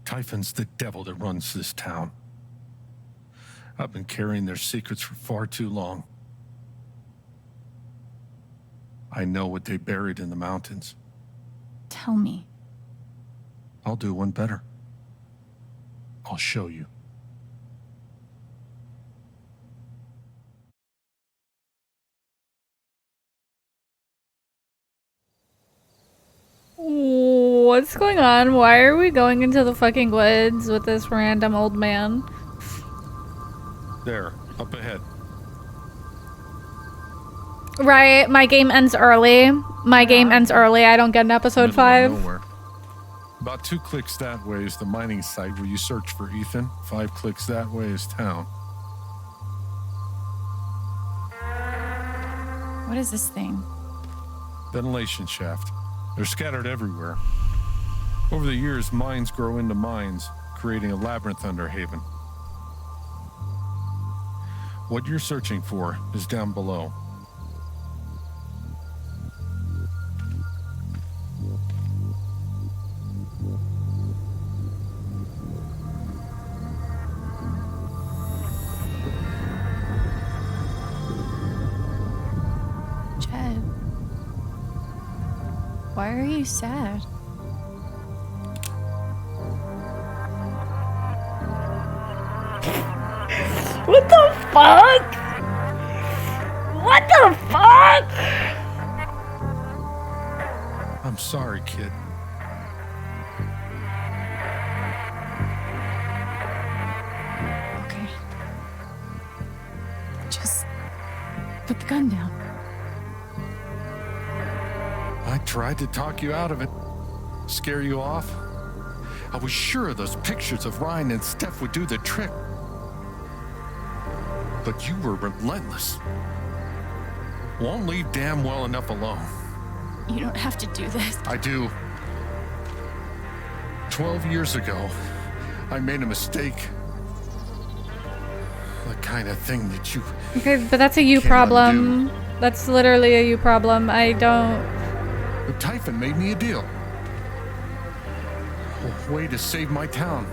[SPEAKER 22] Typhon's the devil that runs this town. I've been carrying their secrets for far too long. I know what they buried in the mountains.
[SPEAKER 7] Tell me.
[SPEAKER 22] I'll do one better. I'll show you.
[SPEAKER 1] What's going on? Why are we going into the fucking woods with this random old man?
[SPEAKER 22] There, up ahead.
[SPEAKER 1] Right, my game ends early. My game ends early. I don't get an episode
[SPEAKER 22] Middle of
[SPEAKER 1] 5.
[SPEAKER 22] nowhere. About 2 clicks that way is the mining site where you search for Ethan. 5 clicks that way is town.
[SPEAKER 7] What is this thing?
[SPEAKER 22] Ventilation shaft. They're scattered everywhere. Over the years, mines grow into mines, creating a labyrinth under Haven. What you're searching for is down below.
[SPEAKER 7] Jed. Why are you sad?
[SPEAKER 1] What the fuck? What the fuck?
[SPEAKER 22] I'm sorry, kid.
[SPEAKER 7] Okay. Just put the gun down.
[SPEAKER 22] I tried to talk you out of it. Scare you off. I was sure those pictures of Ryan and Steph would do the trick. But you were relentless. Won't leave damn well enough alone.
[SPEAKER 7] You don't have to do this.
[SPEAKER 22] I do. 12 years ago, I made a mistake. The kind of thing that you...
[SPEAKER 1] Okay, but that's a you problem. That's literally a you problem. I don't...
[SPEAKER 22] But Typhon made me a deal. A way to save my town.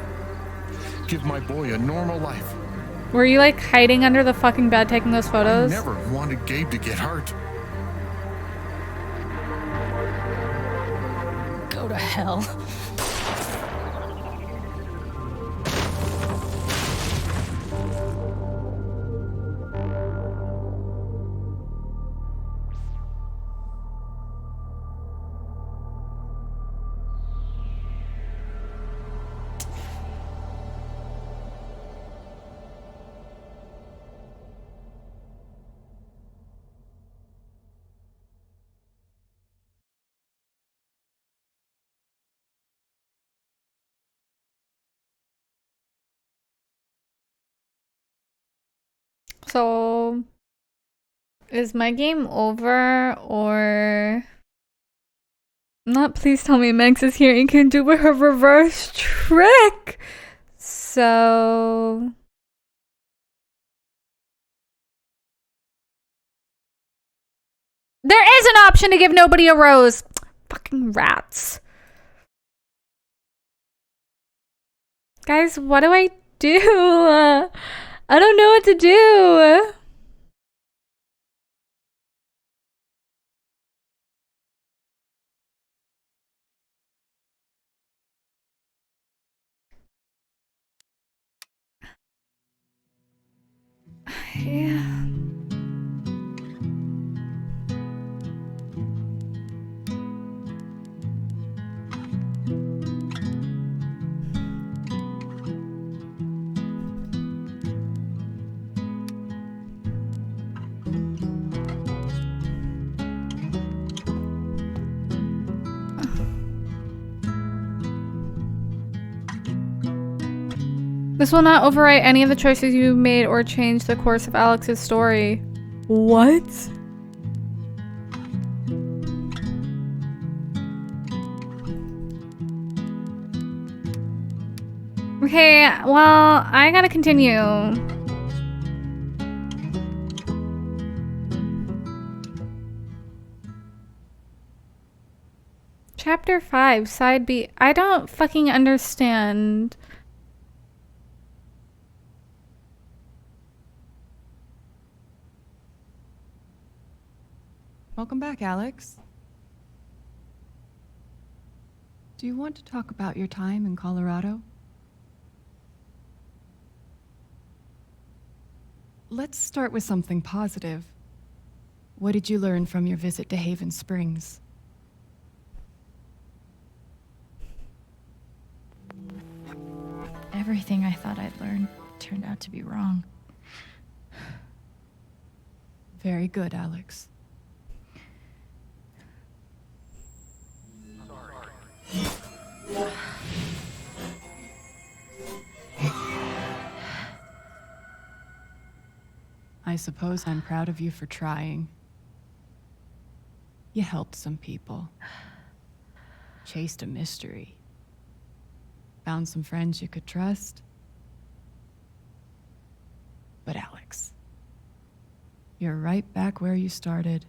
[SPEAKER 22] Give my boy a normal life.
[SPEAKER 1] Were you like hiding under the fucking bed taking those photos?
[SPEAKER 22] I never wanted Gabe to get hurt.
[SPEAKER 7] Go to hell.
[SPEAKER 1] So, is my game over or not? Please tell me Max is here and can do her reverse trick. So, there is an option to give nobody a rose. Fucking rats. Guys, what do I do? I don't know what to do. Yeah. This will not overwrite any of the choices you made or change the course of Alex's story. What? Okay, well, I gotta continue. Chapter 5, Side B. I don't fucking understand.
[SPEAKER 3] Welcome back, Alex.
[SPEAKER 2] Do you want to talk about your time in Colorado? Let's start with something positive. What did you learn from your visit to Haven Springs?
[SPEAKER 7] Everything I thought I'd learned turned out to be wrong.
[SPEAKER 2] Very good, Alex. I suppose I'm proud of you for trying. You helped some people. Chased a mystery. Found some friends you could trust. But Alex, you're right back where you started.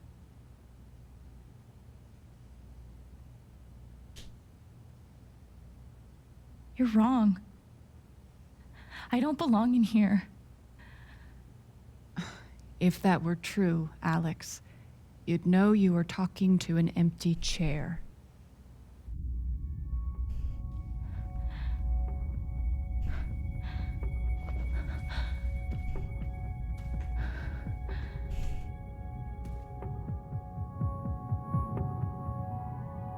[SPEAKER 7] You're wrong. I don't belong in here.
[SPEAKER 2] If that were true, Alex, you'd know you were talking to an empty chair.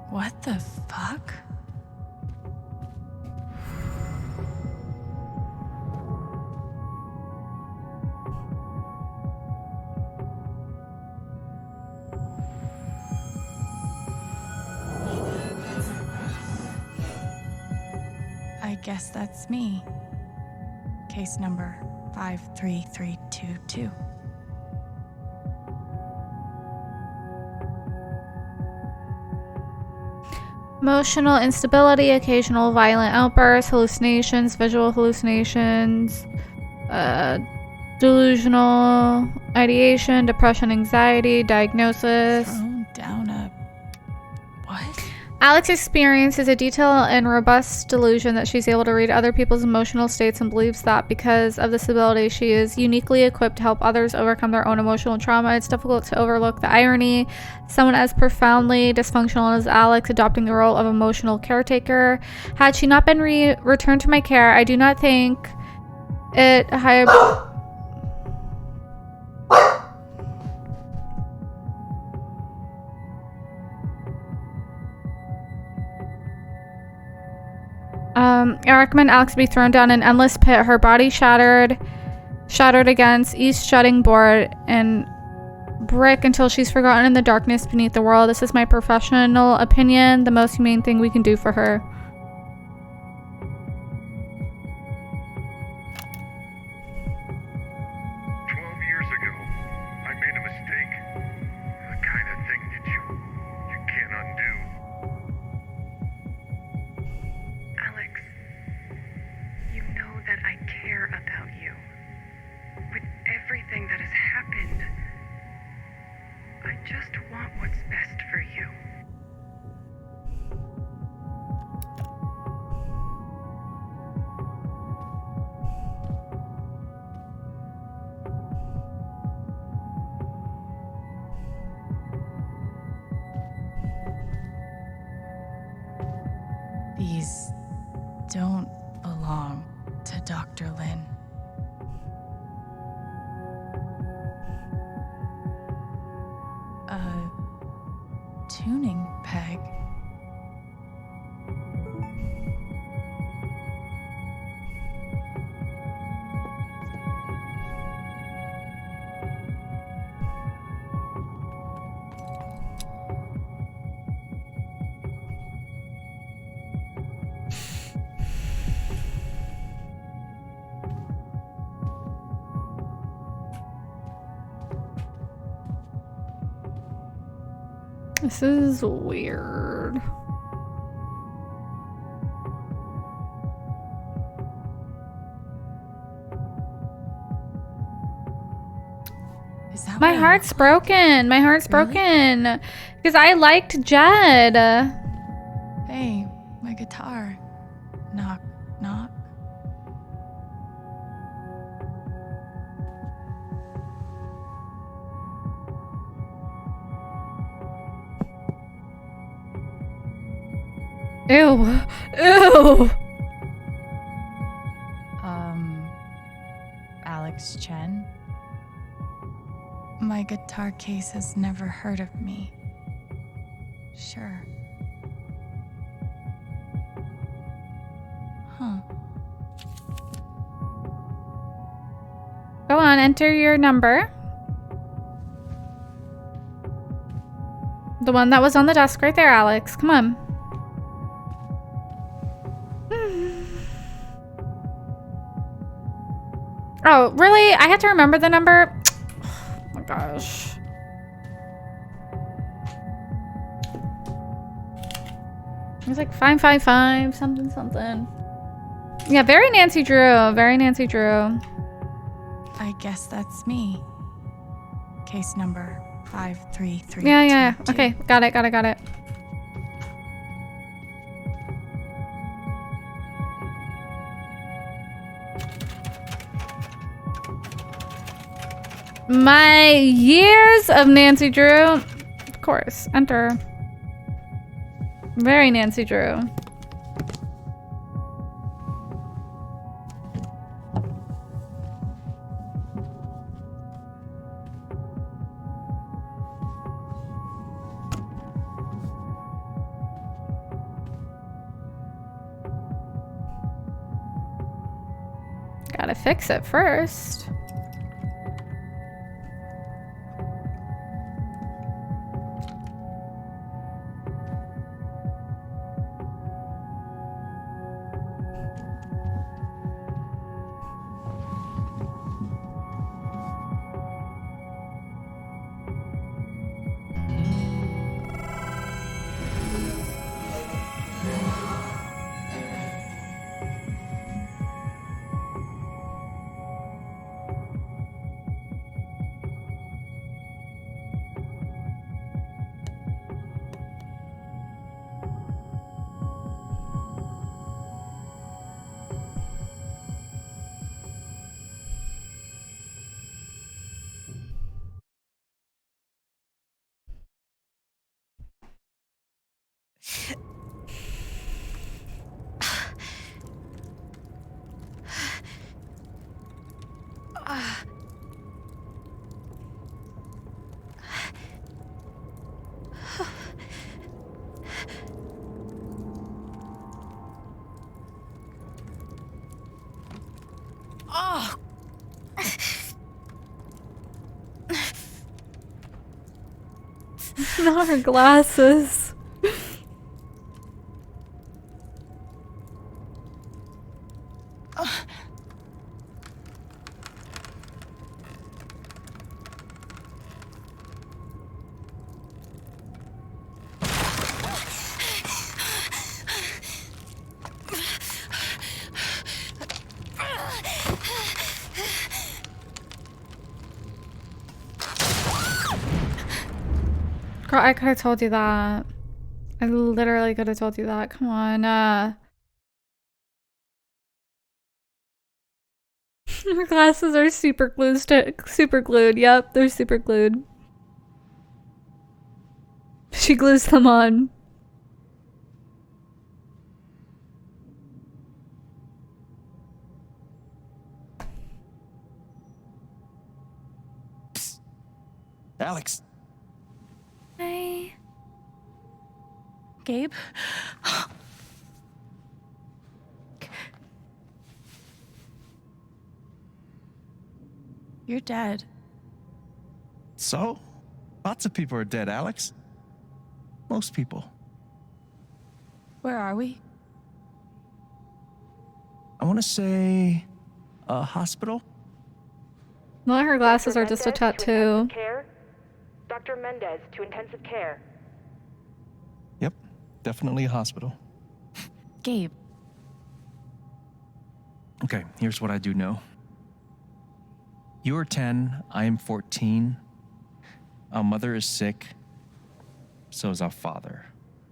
[SPEAKER 7] What the fuck? I guess that's me. Case number 53322.
[SPEAKER 1] Emotional instability, occasional violent outbursts, hallucinations, visual hallucinations, delusional ideation, depression, anxiety, diagnosis.
[SPEAKER 7] Thrown down a... what?
[SPEAKER 1] Alex experiences a detailed and robust delusion that she's able to read other people's emotional states and believes that because of this ability, she is uniquely equipped to help others overcome their own emotional trauma. It's difficult to overlook the irony. Someone as profoundly dysfunctional as Alex adopting the role of emotional caretaker. Had she not been returned to my care, I do not think it had... I recommend Alex be thrown down an endless pit, her body shattered against each jutting board and brick until she's forgotten in the darkness beneath the world. This is my professional opinion, the most humane thing we can do for her.
[SPEAKER 7] These don't belong to Dr. Lin. A tuning peg.
[SPEAKER 1] This is weird. My heart's broken. My heart's broken. Because I liked Jed.
[SPEAKER 7] Hey, my guitar. Knock, knock.
[SPEAKER 1] Ew. Ew.
[SPEAKER 2] Alex Chen? My guitar case has never heard of me. Sure. Huh.
[SPEAKER 1] Go on, enter your number. The one that was on the desk right there, Alex. Come on. Oh, really? I had to remember the number? Oh my gosh. It was like 555, something, something. Yeah, very Nancy Drew. Very Nancy Drew.
[SPEAKER 2] I guess that's me. Case number 533.
[SPEAKER 1] Yeah. Okay, got it. My years of Nancy Drew. Of course, enter. Very Nancy Drew. Gotta fix it first.
[SPEAKER 6] Oh!
[SPEAKER 1] Not her glasses. Girl, I could have told you that. I literally could have told you that. Come on. Her glasses are super glued. Yep, they're super glued. She glues them on.
[SPEAKER 20] Alex.
[SPEAKER 1] Hi.
[SPEAKER 2] Gabe? You're dead.
[SPEAKER 20] So? Lots of people are dead, Alex. Most people.
[SPEAKER 2] Where are we?
[SPEAKER 20] I want to say a hospital.
[SPEAKER 1] Not her glasses are just a tattoo.
[SPEAKER 10] Care? Dr. Mendez to intensive care.
[SPEAKER 20] Yep, definitely a hospital.
[SPEAKER 2] Gabe.
[SPEAKER 20] Okay, here's what I do know. You're 10, I am 14. Our mother is sick. So is our father.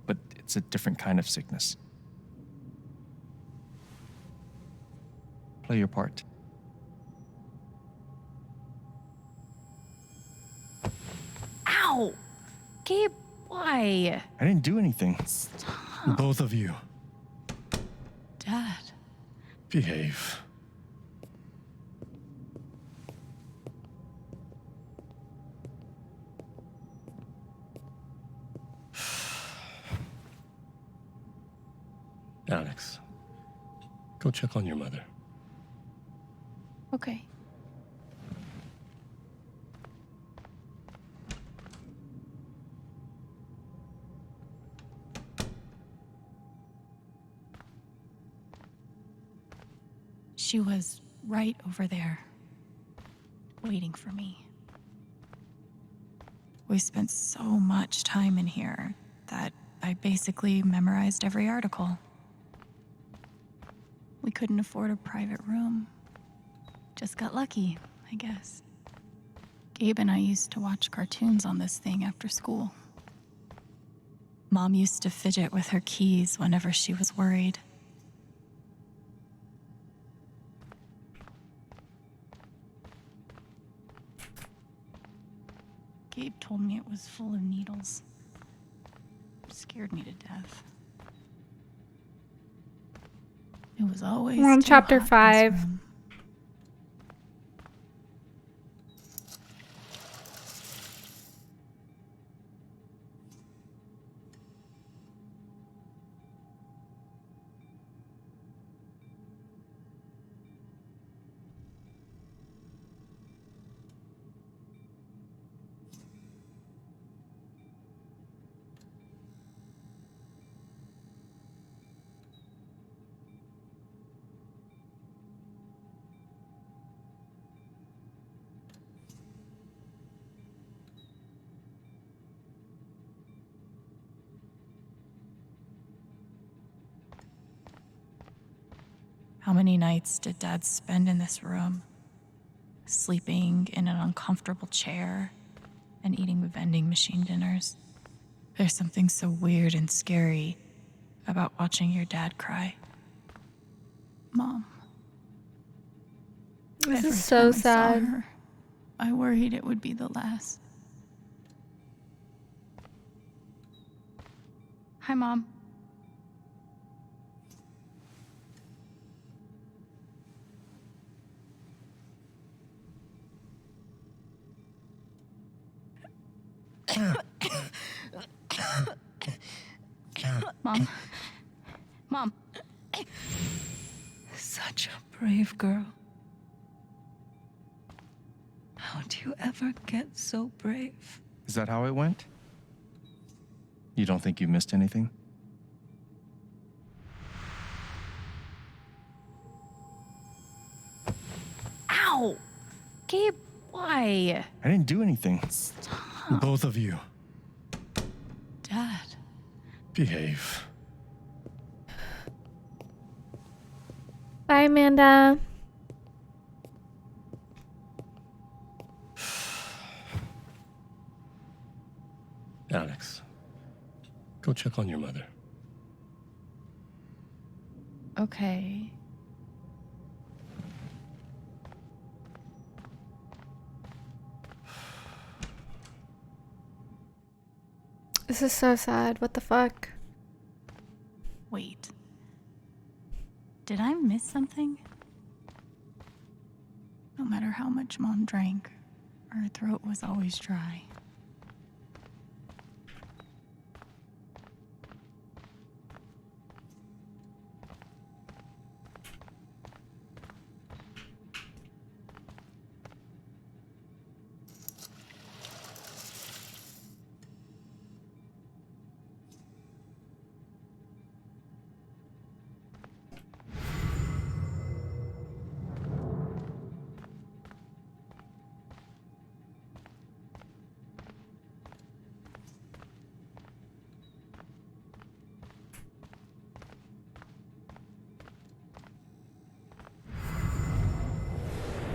[SPEAKER 20] But it's a different kind of sickness. Play your part.
[SPEAKER 2] Ow! Gabe, why?
[SPEAKER 20] I didn't do anything.
[SPEAKER 2] Stop.
[SPEAKER 17] Both of you.
[SPEAKER 2] Dad.
[SPEAKER 17] Behave. Alex, go check on your mother.
[SPEAKER 2] Okay. She was right over there, waiting for me. We spent so much time in here that I basically memorized every article. We couldn't afford a private room. Just got lucky, I guess. Gabe and I used to watch cartoons on this thing after school. Mom used to fidget with her keys whenever she was worried. Gabe told me it was full of needles. It scared me to death. It was always
[SPEAKER 1] We're on
[SPEAKER 2] too
[SPEAKER 1] chapter
[SPEAKER 2] hot in
[SPEAKER 1] 5.
[SPEAKER 2] this room. How many nights did Dad spend in this room? Sleeping in an uncomfortable chair and eating vending machine dinners. There's something so weird and scary about watching your dad cry. Mom.
[SPEAKER 1] This
[SPEAKER 2] Every
[SPEAKER 1] is so
[SPEAKER 2] time I saw
[SPEAKER 1] sad.
[SPEAKER 2] her, I worried it would be the last. Hi, Mom. Mom. Mom.
[SPEAKER 19] Such a brave girl. How do you ever get so brave?
[SPEAKER 20] Is that how it went? You don't think you missed anything?
[SPEAKER 2] Ow! Gabe, why?
[SPEAKER 20] I didn't do anything.
[SPEAKER 17] Both of you.
[SPEAKER 2] Dad.
[SPEAKER 17] Behave.
[SPEAKER 1] Bye, Amanda.
[SPEAKER 17] Alex, go check on your mother.
[SPEAKER 2] Okay.
[SPEAKER 1] This is so sad. What the fuck?
[SPEAKER 2] Wait. Did I miss something? No matter how much Mom drank, her throat was always dry.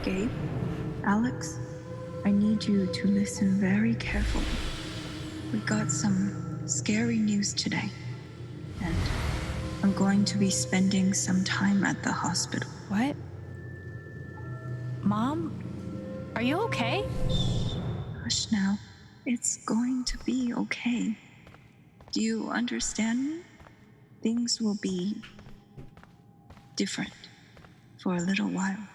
[SPEAKER 16] Gabe, Alex, I need you to listen very carefully. We got some scary news today, and I'm going to be spending some time at the hospital.
[SPEAKER 2] What? Mom? Are you okay?
[SPEAKER 16] Hush now. It's going to be okay. Do you understand me? things will be different for a little while,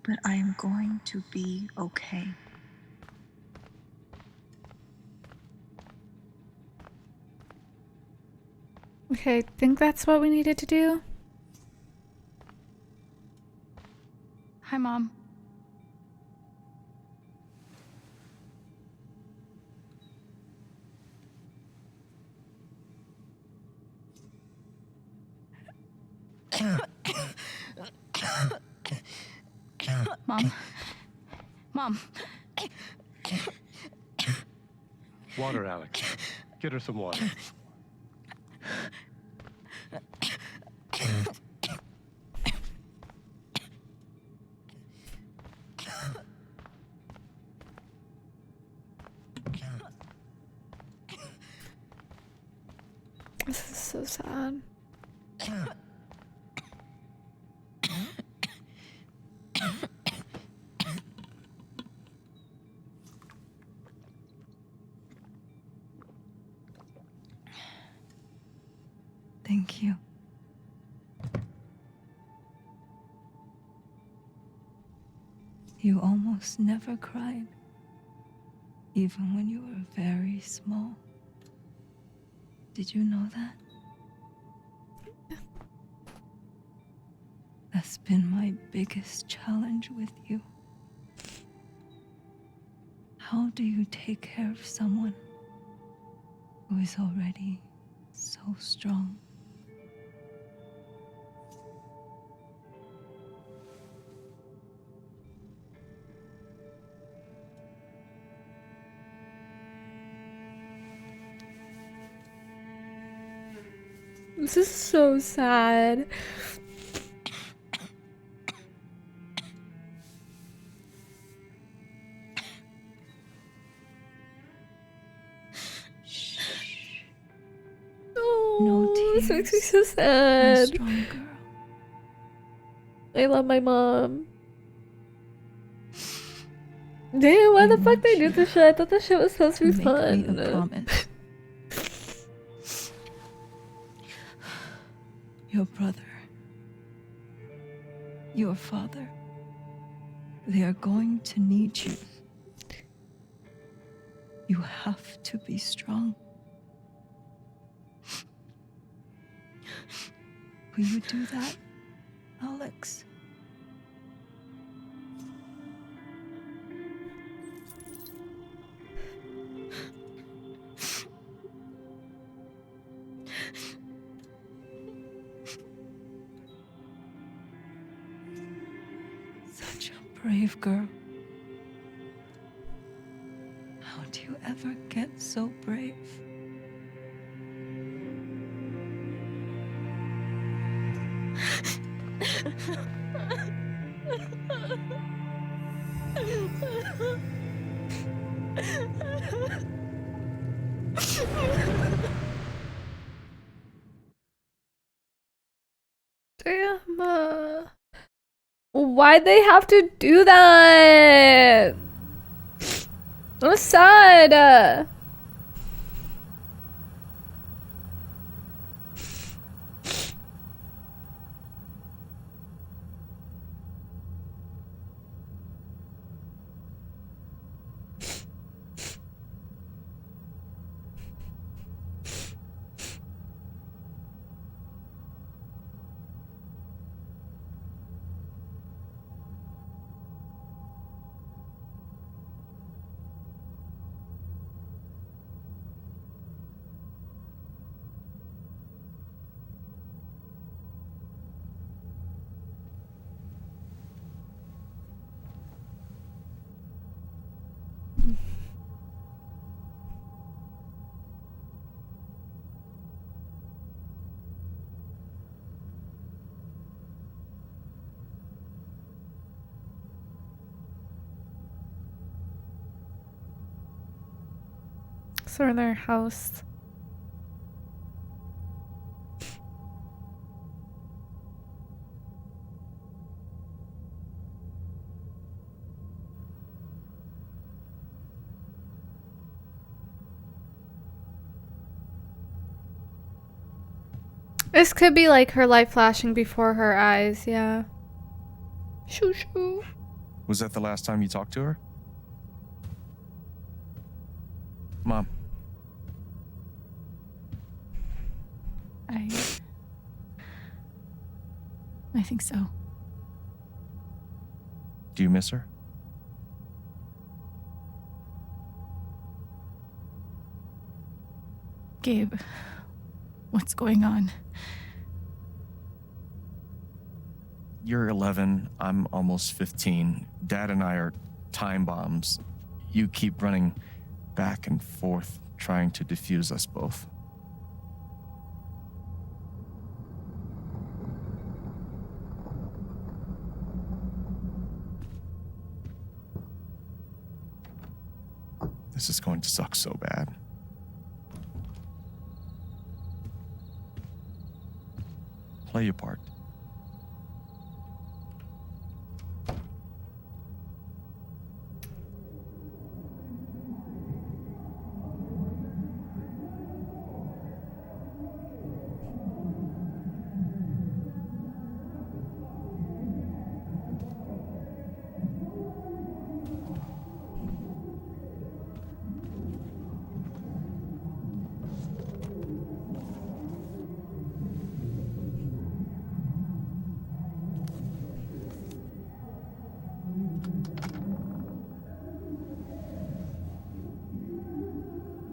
[SPEAKER 16] but I am going to be okay.
[SPEAKER 1] Okay, I think that's what we needed to do.
[SPEAKER 7] Hi, Mom. Mom. Mom.
[SPEAKER 8] Water, Alex. Get her some water.
[SPEAKER 1] This is so sad.
[SPEAKER 19] Thank you. You almost never cried, even when you were very small. Did you know that? That's been my biggest challenge with you. How do you take care of someone who is already so strong?
[SPEAKER 1] This is so sad.
[SPEAKER 19] No
[SPEAKER 1] This
[SPEAKER 19] tears.
[SPEAKER 1] makes me so
[SPEAKER 19] My
[SPEAKER 1] sad.
[SPEAKER 19] strong girl.
[SPEAKER 1] I love my mom. Damn, why the fuck they did this shit? I thought this shit was supposed to be
[SPEAKER 19] Make
[SPEAKER 1] fun.
[SPEAKER 19] me a promise. Your brother, your father, they are going to need you. You have to be strong. Will you do that, Alex? Such a brave girl. How do you ever get so brave?
[SPEAKER 1] Damn. Why'd they have to do that? I'm sad. So in their house. This could be like her life flashing before her eyes, yeah. Shoo shoo.
[SPEAKER 20] Was that the last time you talked to her? Mom.
[SPEAKER 2] I think so.
[SPEAKER 20] Do you miss her?
[SPEAKER 2] Gabe, what's going on?
[SPEAKER 20] You're 11, I'm almost 15. Dad and I are time bombs. You keep running back and forth, trying to defuse us both. This is going to suck so bad. Play your part.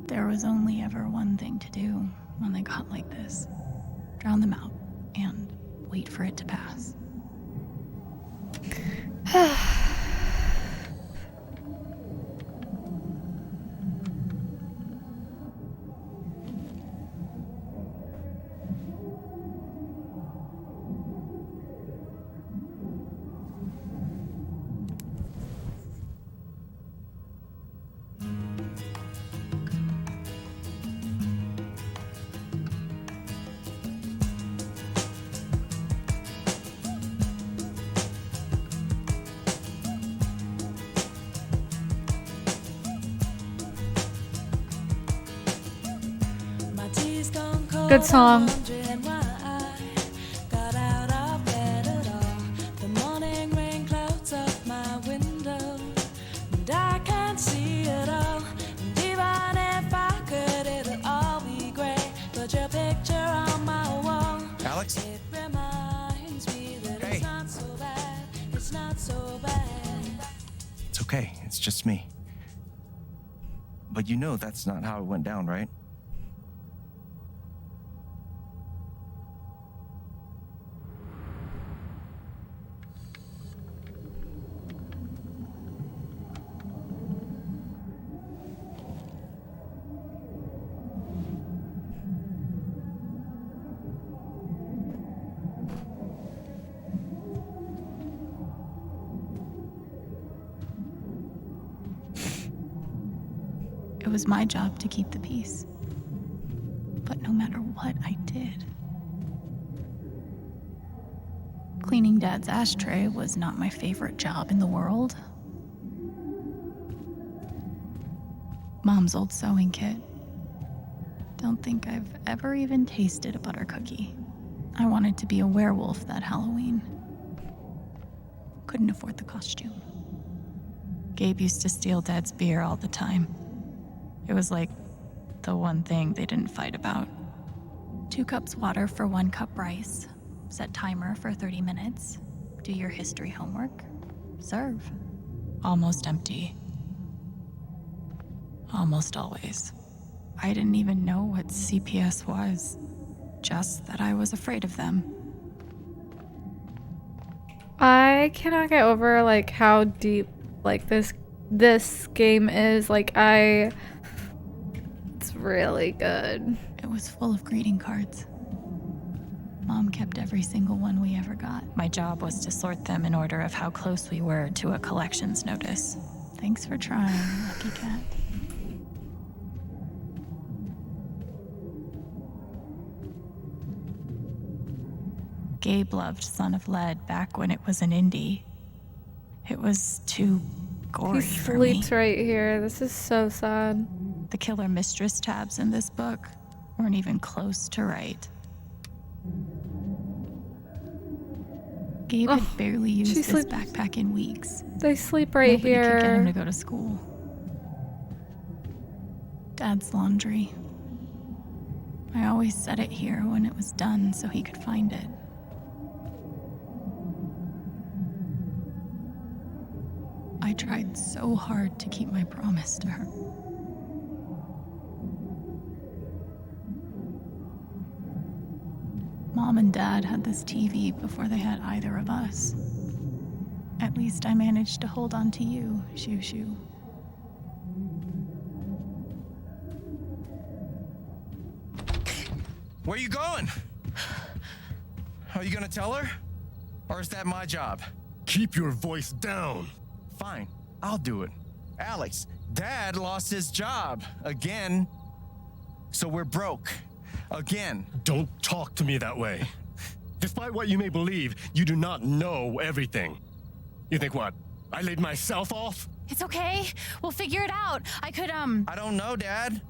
[SPEAKER 2] There was only ever one thing to do when they got like this. Drown them out and wait for it to pass.
[SPEAKER 1] Good song.
[SPEAKER 20] Alex? Hey. It's okay, it's just me. But you know that's not how it went down, right?
[SPEAKER 2] It was my job to keep the peace. But no matter what I did, cleaning Dad's ashtray was not my favorite job in the world. Mom's old sewing kit. Don't think I've ever even tasted a butter cookie. I wanted to be a werewolf that Halloween. Couldn't afford the costume. Gabe used to steal Dad's beer all the time. It was like the one thing they didn't fight about. 2 cups water for 1 cup rice. Set timer for 30 minutes. Do your history homework. Serve. Almost empty. Almost always. I didn't even know what CPS was. Just that I was afraid of them.
[SPEAKER 1] I cannot get over like how deep like this game is. Like it's really good.
[SPEAKER 2] It was full of greeting cards. Mom kept every single one we ever got. My job was to sort them in order of how close we were to a collections notice. Thanks for trying, Lucky Cat. Gabe loved Son of Lead back when it was an indie. It was too gory
[SPEAKER 1] He
[SPEAKER 2] for me.
[SPEAKER 1] sleeps right here. This is so sad.
[SPEAKER 2] The killer mistress tabs in this book weren't even close to right. Gabe had barely used this backpack in weeks.
[SPEAKER 1] They sleep right
[SPEAKER 2] Nobody
[SPEAKER 1] here.
[SPEAKER 2] could get him to go to school. Dad's laundry. I always set it here when it was done so he could find it. I tried so hard to keep my promise to her. Mom and Dad had this TV before they had either of us. At least I managed to hold on to you, Shoo Shoo.
[SPEAKER 20] Where are you going? Are you gonna tell her? Or is that my job?
[SPEAKER 17] Keep your voice down.
[SPEAKER 20] Fine, I'll do it. Alex, Dad lost his job again. So we're broke. Again.
[SPEAKER 17] Don't talk to me that way. Despite what you may believe, you do not know everything. You think what? I laid myself off?
[SPEAKER 7] It's okay. We'll figure it out. I could,
[SPEAKER 20] I don't know, Dad.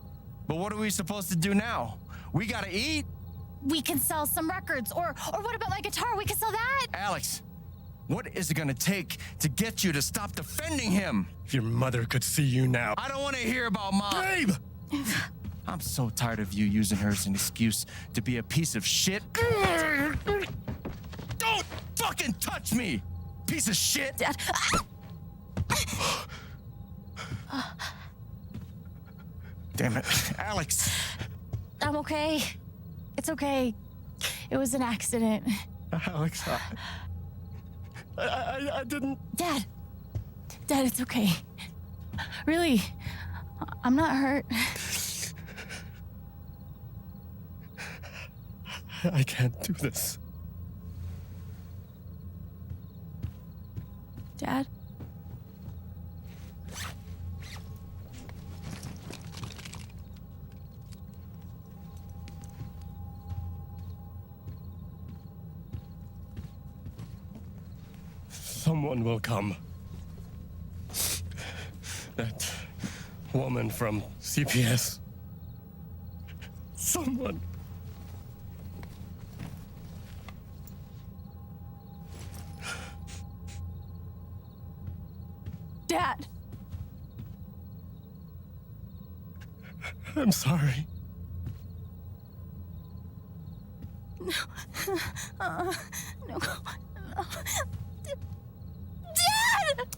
[SPEAKER 20] But what are we supposed to do now? We gotta eat.
[SPEAKER 7] We can sell some records. Or what about my guitar? We could sell that.
[SPEAKER 20] Alex, what is it gonna take to get you to stop defending him?
[SPEAKER 17] If your mother could see you now.
[SPEAKER 20] I don't want to hear about Mom.
[SPEAKER 17] Gabe!
[SPEAKER 20] I'm so tired of you using her as an excuse to be a piece of shit. Don't fucking touch me, piece of shit.
[SPEAKER 7] Dad.
[SPEAKER 20] Damn it, Alex.
[SPEAKER 7] I'm okay. It's okay. It was an accident.
[SPEAKER 17] Alex, I didn't...
[SPEAKER 7] Dad, it's okay. Really, I'm not hurt.
[SPEAKER 17] I can't do this.
[SPEAKER 7] Dad?
[SPEAKER 17] Someone will come. That woman from CPS. Someone.
[SPEAKER 7] Dad!
[SPEAKER 17] I'm sorry.
[SPEAKER 7] No. No. No. Dad!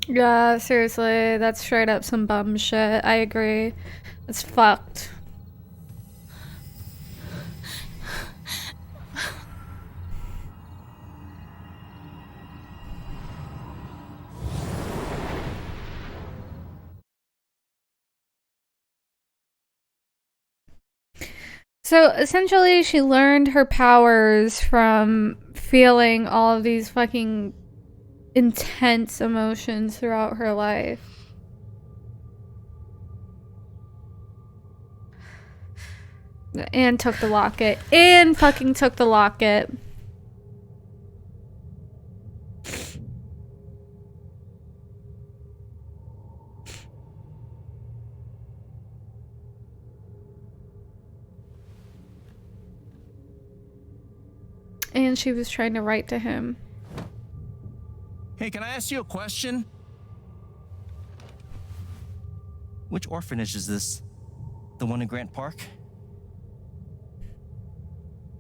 [SPEAKER 1] Yeah, seriously, that's straight up some bum shit. I agree. It's fucked. So essentially, she learned her powers from feeling all of these fucking intense emotions throughout her life. And took the locket. And fucking took the locket. And she was trying to write to him.
[SPEAKER 20] Hey, can I ask you a question? Which orphanage is this? The one in Grant Park?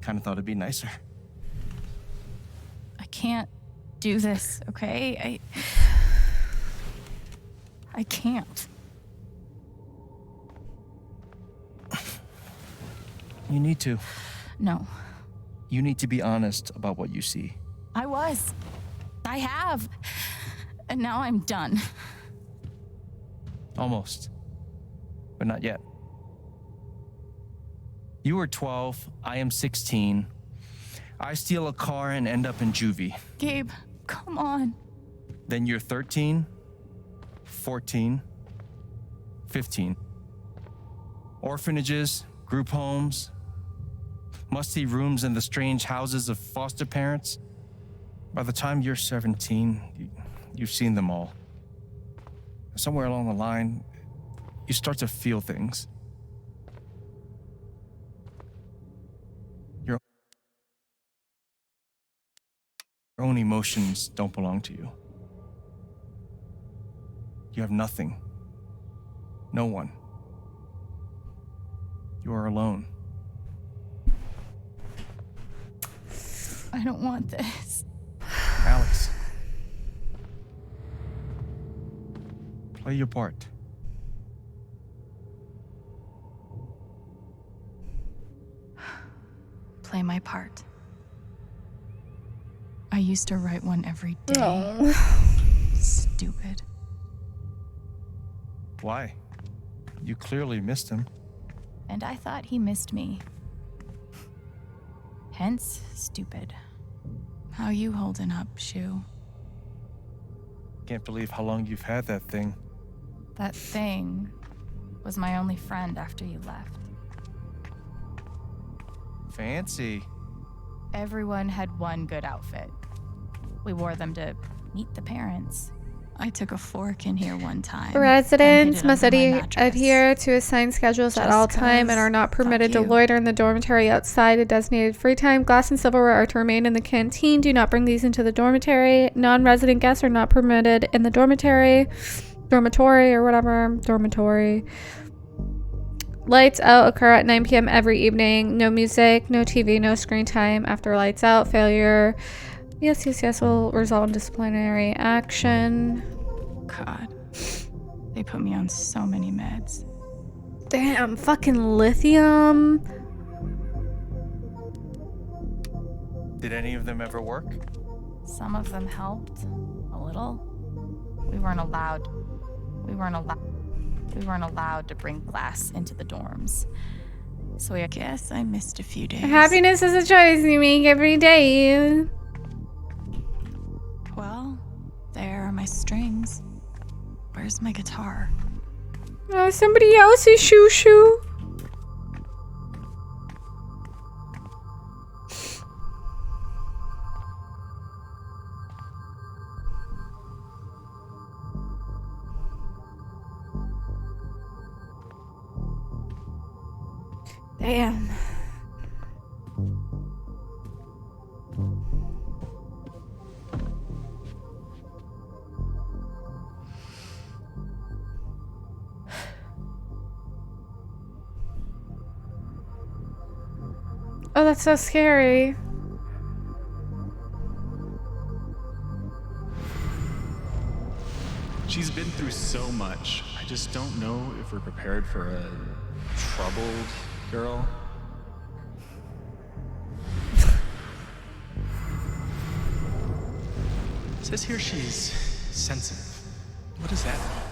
[SPEAKER 20] Kind of thought it'd be nicer.
[SPEAKER 2] I can't do this, okay? I can't.
[SPEAKER 20] You need to.
[SPEAKER 2] No.
[SPEAKER 20] You need to be honest about what you see.
[SPEAKER 2] I was. I have. And now I'm done.
[SPEAKER 20] Almost. But not yet. You were 12, I am 16. I steal a car and end up in juvie.
[SPEAKER 2] Gabe, come on.
[SPEAKER 20] Then you're 13, 14, 15. Orphanages, group homes, musty rooms in the strange houses of foster parents. By the time you're 17, you've seen them all. Somewhere along the line, you start to feel things. Your own emotions don't belong to you. You have nothing. No one. You are alone.
[SPEAKER 2] I don't want this.
[SPEAKER 20] Alex. Play your part.
[SPEAKER 2] Play my part. I used to write one every day.
[SPEAKER 1] Oh.
[SPEAKER 2] Stupid.
[SPEAKER 20] Why? You clearly missed him.
[SPEAKER 2] And I thought he missed me. Hence, stupid. How you holding up, Shu?
[SPEAKER 20] Can't believe how long you've had that thing.
[SPEAKER 2] That thing was my only friend after you left.
[SPEAKER 20] Fancy.
[SPEAKER 2] Everyone had one good outfit. We wore them to meet the parents. I took a fork in here one time.
[SPEAKER 1] Residents must adhere to assigned schedules at all time and are not permitted to loiter in the dormitory outside of designated free time. Glass and silverware are to remain in the canteen. Do not bring these into the dormitory. Non-resident guests are not permitted in the dormitory or whatever. Dormitory. Lights out occur at 9 p.m. every evening. No music, no TV, no screen time after lights out. Failure. Yes, will result in disciplinary action.
[SPEAKER 2] God. They put me on so many meds.
[SPEAKER 1] Damn, fucking lithium.
[SPEAKER 20] Did any of them ever work?
[SPEAKER 2] Some of them helped. A little. We weren't allowed to bring glass into the dorms. So I guess I missed a few days.
[SPEAKER 1] Happiness is a choice you make every day.
[SPEAKER 2] Well, there are my strings. Where's my guitar?
[SPEAKER 1] Oh, somebody else's shoo-shoo. Damn. Oh, that's so scary.
[SPEAKER 9] She's been through so much. I just don't know if we're prepared for a troubled girl. It says here she's sensitive. What does that mean?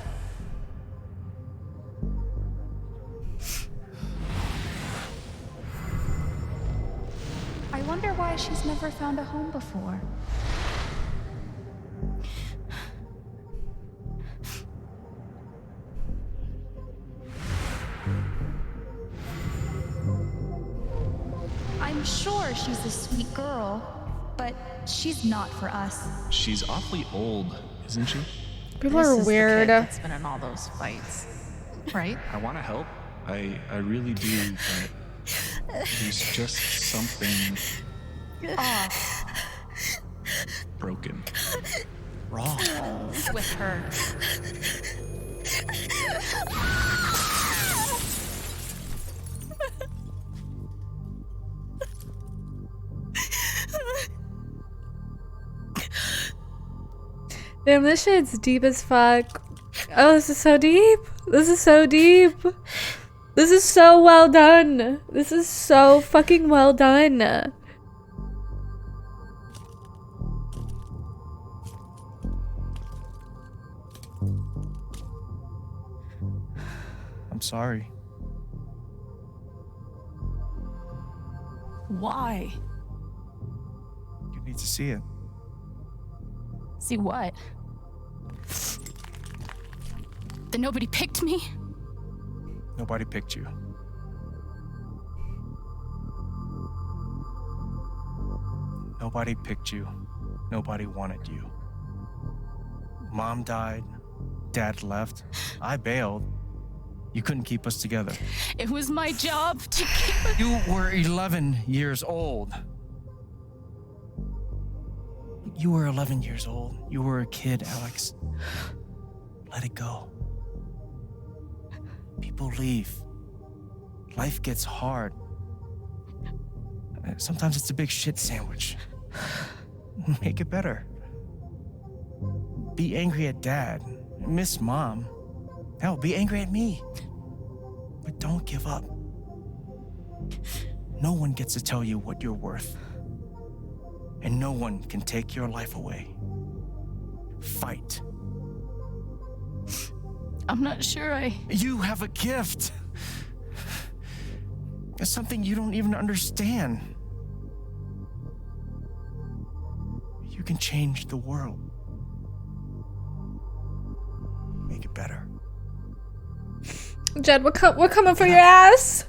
[SPEAKER 7] I wonder why she's never found a home before. I'm sure she's a sweet girl, but she's not for us.
[SPEAKER 9] She's awfully old, isn't she?
[SPEAKER 1] People are weird.
[SPEAKER 3] That's been in all those fights, right?
[SPEAKER 9] I want to help. I really do, but there's just something
[SPEAKER 7] Off.
[SPEAKER 9] broken. Wrong.
[SPEAKER 3] With her.
[SPEAKER 1] Damn, this shit's deep as fuck. Oh, this is so deep. This is so deep. This is so well done. This is so fucking well done.
[SPEAKER 20] I'm sorry.
[SPEAKER 2] Why?
[SPEAKER 20] You need to see it.
[SPEAKER 2] See what?
[SPEAKER 7] Then nobody picked me?
[SPEAKER 20] Nobody picked you. Nobody picked you. Nobody wanted you. Mom died. Dad left. I bailed. You couldn't keep us together.
[SPEAKER 7] It was my job to keep us.
[SPEAKER 20] You were 11 years old. You were 11 years old. You were a kid, Alex. Let it go. People leave. Life gets hard. Sometimes it's a big shit sandwich. Make it better. Be angry at Dad. Miss Mom. Hell, be angry at me. But don't give up. No one gets to tell you what you're worth. And no one can take your life away. Fight.
[SPEAKER 7] I'm not sure
[SPEAKER 20] You have a gift. It's something you don't even understand. You can change the world. Make it better.
[SPEAKER 1] Jed, we're coming for your ass.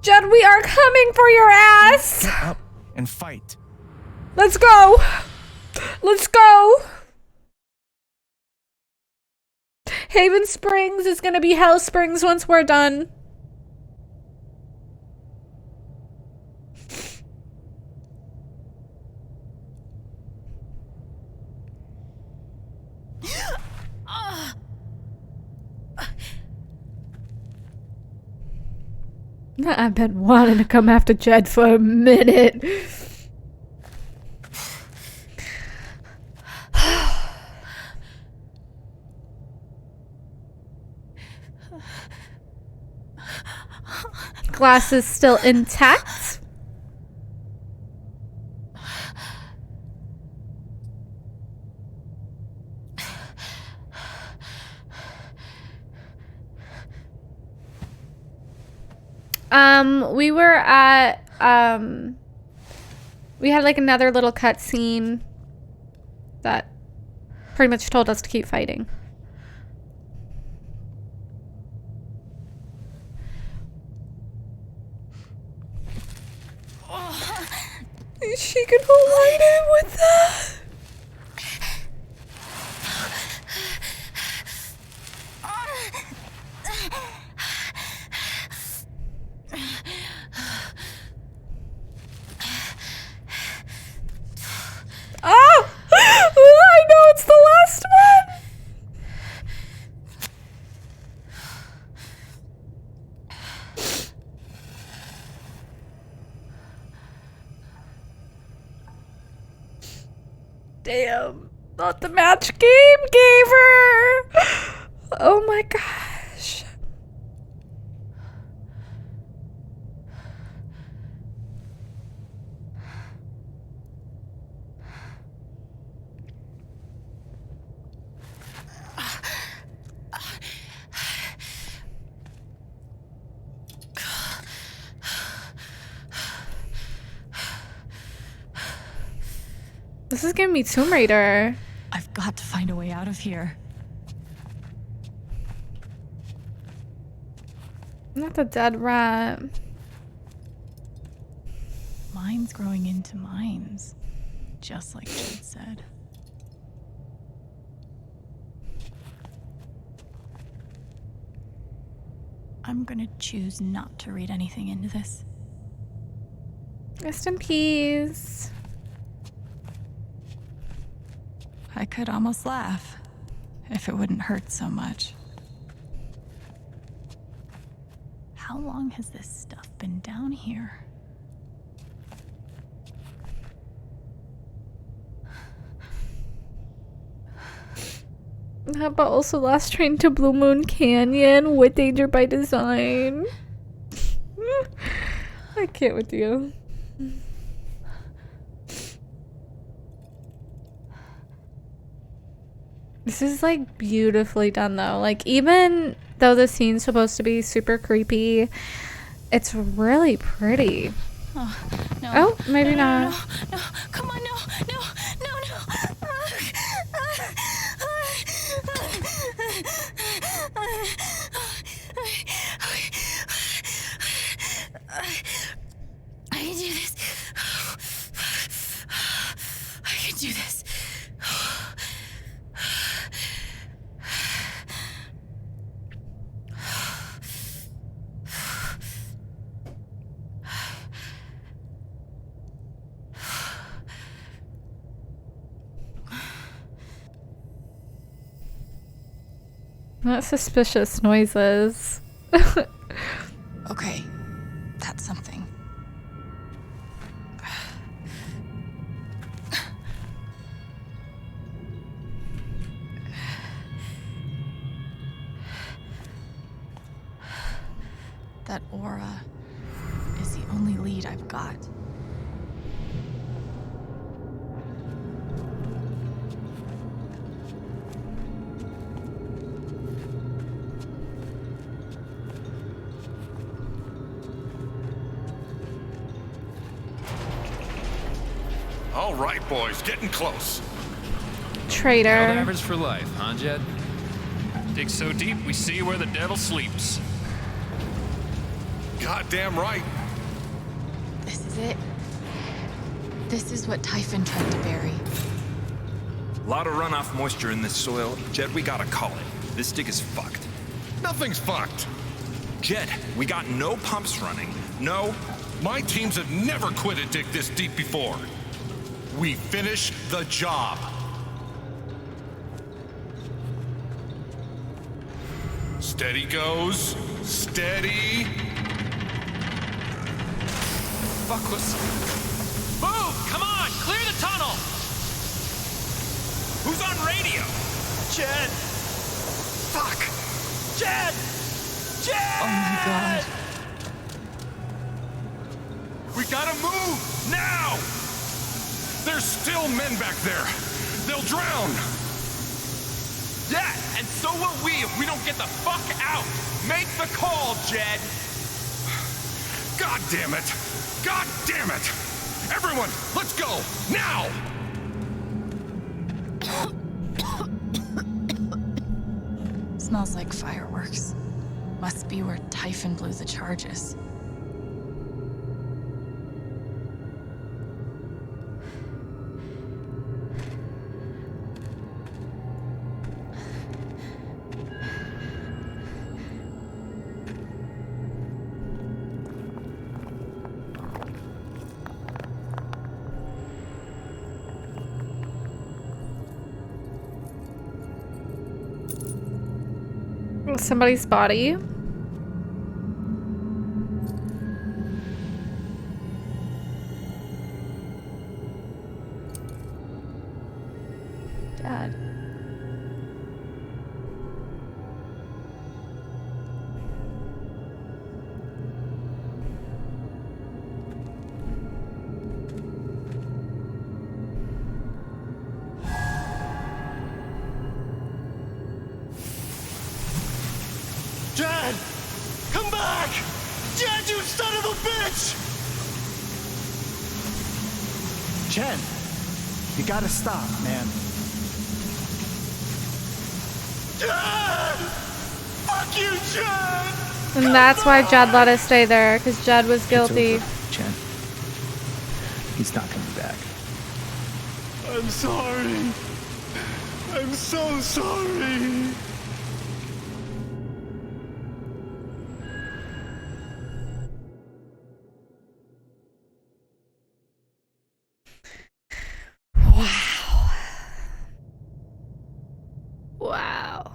[SPEAKER 1] Jed, we are coming for your ass.
[SPEAKER 20] Get up and fight.
[SPEAKER 1] Let's go. Let's go. Haven Springs is gonna be Hell Springs once we're done. I've been wanting to come after Jed for a minute. Glass is still intact. We were at, we had like another little cutscene that pretty much told us to keep fighting. She can hold it with that. Oh! I know it's the last one! Damn. Not the match game gave her! Oh my gosh. This is giving me Tomb Raider.
[SPEAKER 2] I've got to find a way out of here.
[SPEAKER 1] Not the dead rat.
[SPEAKER 2] Mines growing into mines, just like Jed said. I'm gonna choose not to read anything into this.
[SPEAKER 1] Rest in peace.
[SPEAKER 2] I could almost laugh if it wouldn't hurt so much. How long has this stuff been down here?
[SPEAKER 1] How about also Last Train to Blue Moon Canyon with Danger by Design? I can't with you. This is like beautifully done though. Like even though the scene's supposed to be super creepy, it's really pretty.
[SPEAKER 7] Oh, no.
[SPEAKER 1] Oh, maybe not.
[SPEAKER 7] No, come on, no.
[SPEAKER 1] Not suspicious noises.
[SPEAKER 2] Okay, that's something. That aura is the only lead I've got.
[SPEAKER 22] All right, boys, getting close.
[SPEAKER 1] Traitor.
[SPEAKER 13] Average for life, huh, Jed?
[SPEAKER 4] Dig so deep, we see where the devil sleeps.
[SPEAKER 22] Goddamn right.
[SPEAKER 2] This is it. This is what Typhon tried to bury.
[SPEAKER 4] A lot of runoff moisture in this soil. Jed, we gotta call it. This dig is fucked.
[SPEAKER 22] Nothing's fucked.
[SPEAKER 4] Jed, we got no pumps running. No.
[SPEAKER 22] My teams have never quit a dig this deep before. We finish the job. Steady goes. Steady.
[SPEAKER 4] Fuckless. Move! Come on! Clear the tunnel! Who's on radio? Jed! Fuck! Jed! Jed!
[SPEAKER 2] Oh my god.
[SPEAKER 22] We gotta move! Now! There's still men back there. They'll drown.
[SPEAKER 4] Yeah, and so will we if we don't get the fuck out. Make the call, Jed.
[SPEAKER 22] God damn it! God damn it! Everyone, let's go! Now!
[SPEAKER 2] Smells like fireworks. Must be where Typhon blew the charges.
[SPEAKER 1] Somebody's body. Dad.
[SPEAKER 17] Dad! Come back! Dad, you son of a bitch!
[SPEAKER 21] Chen, you gotta stop, man.
[SPEAKER 17] Dad! Fuck you, Chen!
[SPEAKER 1] And that's why Jed let us stay there, because Jed was guilty.
[SPEAKER 21] It's over, Chen. He's not coming back.
[SPEAKER 17] I'm sorry. I'm so sorry.
[SPEAKER 1] Wow.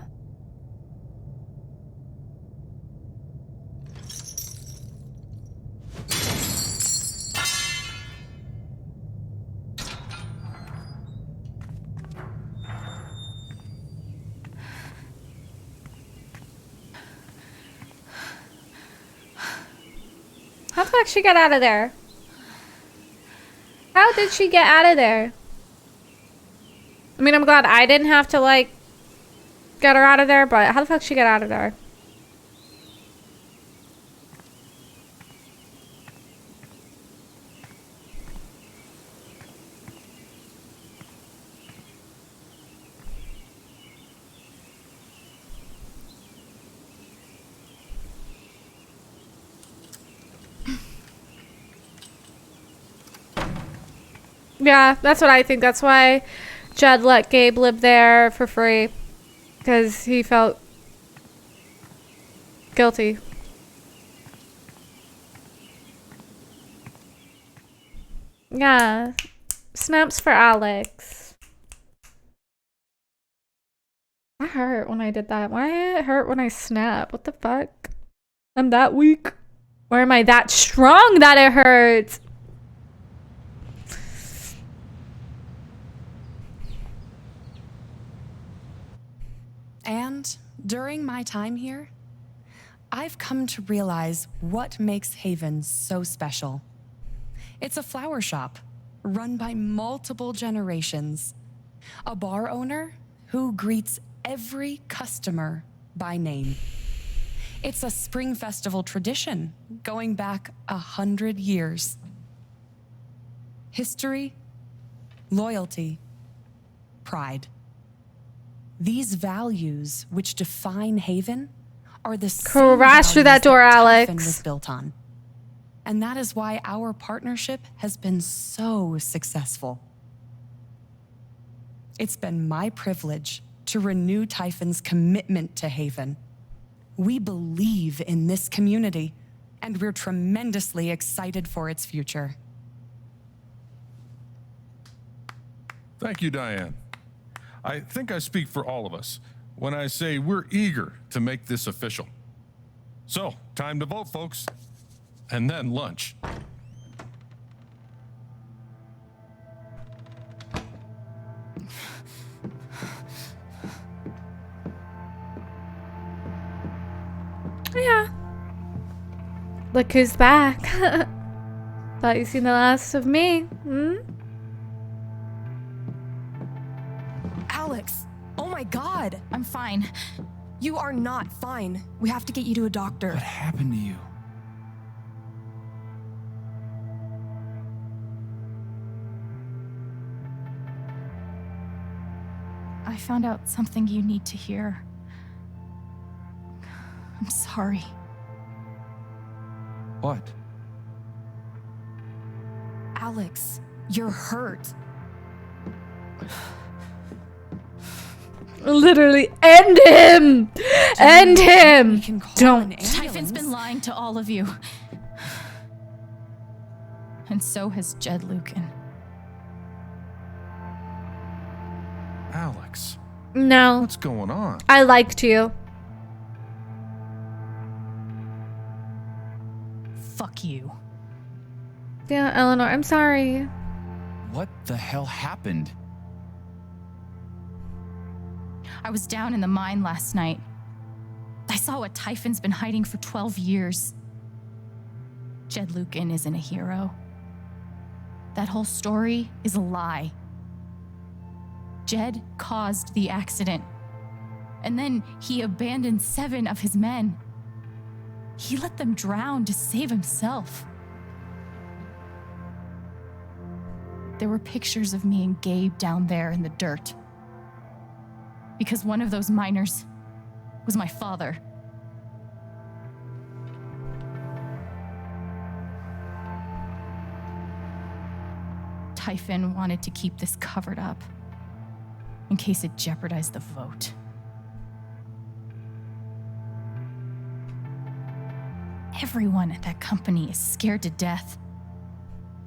[SPEAKER 1] How the fuck she get out of there? How did she get out of there? I mean, I'm glad I didn't have to, like, get her out of there, but how the fuck she get out of there? Yeah, that's what I think. That's why Jed let Gabe live there for free. Because he felt guilty. Yeah. Snaps for Alex. I hurt when I did that. Why it hurt when I snap? What the fuck? I'm that weak? Or am I that strong that it hurts?
[SPEAKER 5] And during my time here, I've come to realize what makes Haven so special. It's a flower shop run by multiple generations, a bar owner who greets every customer by name. It's a spring festival tradition going back 100 years. History, loyalty, pride. These values which define Haven are the same
[SPEAKER 1] Crash through that door,
[SPEAKER 5] Typhon
[SPEAKER 1] Alex.
[SPEAKER 5] was built on. And that is why our partnership has been so successful. It's been my privilege to renew Typhon's commitment to Haven. We believe in this community, and we're tremendously excited for its future.
[SPEAKER 22] Thank you, Diane. I think I speak for all of us when I say we're eager to make this official. So, time to vote, folks. And then lunch.
[SPEAKER 1] Yeah. Look who's back. Thought you seen the last of me. Hmm?
[SPEAKER 14] Alex, oh my god.
[SPEAKER 2] I'm fine.
[SPEAKER 14] You are not fine. We have to get you to a doctor.
[SPEAKER 11] What happened to you?
[SPEAKER 2] I found out something you need to hear. I'm sorry.
[SPEAKER 11] What?
[SPEAKER 14] Alex, you're hurt.
[SPEAKER 1] Literally end him! End him! Don't.
[SPEAKER 2] Typhon's been lying to all of you. And so has Jed Lucan.
[SPEAKER 22] Alex.
[SPEAKER 1] No.
[SPEAKER 22] What's going on?
[SPEAKER 1] I liked you.
[SPEAKER 2] Fuck you.
[SPEAKER 1] Yeah, Eleanor, I'm sorry.
[SPEAKER 11] What the hell happened?
[SPEAKER 2] I was down in the mine last night. I saw what Typhon's been hiding for 12 years. Jed Lucan isn't a hero. That whole story is a lie. Jed caused the accident. And then he abandoned 7 of his men. He let them drown to save himself. There were pictures of me and Gabe down there in the dirt. Because one of those miners was my father. Typhon wanted to keep this covered up in case it jeopardized the vote. Everyone at that company is scared to death.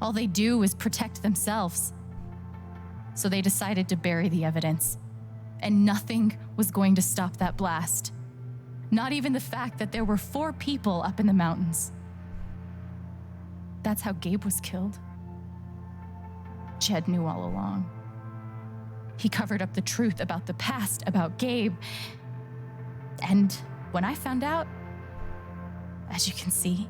[SPEAKER 2] All they do is protect themselves. So they decided to bury the evidence. And nothing was going to stop that blast. Not even the fact that there were 4 people up in the mountains. That's how Gabe was killed. Jed knew all along. He covered up the truth about the past, about Gabe. And when I found out, as you can see,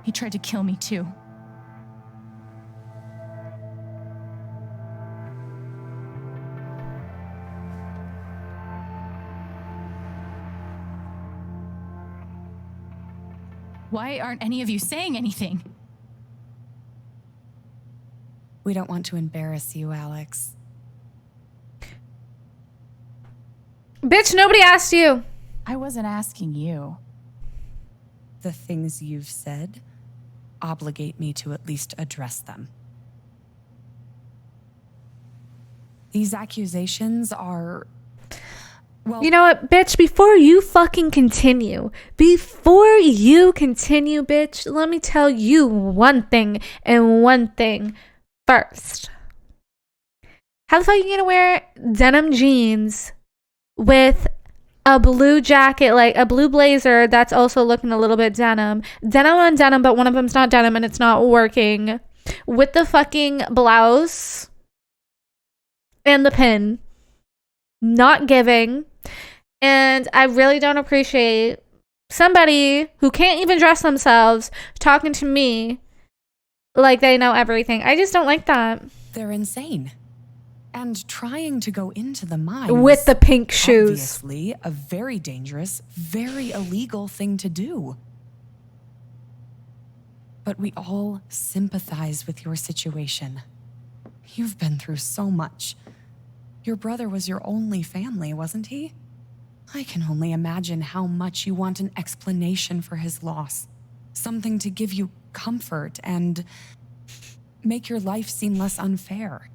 [SPEAKER 2] he tried to kill me too. Why aren't any of you saying anything?
[SPEAKER 5] We don't want to embarrass you, Alex.
[SPEAKER 1] Bitch, nobody asked you.
[SPEAKER 2] I wasn't asking you.
[SPEAKER 5] The things you've said obligate me to at least address them. These accusations are... Well,
[SPEAKER 1] you know what, bitch, before you continue, bitch, let me tell you one thing and one thing first. How the fuck are you gonna wear denim jeans with a blue jacket, like a blue blazer that's also looking a little bit denim on denim, but one of them's not denim and it's not working, with the fucking blouse and the pin? Not giving. And I really don't appreciate somebody who can't even dress themselves talking to me like they know everything. I just don't like that.
[SPEAKER 5] They're insane. And trying to go into the mine
[SPEAKER 1] with the pink shoes.
[SPEAKER 5] Obviously, a very dangerous, very illegal thing to do. But we all sympathize with your situation. You've been through so much. Your brother was your only family, wasn't he? I can only imagine how much you want an explanation for his loss. Something to give you comfort and make your life seem less unfair.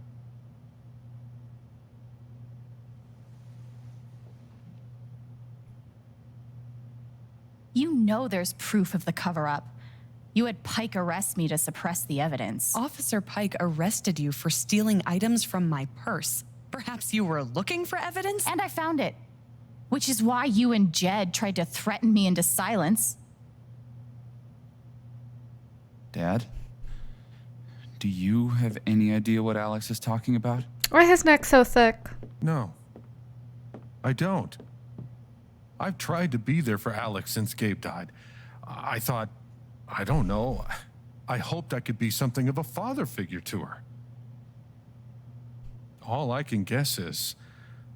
[SPEAKER 7] You know there's proof of the cover-up. You had Pike arrest me to suppress the evidence.
[SPEAKER 5] Officer Pike arrested you for stealing items from my purse. Perhaps you were looking for evidence?
[SPEAKER 7] And I found it. Which is why you and Jed tried to threaten me into silence.
[SPEAKER 11] Dad? Do you have any idea what Alex is talking about?
[SPEAKER 1] Why his neck's so thick?
[SPEAKER 22] No, I don't. I've tried to be there for Alex since Gabe died. I thought, I don't know, I hoped I could be something of a father figure to her. All I can guess is,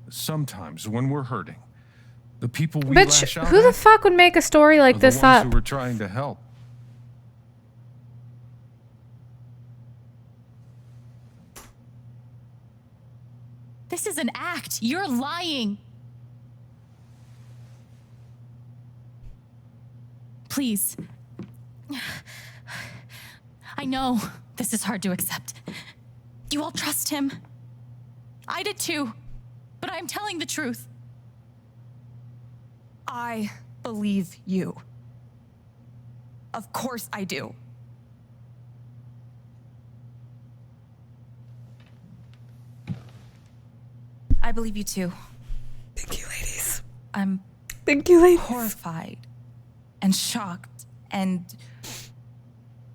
[SPEAKER 22] sometimes when we're hurting, the people we lash out
[SPEAKER 1] who the
[SPEAKER 22] at
[SPEAKER 1] fuck would make a story like
[SPEAKER 22] are
[SPEAKER 1] this
[SPEAKER 22] the ones
[SPEAKER 1] up?
[SPEAKER 22] who we're trying to help.
[SPEAKER 7] This is an act. You're lying. Please. I know this is hard to accept. You all trust him. I did too, but I'm telling the truth.
[SPEAKER 3] I believe you. Of course I do. I believe you too.
[SPEAKER 1] Thank you, ladies.
[SPEAKER 3] Thank you, ladies. Horrified and shocked and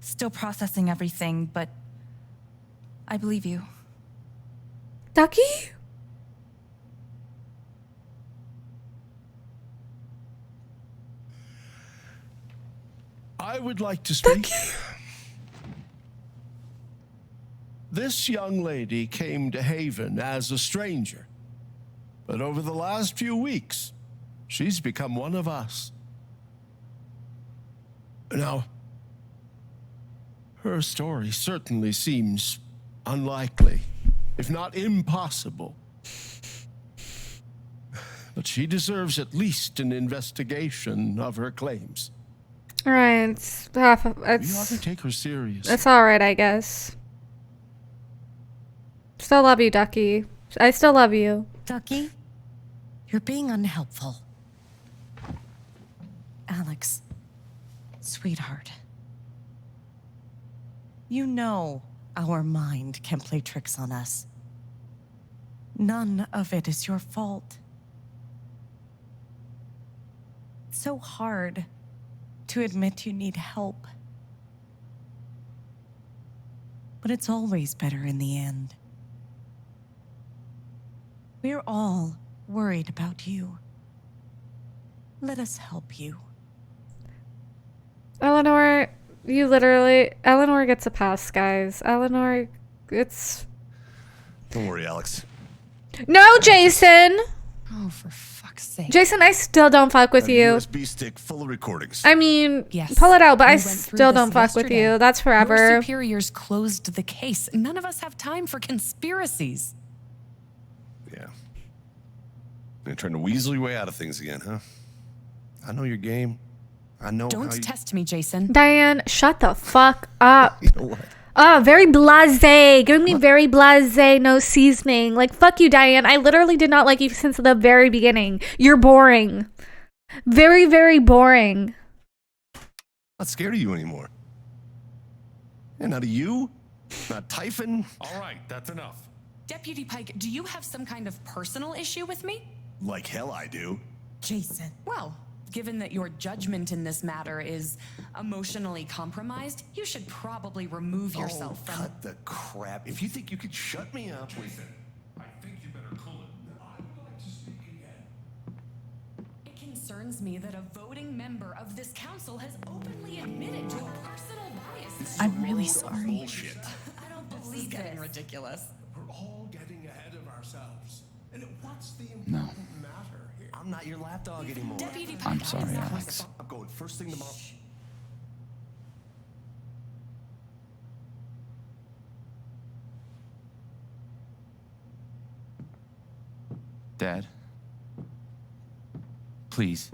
[SPEAKER 3] still processing everything, but I believe you.
[SPEAKER 1] Ducky?
[SPEAKER 17] I would like to speak. This young lady came to Haven as a stranger, but over the last few weeks, she's become one of us. Now, her story certainly seems unlikely, if not impossible. But she deserves at least an investigation of her claims.
[SPEAKER 1] All right, it's half.
[SPEAKER 17] We ought to take her serious.
[SPEAKER 1] It's all right, I guess. Still love you, Ducky. I still love you.
[SPEAKER 12] Ducky, you're being unhelpful. Alex, sweetheart. You know our mind can play tricks on us. None of it is your fault. It's so hard to admit you need help. But it's always better in the end. We're all worried about you. Let us help you.
[SPEAKER 1] Eleanor, Eleanor gets a pass, guys. Eleanor, it's...
[SPEAKER 18] Don't worry, Alex.
[SPEAKER 1] No, Jason!
[SPEAKER 5] Oh, for fuck's sake.
[SPEAKER 1] Jason, I still don't fuck with you.
[SPEAKER 18] USB stick full of recordings.
[SPEAKER 1] I mean,
[SPEAKER 5] Yes,
[SPEAKER 1] pull it out, but
[SPEAKER 5] we
[SPEAKER 1] I
[SPEAKER 5] went through
[SPEAKER 1] still
[SPEAKER 5] this
[SPEAKER 1] don't fuck with
[SPEAKER 5] yesterday.
[SPEAKER 1] you. That's forever.
[SPEAKER 5] Your superiors closed the case. None of us have time for conspiracies.
[SPEAKER 18] Yeah. You're trying to weasel your way out of things again, huh? I know your game. I know
[SPEAKER 5] Don't
[SPEAKER 18] how you...
[SPEAKER 5] test me, Jason.
[SPEAKER 1] Diane, shut the fuck up.
[SPEAKER 18] You know what?
[SPEAKER 1] Very blasé. Giving me very blasé, no seasoning. Like, fuck you, Diane. I literally did not like you since the very beginning. You're boring. Very, very boring.
[SPEAKER 18] Not scared of you anymore. And not of you, not Typhon.
[SPEAKER 22] All right, that's enough.
[SPEAKER 5] Deputy Pike, do you have some kind of personal issue with me?
[SPEAKER 18] Like hell I do.
[SPEAKER 12] Jason.
[SPEAKER 5] Well, given that your judgment in this matter is emotionally compromised, you should probably remove yourself from...
[SPEAKER 18] Cut the crap. If you think you could shut me up...
[SPEAKER 22] Jason, I think you better cool it. I would like to speak again.
[SPEAKER 5] It concerns me that a voting member of this council has openly admitted to a personal bias.
[SPEAKER 2] I'm really sorry.
[SPEAKER 18] Bullshit.
[SPEAKER 5] I don't believe this. Getting ridiculous.
[SPEAKER 17] We're all getting ahead of ourselves. And what's the
[SPEAKER 11] No.
[SPEAKER 17] important matter here?
[SPEAKER 18] I'm not your lapdog anymore.
[SPEAKER 5] Deputy Pike,
[SPEAKER 11] I'm sorry, Alex.
[SPEAKER 18] I'm going first thing tomorrow.
[SPEAKER 11] Dad, please,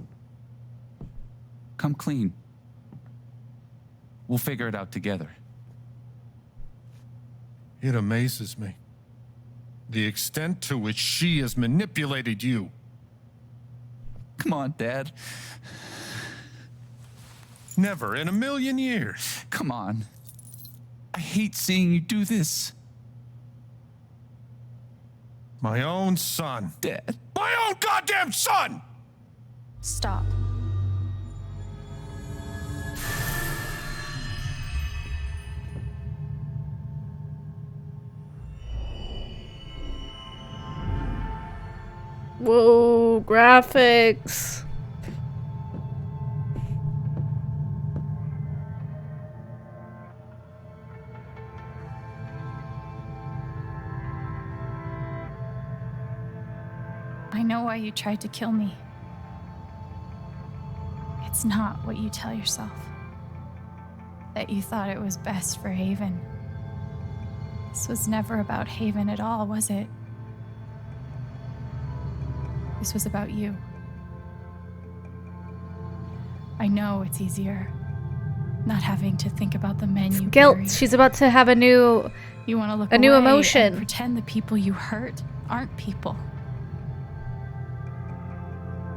[SPEAKER 11] come clean. We'll figure it out together.
[SPEAKER 22] It amazes me. The extent to which she has manipulated you.
[SPEAKER 11] Come on, Dad.
[SPEAKER 22] Never in a million years.
[SPEAKER 11] Come on. I hate seeing you do this.
[SPEAKER 22] My own son.
[SPEAKER 11] Dad.
[SPEAKER 22] My own goddamn son!
[SPEAKER 2] Stop.
[SPEAKER 1] Whoa, graphics.
[SPEAKER 2] I know why you tried to kill me. It's not what you tell yourself. That you thought it was best for Haven. This was never about Haven at all, was it? This was about you. I know it's easier not having to think about the men you
[SPEAKER 1] Guilt.
[SPEAKER 2] buried.
[SPEAKER 1] She's about to have a new
[SPEAKER 2] You want to look
[SPEAKER 1] a new
[SPEAKER 2] away
[SPEAKER 1] emotion.
[SPEAKER 2] and pretend the people you hurt aren't people.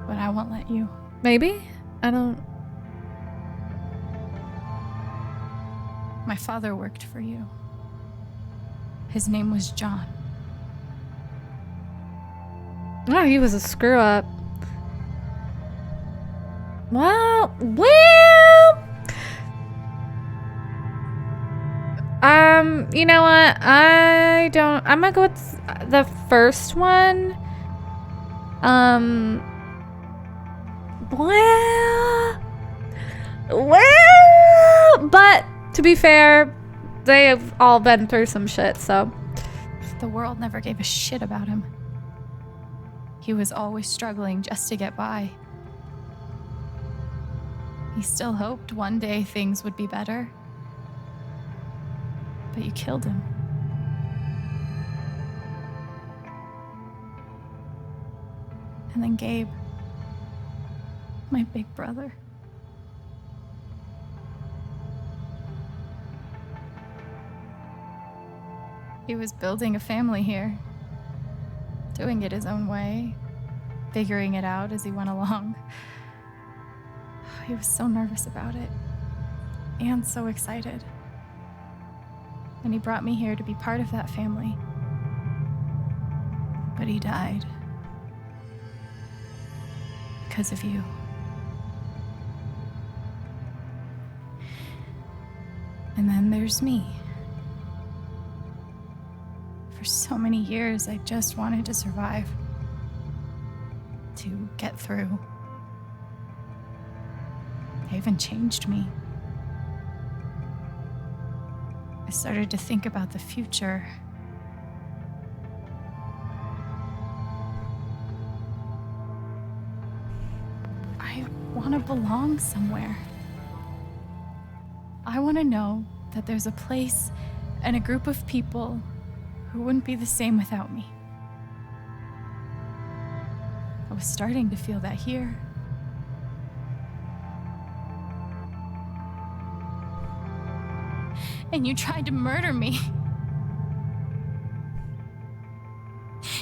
[SPEAKER 2] But I won't let you.
[SPEAKER 1] Maybe? I don't...
[SPEAKER 2] My father worked for you. His name was John.
[SPEAKER 1] Oh, he was a screw up. Well, you know what? I'm gonna go with the first one. But to be fair, they have all been through some shit, so.
[SPEAKER 2] The world never gave a shit about him. He was always struggling just to get by. He still hoped one day things would be better. But you killed him. And then Gabe, my big brother. He was building a family here, doing it his own way, figuring it out as he went along. He was so nervous about it, and so excited. And he brought me here to be part of that family. But he died. Because of you. And then there's me. For so many years, I just wanted to survive. To get through. Haven changed me. I started to think about the future. I want to belong somewhere. I want to know that there's a place and a group of people who wouldn't be the same without me. I was starting to feel that here. And you tried to murder me.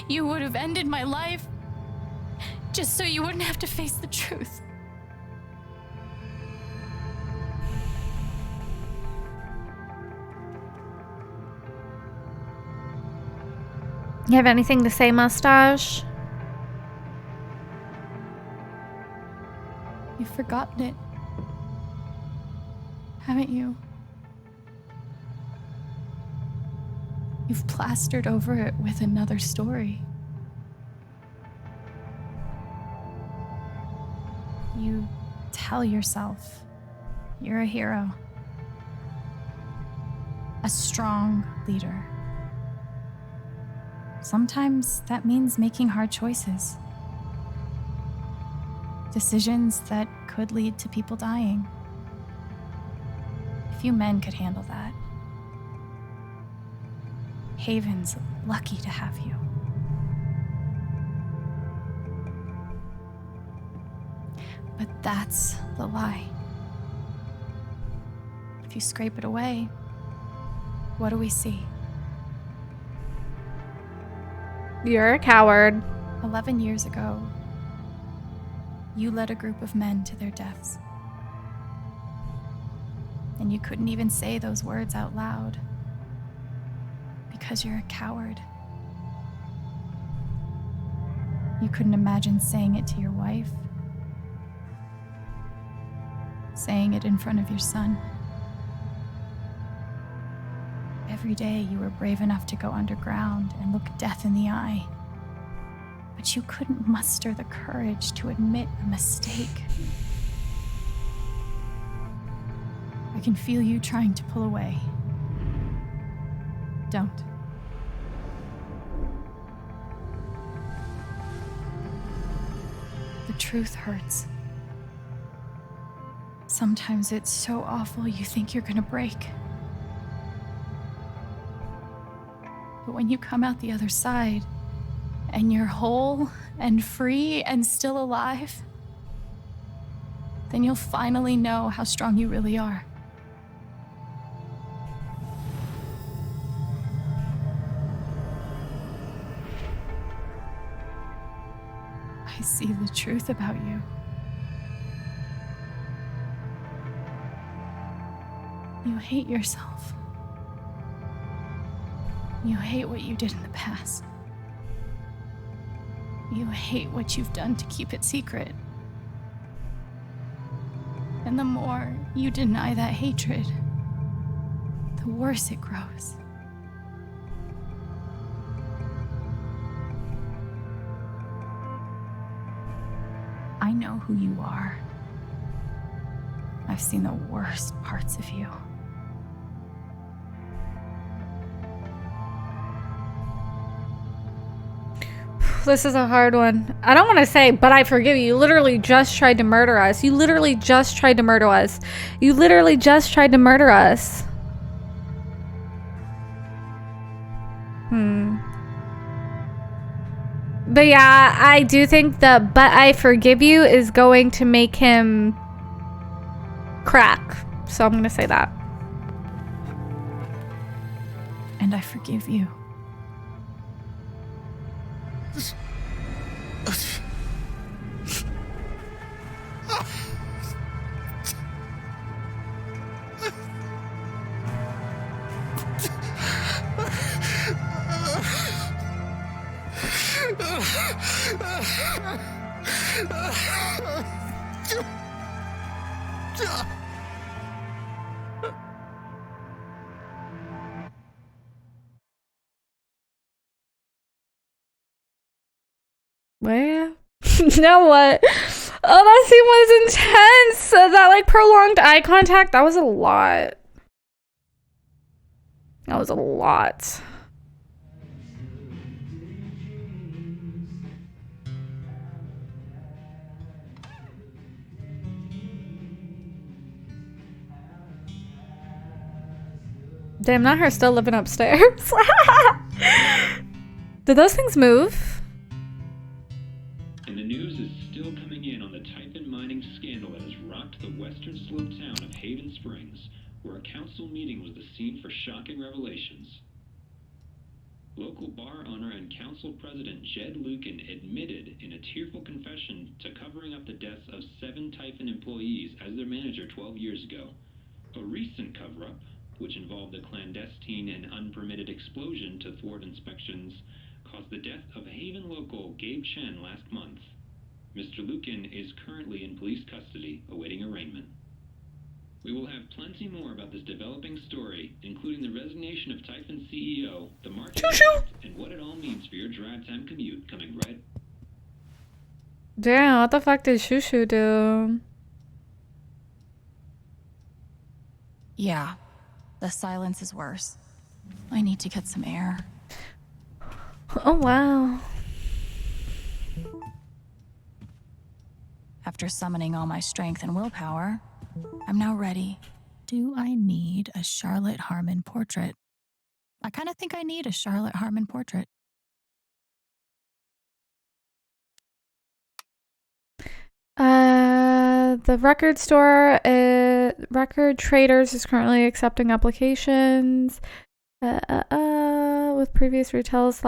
[SPEAKER 2] You would have ended my life just so you wouldn't have to face the truth.
[SPEAKER 1] You have anything to say, Mustache?
[SPEAKER 2] You've forgotten it, haven't you? You've plastered over it with another story. You tell yourself you're a hero, a strong leader. Sometimes that means making hard choices. Decisions that could lead to people dying. Few men could handle that. Haven's lucky to have you. But that's the lie. If you scrape it away, what do we see?
[SPEAKER 1] You're a coward.
[SPEAKER 2] 11 years ago, you led a group of men to their deaths. And you couldn't even say those words out loud because you're a coward. You couldn't imagine saying it to your wife, saying it in front of your son. Every day you were brave enough to go underground and look death in the eye. But you couldn't muster the courage to admit a mistake. I can feel you trying to pull away. Don't. The truth hurts. Sometimes it's so awful you think you're gonna break. But when you come out the other side, and you're whole and free and still alive, then you'll finally know how strong you really are. I see the truth about you. You hate yourself. You hate what you did in the past. You hate what you've done to keep it secret. And the more you deny that hatred, the worse it grows. I know who you are. I've seen the worst parts of you.
[SPEAKER 1] This is a hard one. I don't want to say, but I forgive you. You literally just tried to murder us. You literally just tried to murder us. You literally just tried to murder us. But yeah, I do think the "but I forgive you" is going to make him crack. So I'm going to say that.
[SPEAKER 2] And I forgive you.
[SPEAKER 1] Well, you know what? Oh, that scene was intense. That like prolonged eye contact, that was a lot. That was a lot. Damn, not her still living upstairs. Did those things move?
[SPEAKER 6] And the news is still coming in on the Typhon mining scandal that has rocked the western slope town of Haven Springs, where a council meeting was the scene for shocking revelations. Local bar owner and council president Jed Lucan admitted in a tearful confession to covering up the deaths of 7 Typhon employees as their manager 12 years ago. A recent cover-up, which involved a clandestine and unpermitted explosion to thwart inspections, caused the death of Haven local Gabe Chen last month. Mr. Lukin is currently in police custody, awaiting arraignment. We will have plenty more about this developing story, including the resignation of Typhon's CEO, the market impact, and what it all means for your drive time commute coming right.
[SPEAKER 1] Damn, what the fuck did Shushu do?
[SPEAKER 2] Yeah, the silence is worse. I need to get some air.
[SPEAKER 1] Oh, wow.
[SPEAKER 2] After summoning all my strength and willpower, I'm now ready. Do I need a Charlotte Harmon portrait? I kind of think I need a Charlotte Harmon portrait.
[SPEAKER 1] The record store, Record Traders is currently accepting applications with previous retail /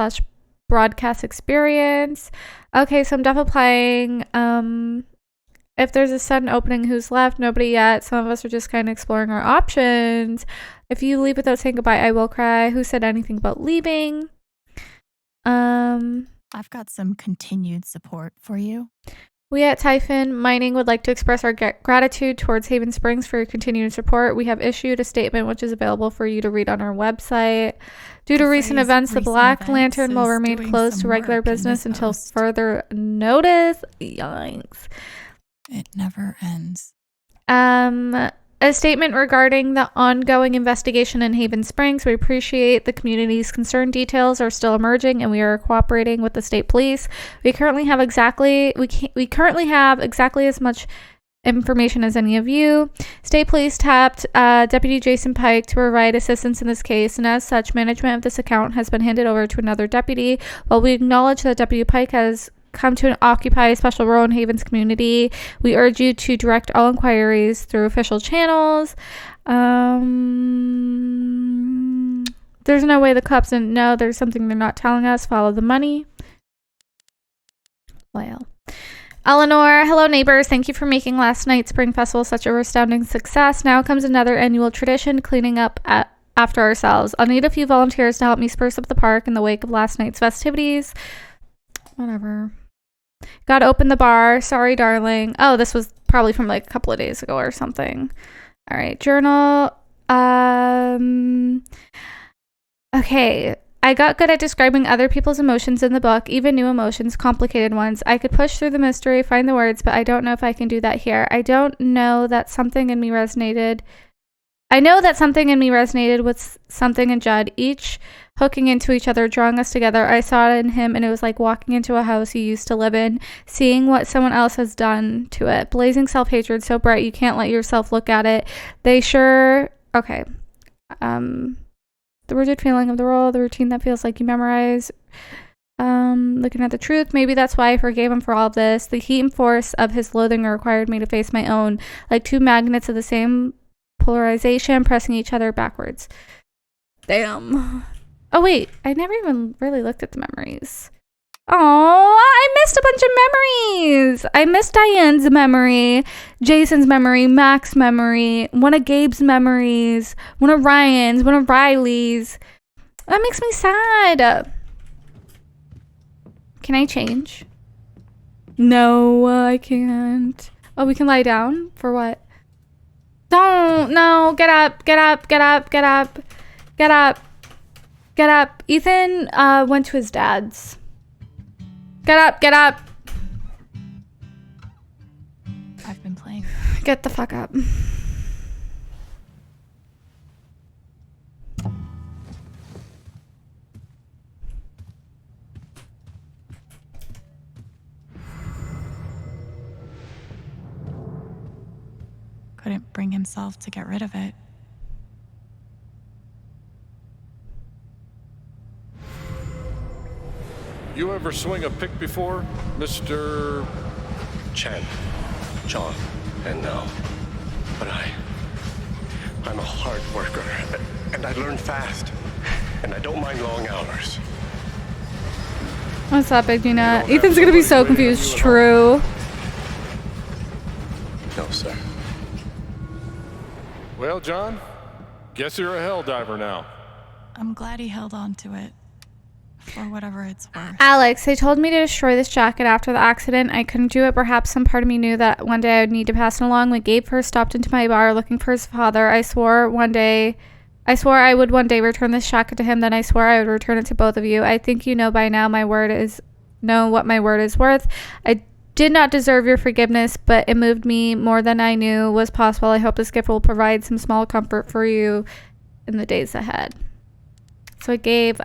[SPEAKER 1] broadcast experience. Okay, so I'm definitely applying. If there's a sudden opening, who's left? Nobody yet. Some of us are just kind of exploring our options. If you leave without saying goodbye, I will cry. Who said anything about leaving?
[SPEAKER 2] I've got some continued support for you.
[SPEAKER 1] We at Typhon Mining would like to express our gratitude towards Haven Springs for your continued support. We have issued a statement which is available for you to read on our website. Due to recent events, the Black Lantern will remain closed to regular business until further notice. Yikes.
[SPEAKER 2] It never ends.
[SPEAKER 1] A statement regarding the ongoing investigation in Haven Springs. We appreciate the community's concern. Details are still emerging, and we are cooperating with the state police. We currently have exactly as much information as any of you. State police tapped Deputy Jason Pike to provide assistance in this case, and as such, management of this account has been handed over to another deputy. While we acknowledge that Deputy Pike has come to occupy a special role in Haven's community, we urge you to direct all inquiries through official channels. There's no way the cops didn't know. There's something they're not telling us. Follow the money. Well, Eleanor, hello neighbors. Thank you for making last night's Spring Festival such a resounding success. Now comes another annual tradition, cleaning up after ourselves. I'll need a few volunteers to help me spruce up the park in the wake of last night's festivities. Whatever. Gotta open the bar. Sorry, darling. Oh, this was probably from like a couple of days ago or something. All right, journal. Okay. I got good at describing other people's emotions in the book, even new emotions, complicated ones. I could push through the mystery, find the words, but I don't know if I can do that here. I know that something in me resonated with something in Judd, each hooking into each other, drawing us together. I saw it in him, and it was like walking into a house he used to live in, seeing what someone else has done to it. Blazing self-hatred so bright you can't let yourself look at it. Okay. The rigid feeling of the role, the routine that feels like you memorize. Looking at the truth, maybe that's why I forgave him for all of this. The heat and force of his loathing required me to face my own, like two magnets of the same polarization pressing each other backwards. Damn. Oh wait, I never even really looked at the memories. Oh, I missed a bunch of memories. I missed Diane's memory, Jason's memory, Mac's memory, one of Gabe's memories, one of Ryan's, one of Riley's. That makes me sad. Can I change? No, I can't. Oh, we can lie down? For what? Don't. No, get up, get up, get up, get up, get up, get up. Ethan went to his dad's. Get up, get up.
[SPEAKER 2] I've been playing.
[SPEAKER 1] Get the fuck up.
[SPEAKER 2] Couldn't bring himself to get rid of it.
[SPEAKER 22] You ever swing a pick before, Mr.
[SPEAKER 8] Chen, John, and no. But I'm a hard worker, and I learn fast, and I don't mind long hours.
[SPEAKER 1] What's up, Big Gina? Ethan's gonna be so confused. True.
[SPEAKER 8] No, sir.
[SPEAKER 22] Well, John, guess you're a hell diver now.
[SPEAKER 2] I'm glad he held on to it. For whatever it's worth.
[SPEAKER 1] Alex, they told me to destroy this jacket after the accident. I couldn't do it. Perhaps some part of me knew that one day I would need to pass it along. When Gabe first stopped into my bar looking for his father, I swore I would one day return this jacket to him. Then I swore I would return it to both of you. I think you know by now know what my word is worth. I did not deserve your forgiveness, but it moved me more than I knew was possible. I hope this gift will provide some small comfort for you in the days ahead. So I gave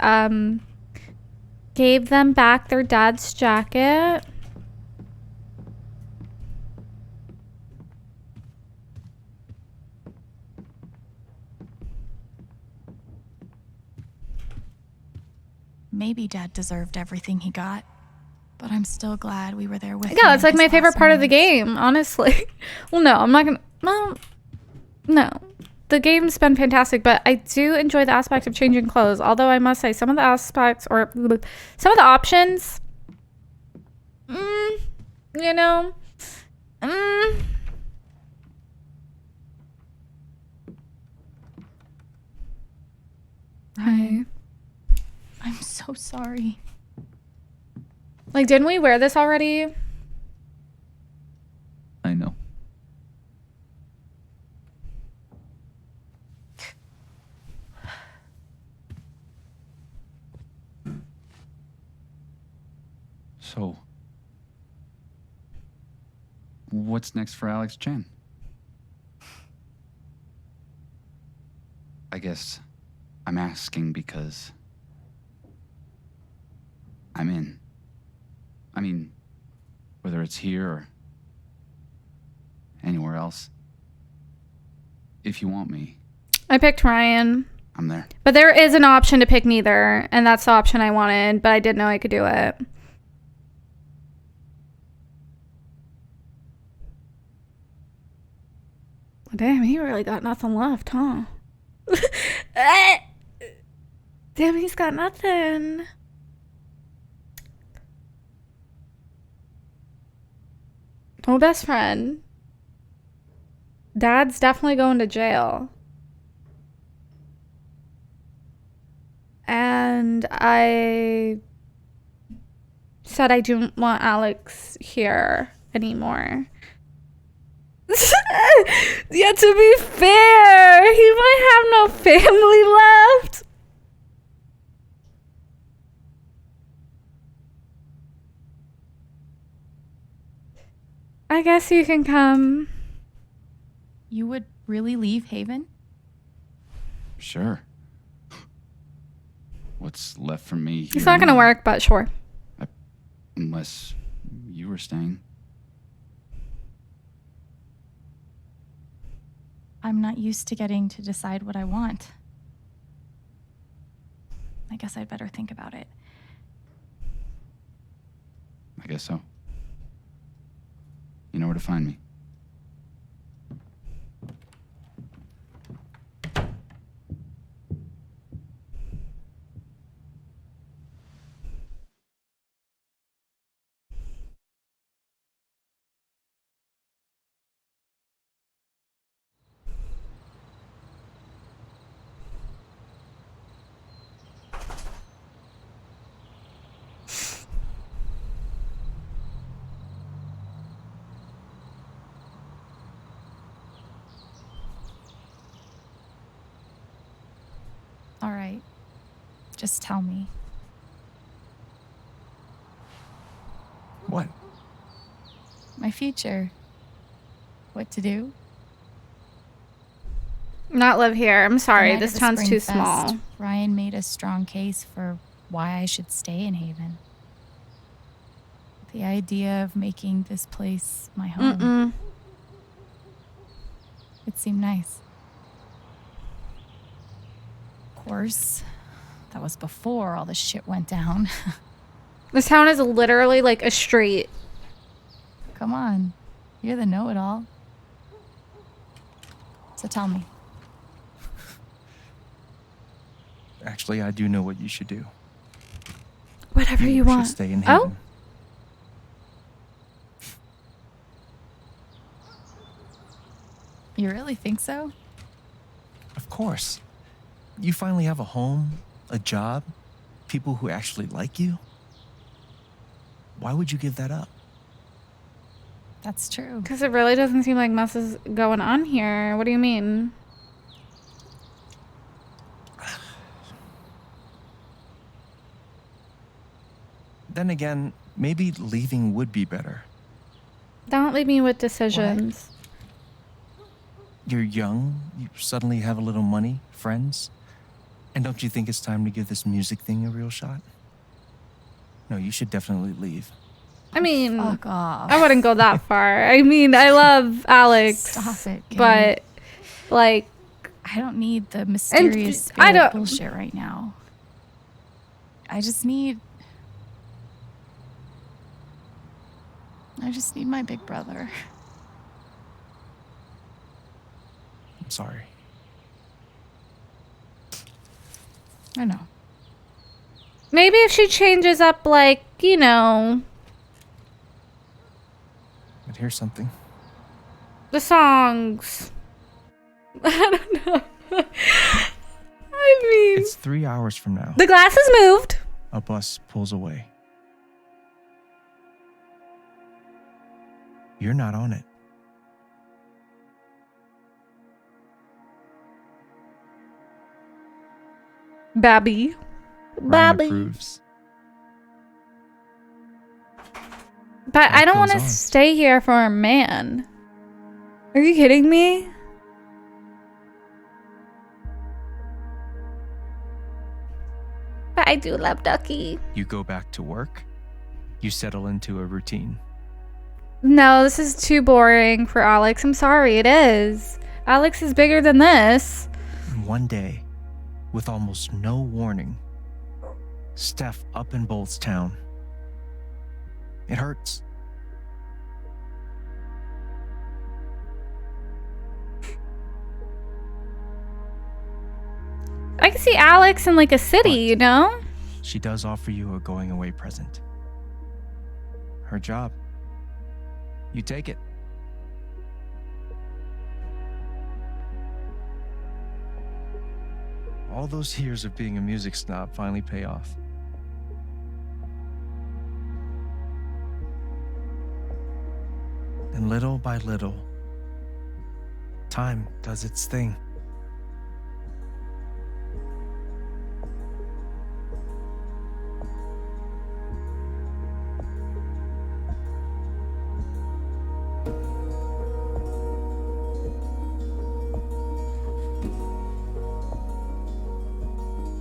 [SPEAKER 1] them back their dad's jacket.
[SPEAKER 2] Maybe Dad deserved everything he got, but I'm still glad we were there with him.
[SPEAKER 1] Yeah, it's like
[SPEAKER 2] in
[SPEAKER 1] my
[SPEAKER 2] his
[SPEAKER 1] favorite
[SPEAKER 2] last
[SPEAKER 1] part of the
[SPEAKER 2] moments.
[SPEAKER 1] game, honestly. Well, no, I'm not gonna. Well, no. The game's been fantastic, but I do enjoy the aspect of changing clothes. Although I must say, some of the aspects or some of the options, you know,
[SPEAKER 2] Ryan, I'm so sorry.
[SPEAKER 1] Like, didn't we wear this already?
[SPEAKER 11] I know. So, what's next for Alex Chen? I guess I'm asking because I'm in. I mean, whether it's here or anywhere else. If you want me,
[SPEAKER 1] I picked Ryan.
[SPEAKER 11] I'm there.
[SPEAKER 1] But there is an option to pick neither, and that's the option I wanted, but I didn't know I could do it. Damn, he really got nothing left, huh? Damn, he's got nothing. Oh, best friend. Dad's definitely going to jail. And I said I didn't want Alex here anymore. Yeah, to be fair, he might have no family left. I guess you can come.
[SPEAKER 2] You would really leave Haven?
[SPEAKER 11] Sure. What's left for me here
[SPEAKER 1] It's not gonna
[SPEAKER 11] now?
[SPEAKER 1] work, but sure.
[SPEAKER 11] Unless you were staying.
[SPEAKER 2] I'm not used to getting to decide what I want. I guess I'd better think about it.
[SPEAKER 11] I guess so. You know where to find me.
[SPEAKER 2] All right. Just tell me.
[SPEAKER 20] What?
[SPEAKER 2] My future. What to do?
[SPEAKER 1] Not live here. I'm sorry.
[SPEAKER 2] The night
[SPEAKER 1] This
[SPEAKER 2] of the
[SPEAKER 1] town's
[SPEAKER 2] Spring
[SPEAKER 1] too
[SPEAKER 2] Fest,
[SPEAKER 1] small.
[SPEAKER 2] Ryan made a strong case for why I should stay in Haven. The idea of making this place my home. It seemed nice. Of course, that was before all the shit went down.
[SPEAKER 1] This town is literally like a street.
[SPEAKER 2] Come on. You're the know-it-all. So tell me.
[SPEAKER 20] Actually, I do know what you should do.
[SPEAKER 1] Whatever you
[SPEAKER 20] should
[SPEAKER 1] want.
[SPEAKER 20] stay in Haven.
[SPEAKER 1] Oh?
[SPEAKER 2] You really think so?
[SPEAKER 20] Of course. You finally have a home, a job, people who actually like you, why would you give that up?
[SPEAKER 2] That's true.
[SPEAKER 1] Because it really doesn't seem like much is going on here. What do you mean?
[SPEAKER 20] Then again, maybe leaving would be better.
[SPEAKER 1] Don't leave me with decisions.
[SPEAKER 20] You're young, you suddenly have a little money, friends, and don't you think it's time to give this music thing a real shot? No, you should definitely leave.
[SPEAKER 1] I mean,
[SPEAKER 2] Fuck off.
[SPEAKER 1] I wouldn't go that far. I mean, I love Alex.
[SPEAKER 2] Stop it, Gabe.
[SPEAKER 1] But, like...
[SPEAKER 2] I don't need the mysterious bullshit right now. I just need my big brother.
[SPEAKER 20] I'm sorry.
[SPEAKER 2] I know.
[SPEAKER 1] Maybe if she changes up, like, you know...
[SPEAKER 20] But here's something.
[SPEAKER 1] The songs. I don't know. I mean...
[SPEAKER 20] It's 3 hours from now.
[SPEAKER 1] The glass has moved.
[SPEAKER 20] A bus pulls away. You're not on it.
[SPEAKER 1] Babby.
[SPEAKER 20] Ryan approves.
[SPEAKER 1] But I don't want to
[SPEAKER 20] goes on.
[SPEAKER 1] stay here for a man. Are you kidding me? But I do love Ducky.
[SPEAKER 20] You go back to work. You settle into a routine.
[SPEAKER 1] No, this is too boring for Alex. I'm sorry, it is. Alex is bigger than this.
[SPEAKER 20] And one day, with almost no warning, Steph up and bolts town. It hurts.
[SPEAKER 1] I can see Alex in like a city, you know?
[SPEAKER 20] She does offer you a going away present. Her job. You take it. All those years of being a music snob finally pay off. And little by little, time does its thing.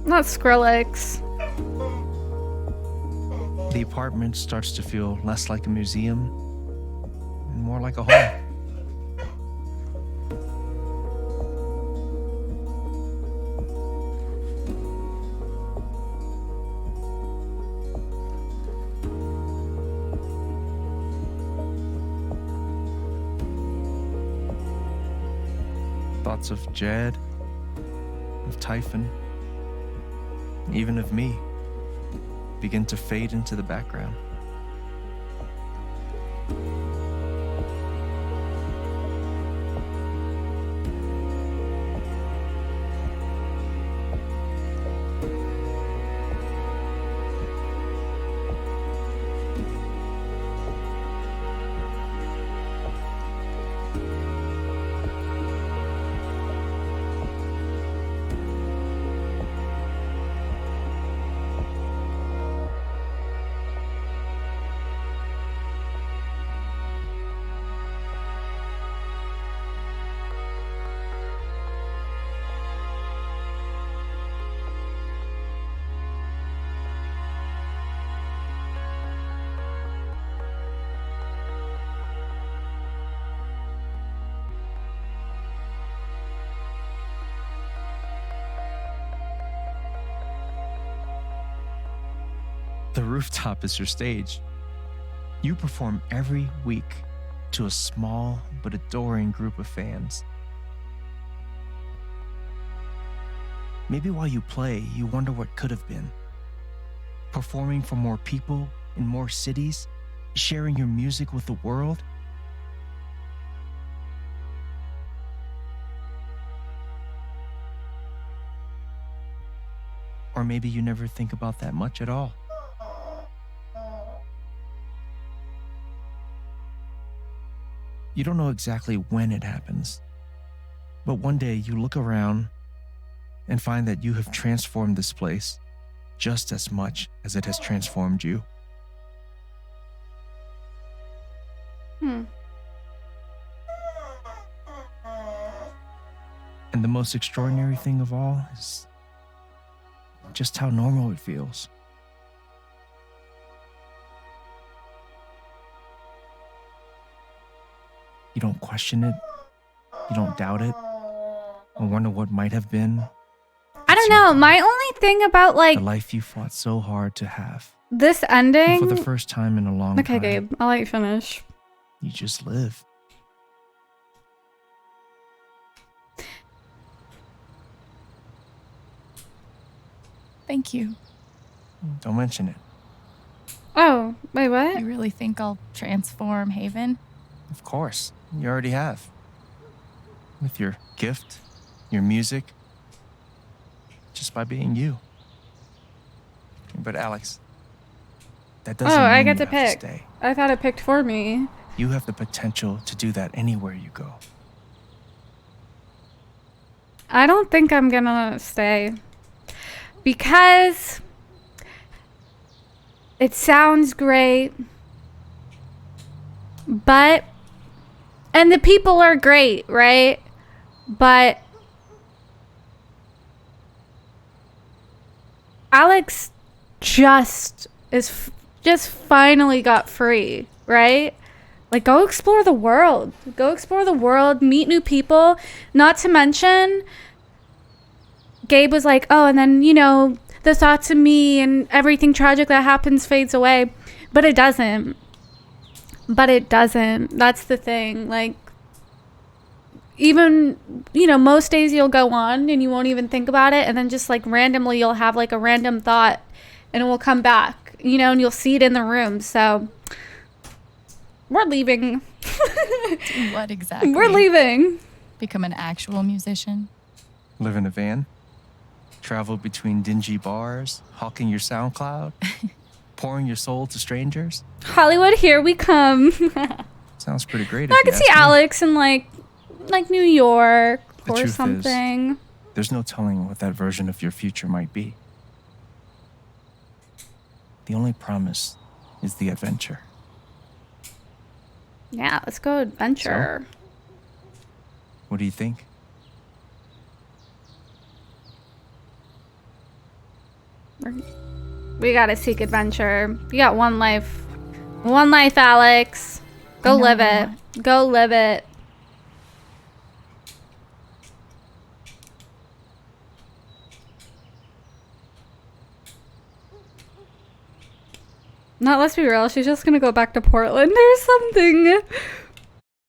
[SPEAKER 1] Not Skrillex.
[SPEAKER 20] The apartment starts to feel less like a museum and more like a home. Thoughts of Jed, of Typhon, even of me, begin to fade into the background. The rooftop is your stage. You perform every week to a small but adoring group of fans. Maybe while you play, you wonder what could have been. Performing for more people in more cities, sharing your music with the world. Or Or maybe you never think about that much at all. You don't know exactly when it happens, but one day you look around and find that you have transformed this place just as much as it has transformed you. And the most extraordinary thing of all is just how normal it feels. You don't question it, you don't doubt it, or wonder what might have been.
[SPEAKER 1] I don't know. My only thing about like
[SPEAKER 20] the life you fought so hard to have.
[SPEAKER 1] this ending.
[SPEAKER 20] And for the first time in a long time.
[SPEAKER 1] Okay, Gabe, I'll let you finish.
[SPEAKER 20] You just live.
[SPEAKER 2] Thank you.
[SPEAKER 20] Don't mention it.
[SPEAKER 1] Oh, wait, what?
[SPEAKER 2] You really think I'll transform Haven?
[SPEAKER 20] Of course. You already have. With your gift, your music, just by being you. But Alex, that doesn't mean
[SPEAKER 1] I get
[SPEAKER 20] you
[SPEAKER 1] to
[SPEAKER 20] have
[SPEAKER 1] pick.
[SPEAKER 20] to stay.
[SPEAKER 1] I thought it picked for me.
[SPEAKER 20] You have the potential to do that anywhere you go.
[SPEAKER 1] I don't think I'm gonna stay. Because it sounds great. But, and the people are great, right? But Alex just finally got free, right? Like, go explore the world. Go explore the world, meet new people. Not to mention, Gabe was like, oh, and then, you know, the thoughts of me and everything tragic that happens fades away. But it doesn't. That's the thing. Like, even, you know, most days you'll go on and you won't even think about it. And then just like randomly you'll have like a random thought and it will come back, you know, and you'll see it in the room. So we're leaving.
[SPEAKER 2] What exactly?
[SPEAKER 1] We're leaving.
[SPEAKER 2] Become an actual musician?
[SPEAKER 20] Live in a van? Travel between dingy bars? Hawking your SoundCloud? Pouring your soul to strangers?
[SPEAKER 1] Hollywood, here we come.
[SPEAKER 20] Sounds pretty great.
[SPEAKER 1] I could see Alex in like New York
[SPEAKER 20] The
[SPEAKER 1] or
[SPEAKER 20] truth
[SPEAKER 1] something.
[SPEAKER 20] Is, there's no telling what that version of your future might be. The only promise is the adventure.
[SPEAKER 1] Yeah, let's go adventure.
[SPEAKER 20] So, what do you think?
[SPEAKER 1] We gotta seek adventure. You got one life. One life, Alex. Go live it. Go live it. No, let's be real. She's just gonna go back to Portland or something.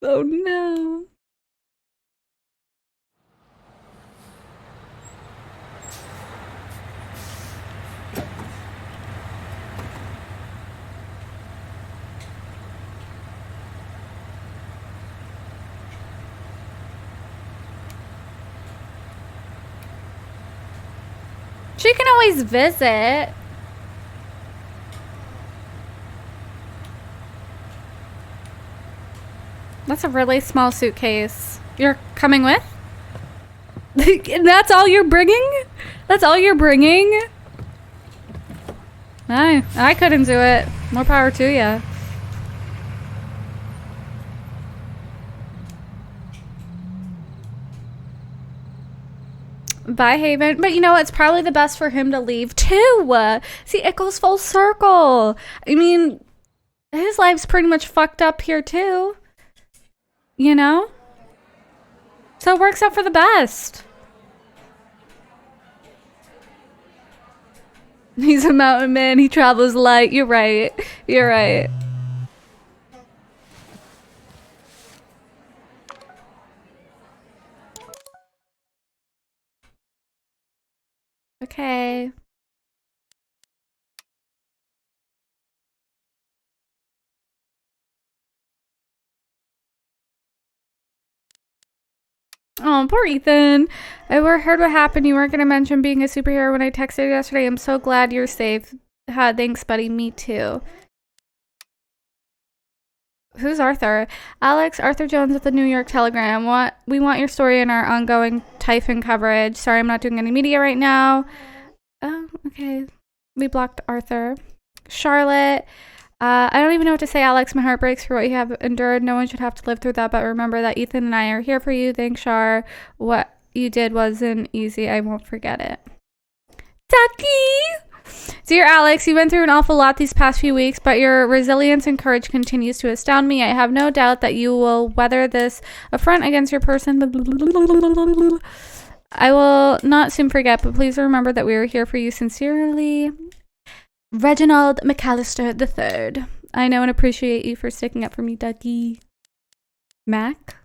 [SPEAKER 1] Oh no. She can always visit. That's a really small suitcase. You're coming with? That's all you're bringing? That's all you're bringing? I couldn't do it. More power to you. Bye, Haven. But you know, it's probably the best for him to leave too. See, it goes full circle. I mean, his life's pretty much fucked up here too. You know? So it works out for the best. He's a mountain man. He travels light. You're right. You're right. Okay. Oh, poor Ethan. I heard what happened. You weren't going to mention being a superhero when I texted you yesterday. I'm so glad you're safe. Thanks, buddy. Me too. Who's Arthur? Alex, Arthur Jones at the New York Telegram. We want your story in our ongoing Typhon coverage. Sorry, I'm not doing any media right now. Oh, okay. We blocked Arthur. Charlotte. I don't even know what to say, Alex. My heart breaks for what you have endured. No one should have to live through that, but remember that Ethan and I are here for you. Thanks, Char. What you did wasn't easy. I won't forget it. Ducky! Dear Alex, you went through an awful lot these past few weeks, but your resilience and courage continues to astound me. I have no doubt that you will weather this affront against your person. I will not soon forget, but please remember that we are here for you sincerely. Reginald McAllister III. I know and appreciate you for sticking up for me, Ducky. Mac.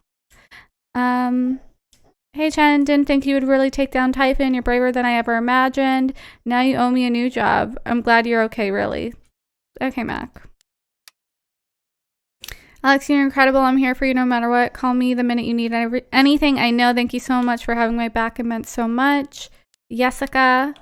[SPEAKER 1] Hey Chen, didn't think you would really take down Typhon. You're braver than I ever imagined. Now you owe me a new job. I'm glad you're okay, really. Okay, Mac. Alex, you're incredible. I'm here for you no matter what. Call me the minute you need anything. I know. Thank you so much for having my back. It meant so much. Jessica.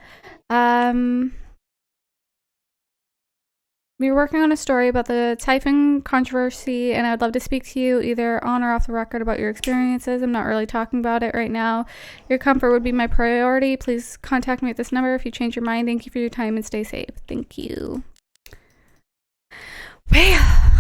[SPEAKER 1] We're working on a story about the Typhon controversy, and I'd love to speak to you either on or off the record about your experiences. I'm not really talking about it right now. Your comfort would be my priority. Please contact me at this number if you change your mind. Thank you for your time and stay safe. Thank you. Well.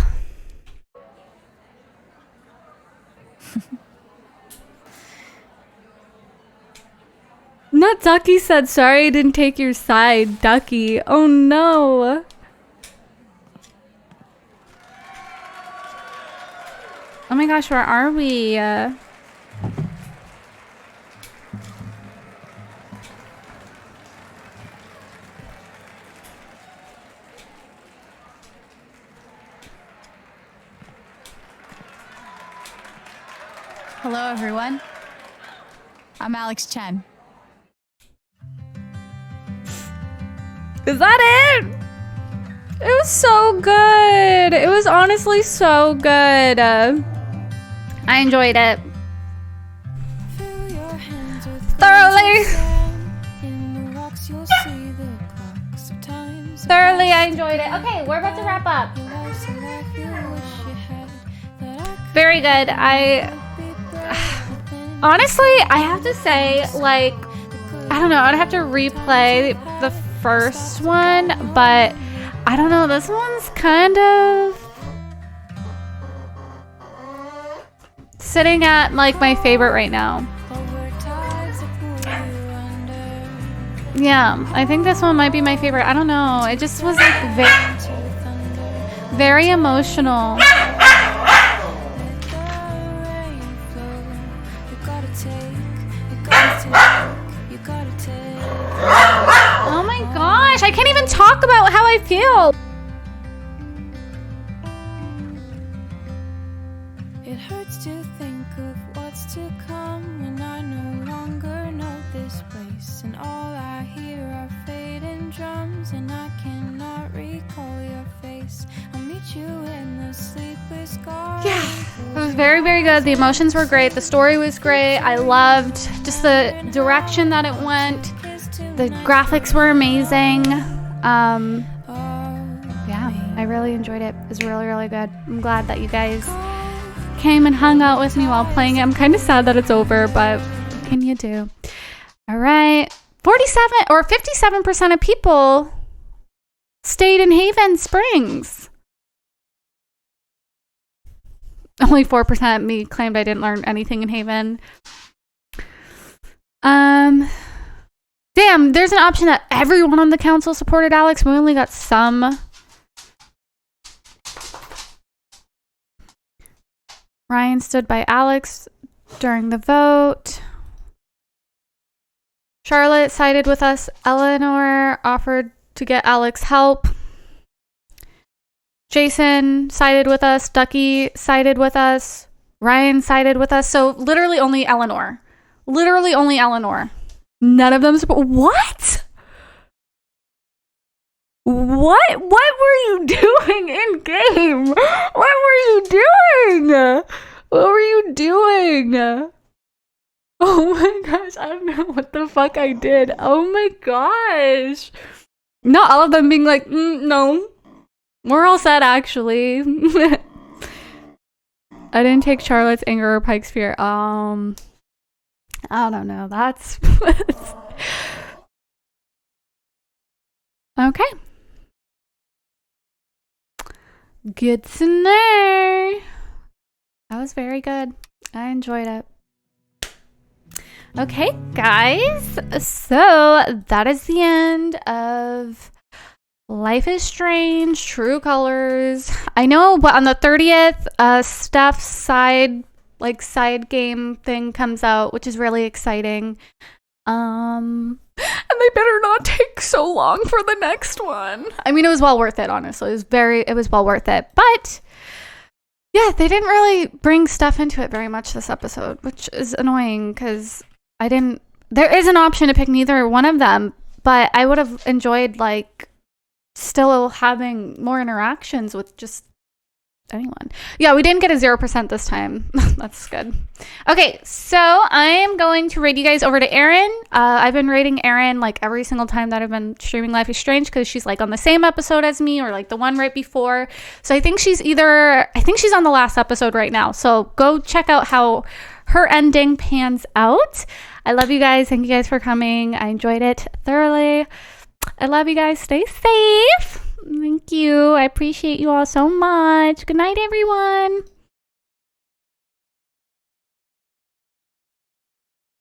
[SPEAKER 1] Not Ducky said, sorry I didn't take your side. Ducky. Oh no. Oh my gosh, where are we?
[SPEAKER 7] Hello, everyone. I'm Alex Chen.
[SPEAKER 1] Is that it? It was so good. It was honestly so good. I enjoyed it. Thoroughly. Thoroughly, I enjoyed it. Okay, we're about to wrap up. Very good. Honestly, I have to say, like, I don't know. I'd have to replay the first one, but I don't know. This one's kind of sitting at like my favorite right now. Yeah, I think this one might be my favorite. I don't know. It just was like very emotional. Oh my gosh, I can't even talk about how I feel.
[SPEAKER 10] It hurts to think of what's to come when I no longer know this place, and all I hear are fading drums, and I cannot recall your face. I'll meet you in the sleepless garden.
[SPEAKER 1] Yeah, it was very, very good. The emotions were great. The story was great. I loved just the direction that it went. The graphics were amazing. Yeah, I really enjoyed it. It was really, really good. I'm glad that you guys came and hung out with me while playing it. I'm kind of sad that it's over, but what can you do? All right. 57% of people stayed in Haven Springs. Only 4% of me claimed I didn't learn anything in Haven. Damn, there's an option that everyone on the council supported Alex. We only got some. Ryan stood by Alex during the vote. Charlotte sided with us. Eleanor offered to get Alex help. Jason sided with us. Ducky sided with us. Ryan sided with us. So literally only Eleanor. Literally only Eleanor. None of them support. What? What were you doing in game? What were you doing? What were you doing? Oh my gosh, I don't know what the fuck I did. Oh my gosh. Not all of them being like, no. We're all set, actually. I didn't take Charlotte's anger or Pike's fear. I don't know. That's... Okay. Good to know. That was very good. I enjoyed it. Okay, guys. So that is the end of Life is Strange, True Colors. I know, but on the 30th, Steph's side game thing comes out, which is really exciting. And they better not take so long for the next one. I mean, it was well worth it, honestly. It was well worth it. But yeah, they didn't really bring stuff into it very much this episode, which is annoying because there is an option to pick neither one of them, but I would have enjoyed still having more interactions with just anyone. Yeah, we didn't get a 0% this time. That's good. Okay, so I am going to rate you guys over to Erin. I've been rating Erin every single time that I've been streaming Life is Strange because she's on the same episode as me or the one right before. So I think she's on the last episode right now. So go check out how her ending pans out. I love you guys. Thank you guys for coming. I enjoyed it thoroughly. I love you guys. Stay safe. Thank you. I appreciate you all so much. Good night, everyone.